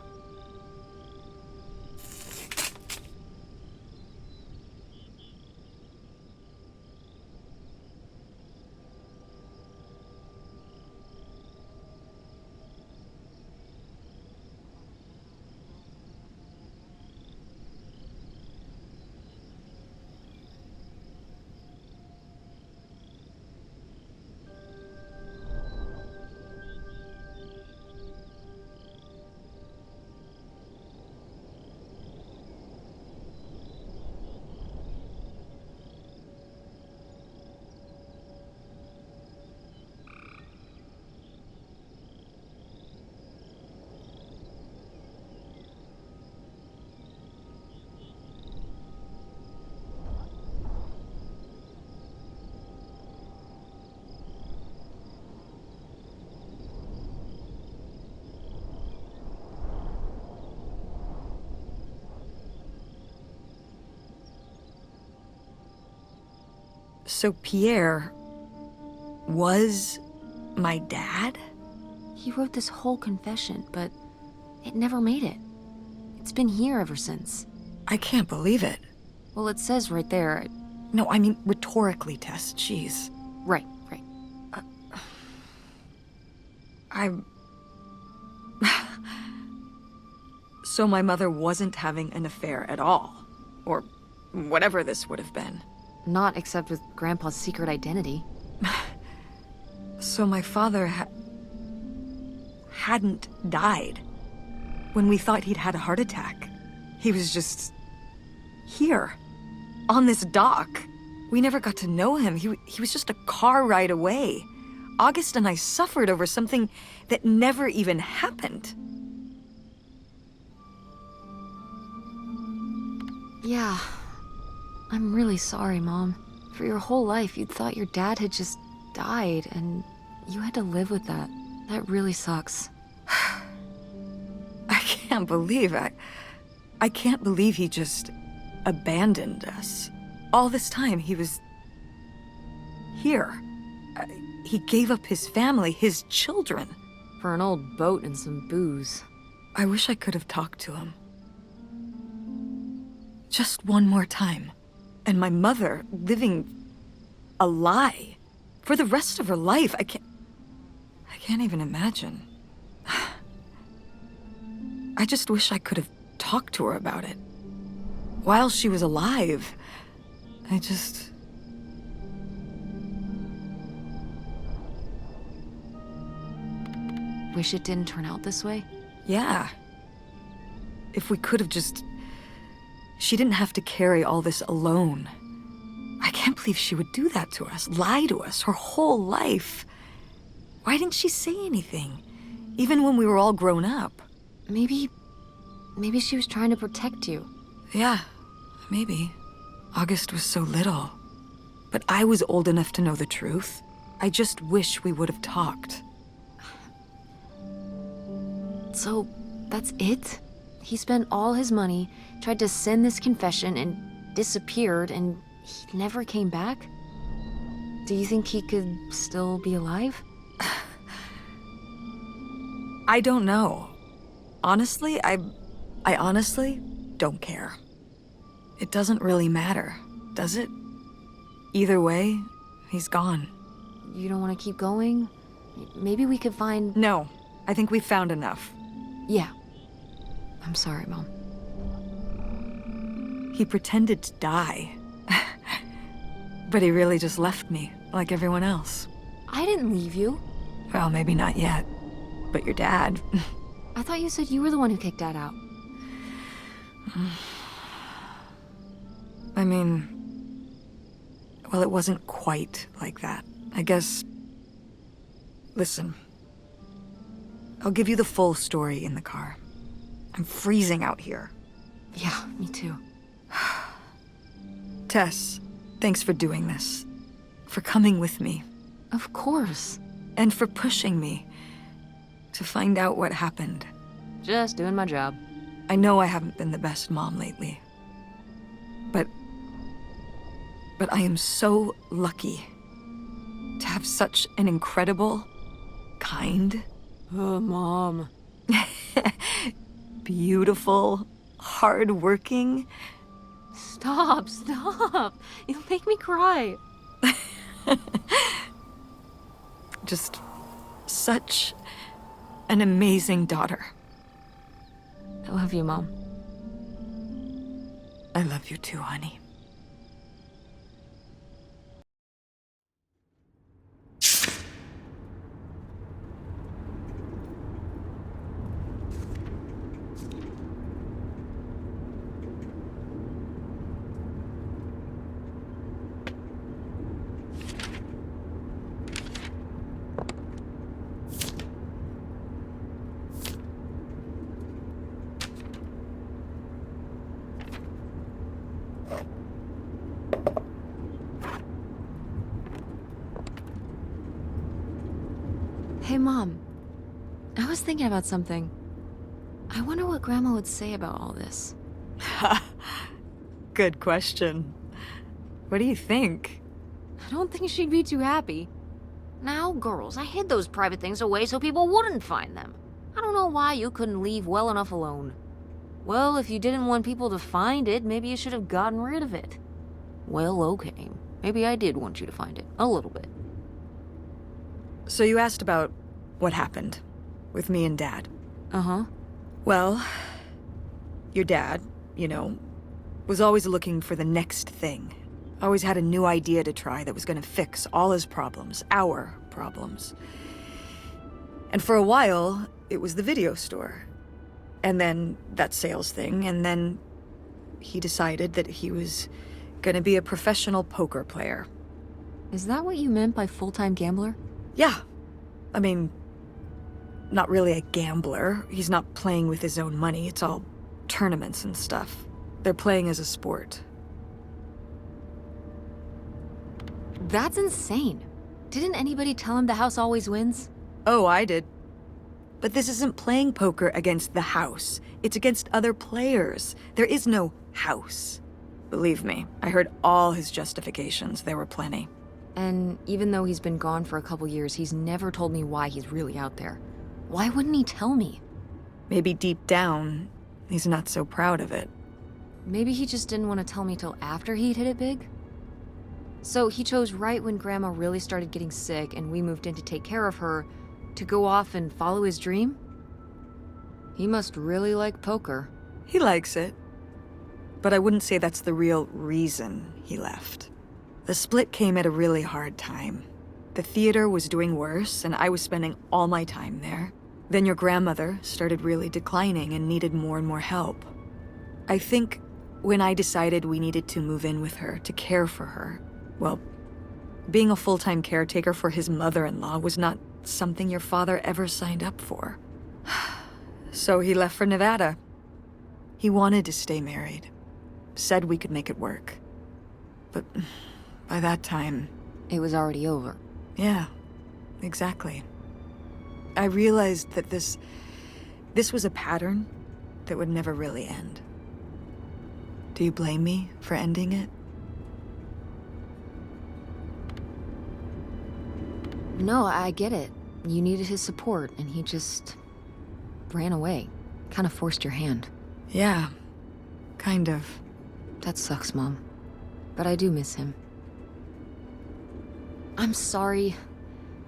So Pierre was my dad? He wrote this whole confession, but it never made it. It's been here ever since. I can't believe it. Well, it says right there. No, I mean rhetorically, Tess. Jeez. Right. I'm... So my mother wasn't having an affair at all. Or whatever this would have been. Not except with Grandpa's secret identity. So my father hadn't died. When we thought he'd had a heart attack. He was just... here. On this dock. We never got to know him. He was just a car ride away. August and I suffered over something that never even happened. Yeah. I'm really sorry, Mom. For your whole life, you'd thought your dad had just died, and you had to live with that. That really sucks. I can't believe I can't believe he just abandoned us. All this time, he was here. He gave up his family, his children. For an old boat and some booze. I wish I could have talked to him. Just one more time. And my mother living a lie for the rest of her life. I can't even imagine. I just wish I could have talked to her about it. While she was alive. Wish it didn't turn out this way? Yeah. If we could have just... She didn't have to carry all this alone. I can't believe she would do that to us, lie to us, her whole life. Why didn't she say anything? Even when we were all grown up. Maybe she was trying to protect you. Yeah, maybe. August was so little. But I was old enough to know the truth. I just wish we would have talked. So, that's it? He spent all his money, tried to send this confession, and disappeared, and he never came back? Do you think he could still be alive? I don't know. Honestly, I honestly don't care. It doesn't really matter, does it? Either way, he's gone. You don't want to keep going? Maybe we could find... No, I think we've found enough. Yeah. I'm sorry, Mom. He pretended to die. But he really just left me, like everyone else. I didn't leave you. Well, maybe not yet. But your dad... I thought you said you were the one who kicked Dad out. I mean... Well, it wasn't quite like that. I guess... Listen. I'll give you the full story in the car. I'm freezing out here. Yeah, me too. Tess, thanks for doing this. For coming with me. Of course. And for pushing me to find out what happened. Just doing my job. I know I haven't been the best mom lately. But I am so lucky to have such an incredible, kind... Oh, Mom. beautiful, hard-working... Stop. You'll make me cry. Just such an amazing daughter. I love you, Mom. I love you too, honey. Hey, Mom. I was thinking about something. I wonder what Grandma would say about all this. Good question. What do you think? I don't think she'd be too happy. Now, girls, I hid those private things away so people wouldn't find them. I don't know why you couldn't leave well enough alone. Well, if you didn't want people to find it, maybe you should have gotten rid of it. Well, okay. Maybe I did want you to find it. A little bit. So you asked about what happened with me and Dad. Uh-huh. Well, your dad, was always looking for the next thing. Always had a new idea to try that was gonna fix all his problems, our problems. And for a while, it was the video store. And then that sales thing, and then he decided that he was gonna be a professional poker player. Is that what you meant by full-time gambler? Yeah. I mean, not really a gambler. He's not playing with his own money. It's all tournaments and stuff. They're playing as a sport. That's insane. Didn't anybody tell him the house always wins? Oh, I did. But this isn't playing poker against the house. It's against other players. There is no house. Believe me, I heard all his justifications. There were plenty. And even though he's been gone for a couple years, he's never told me why he's really out there. Why wouldn't he tell me? Maybe deep down, he's not so proud of it. Maybe he just didn't want to tell me till after he'd hit it big? So he chose right when Grandma really started getting sick and we moved in to take care of her, to go off and follow his dream? He must really like poker. He likes it. But I wouldn't say that's the real reason he left. The split came at a really hard time. The theater was doing worse, and I was spending all my time there. Then your grandmother started really declining and needed more and more help. I think when I decided we needed to move in with her to care for her, well, being a full-time caretaker for his mother-in-law was not something your father ever signed up for. So he left for Nevada. He wanted to stay married. Said we could make it work. But by that time... It was already over. Yeah, exactly. I realized that this was a pattern that would never really end. Do you blame me for ending it? No, I get it. You needed his support, and he just ran away. Kind of forced your hand. Yeah, kind of. That sucks, Mom. But I do miss him. I'm sorry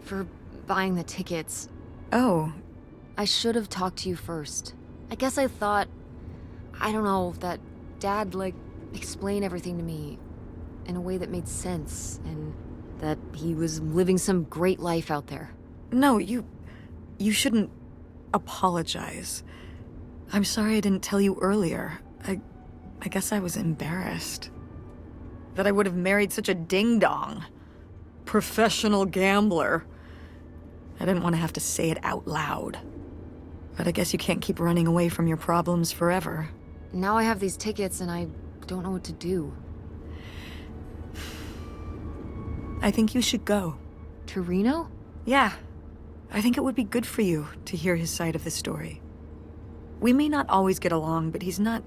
for buying the tickets. Oh, I should have talked to you first. I guess I thought, I don't know, that Dad, explain everything to me in a way that made sense, and that he was living some great life out there. no, you shouldn't apologize. I'm sorry I didn't tell you earlier. I guess I was embarrassed. That I would have married such a ding-dong. Professional gambler. I didn't want to have to say it out loud. But I guess you can't keep running away from your problems forever. Now I have these tickets and I don't know what to do. I think you should go. To Reno? Yeah. I think it would be good for you to hear his side of the story. We may not always get along, but he's not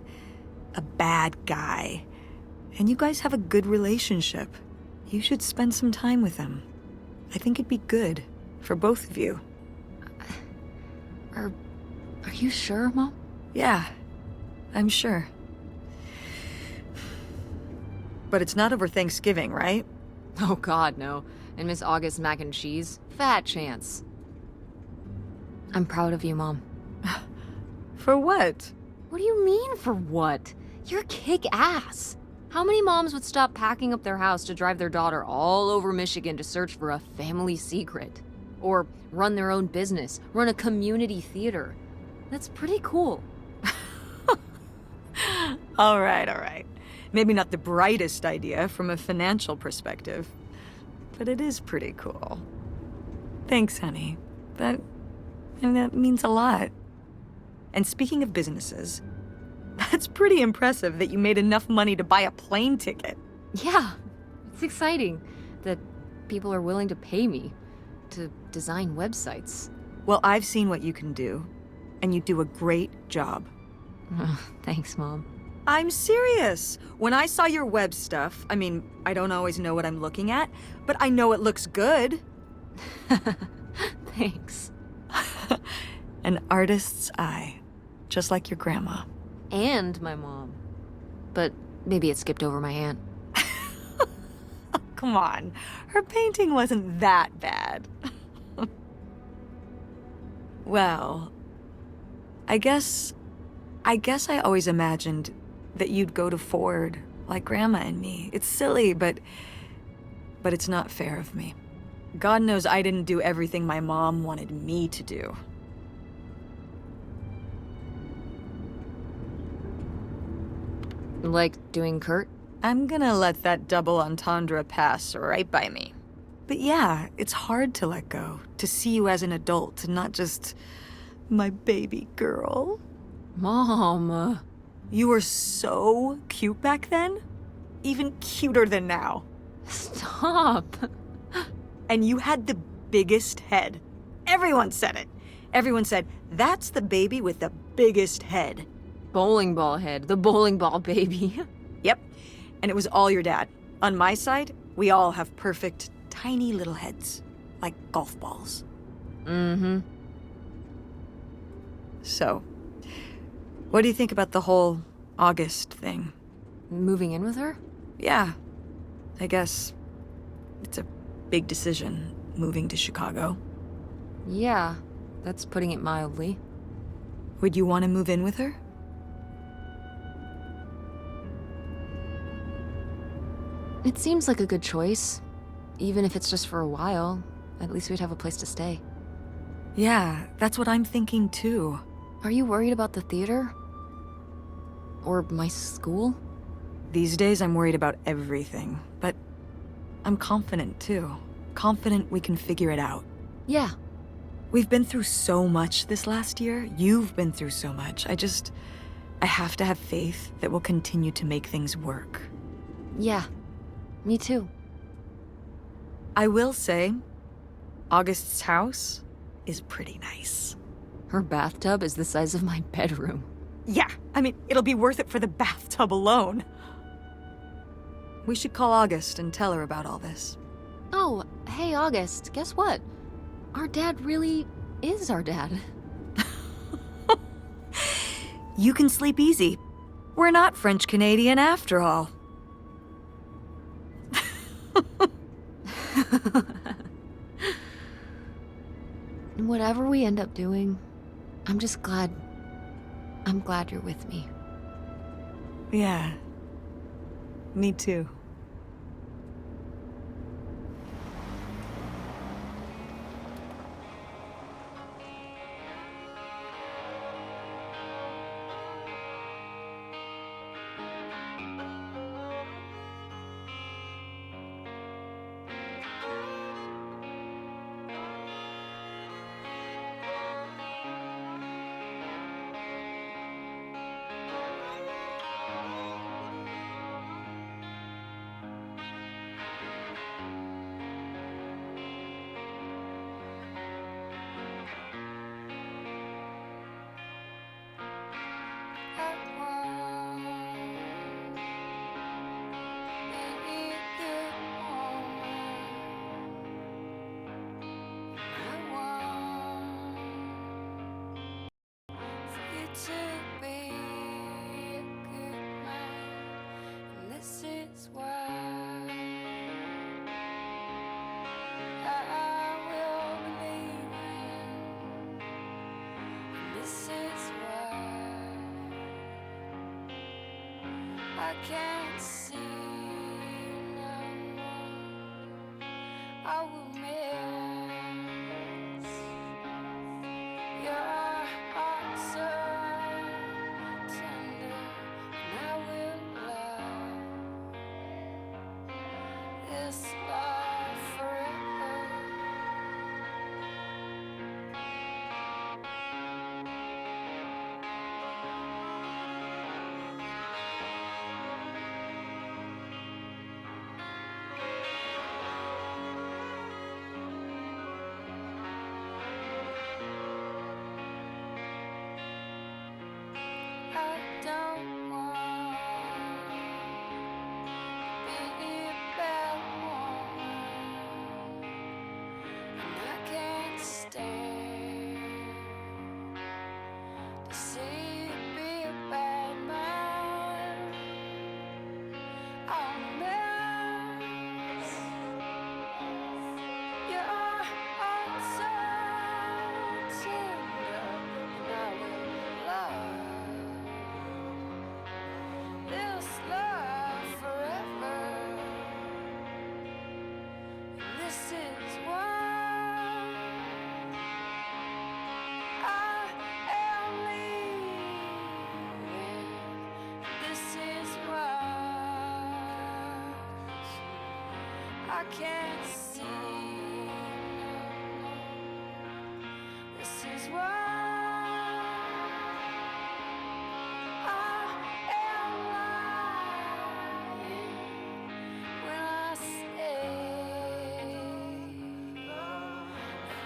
a bad guy. And you guys have a good relationship. You should spend some time with him. I think it'd be good for both of you. Are you sure, Mom? Yeah, I'm sure. But it's not over Thanksgiving, right? Oh God, no. And Miss August mac and cheese? Fat chance. I'm proud of you, Mom. For what? What do you mean, for what? You're kick-ass. How many moms would stop packing up their house to drive their daughter all over Michigan to search for a family secret? Or run their own business, run a community theater? That's pretty cool. All right. Maybe not the brightest idea from a financial perspective, but it is pretty cool. Thanks, honey. That means a lot. And speaking of businesses, that's pretty impressive that you made enough money to buy a plane ticket. Yeah, it's exciting that people are willing to pay me to design websites. Well, I've seen what you can do, and you do a great job. Thanks, Mom. I'm serious. When I saw your web stuff, I mean, I don't always know what I'm looking at, but I know it looks good. Thanks. An artist's eye, just like your grandma. And my mom. But maybe it skipped over my aunt. Come on, her painting wasn't that bad. Well, I guess I always imagined that you'd go to Ford, like Grandma and me. It's silly, but it's not fair of me. God knows I didn't do everything my mom wanted me to do. Like doing Kurt? I'm gonna let that double entendre pass right by me. But yeah, it's hard to let go, to see you as an adult, and not just my baby girl. Mom. You were so cute back then, even cuter than now. Stop. And you had the biggest head. Everyone said it. Everyone said, that's the baby with the biggest head. Bowling ball head, the bowling ball baby. Yep, and it was all your dad. On my side, we all have perfect, tiny little heads, like golf balls. Mm-hmm. So, what do you think about the whole August thing? Moving in with her? Yeah, I guess it's a big decision, moving to Chicago. Yeah, that's putting it mildly. Would you want to move in with her? It seems like a good choice. Even if it's just for a while, at least we'd have a place to stay. Yeah, that's what I'm thinking too. Are you worried about the theater? Or my school? These days I'm worried about everything, but I'm confident too. Confident we can figure it out. Yeah. We've been through so much this last year. You've been through so much. I have to have faith that we'll continue to make things work. Yeah. Me too. I will say, August's house is pretty nice. Her bathtub is the size of my bedroom. Yeah, I mean, it'll be worth it for the bathtub alone. We should call August and tell her about all this. Oh, hey August, guess what? Our dad really is our dad. You can sleep easy. We're not French-Canadian after all. Whatever we end up doing, I'm glad you're with me. Yeah, me too. I can't see no more. I will miss your heart so tender, and I will love this love forever. I don't want can't see. This is why I am lying when I say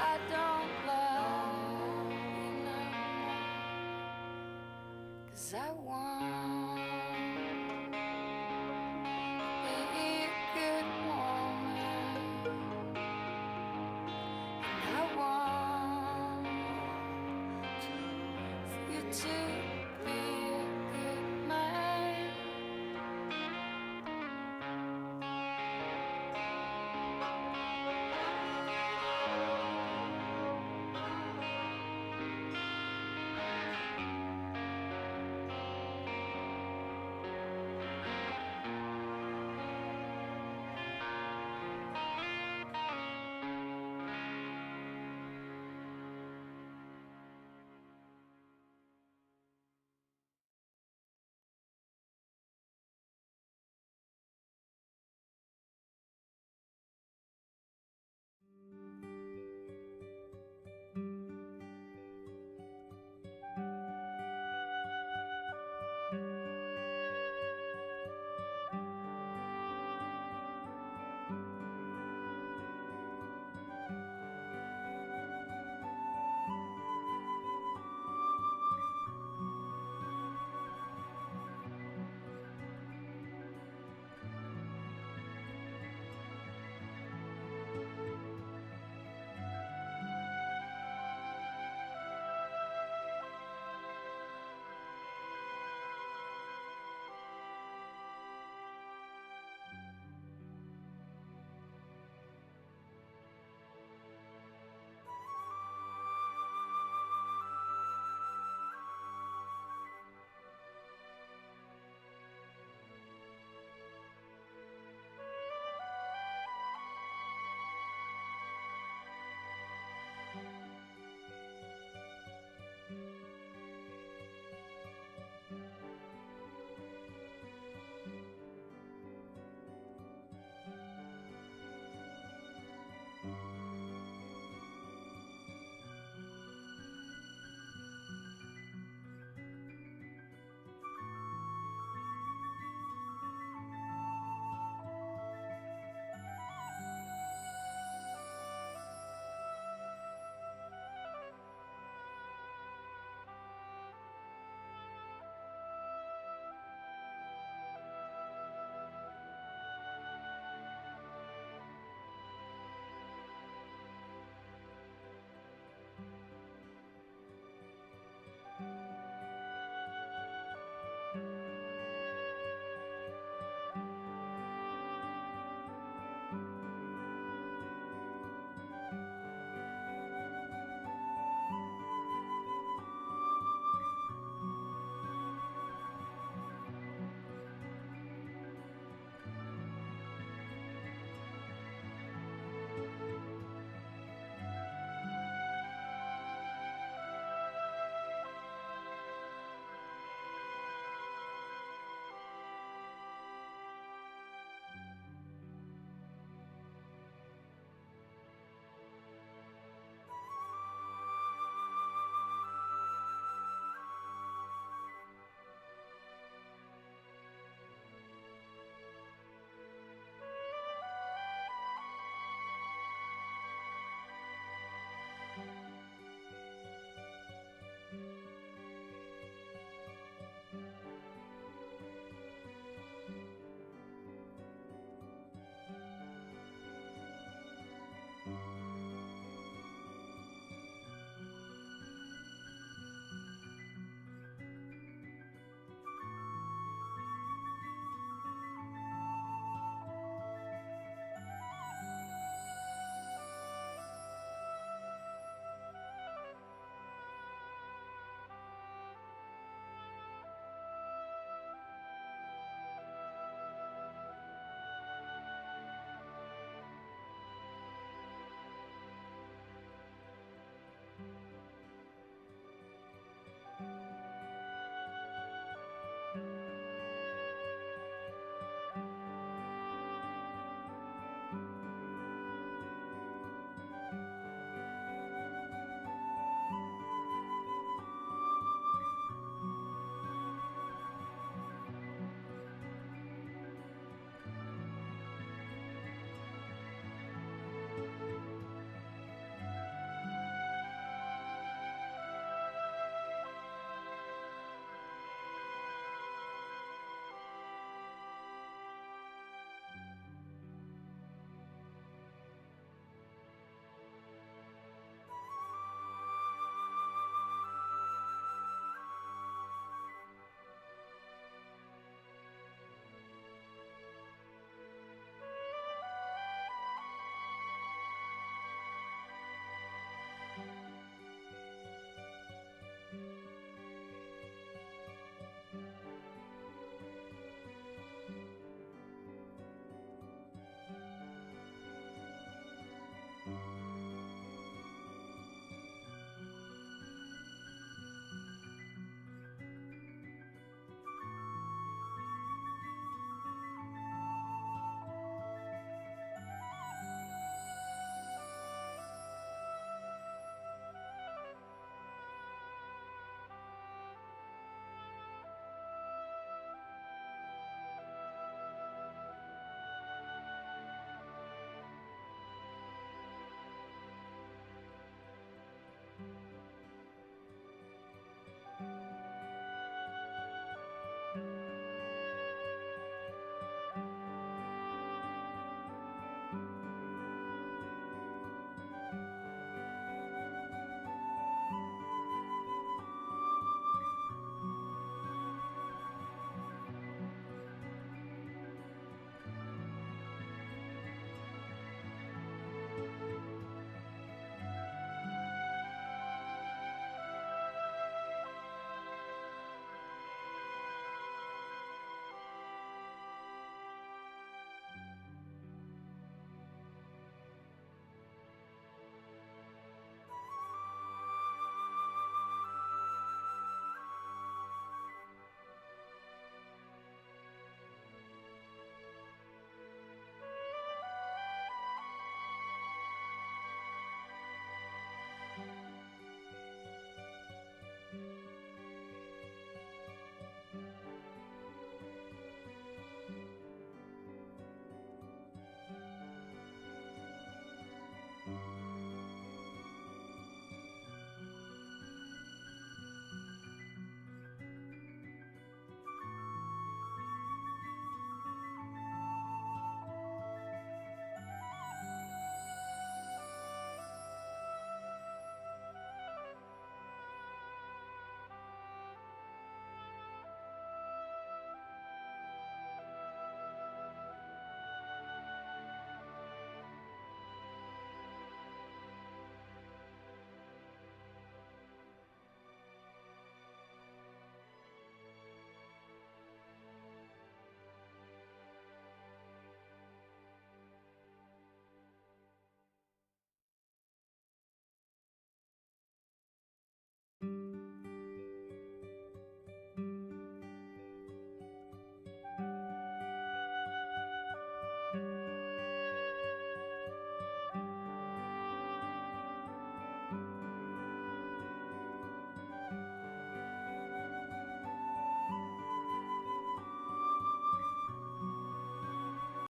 I don't love you now. 'Cause I want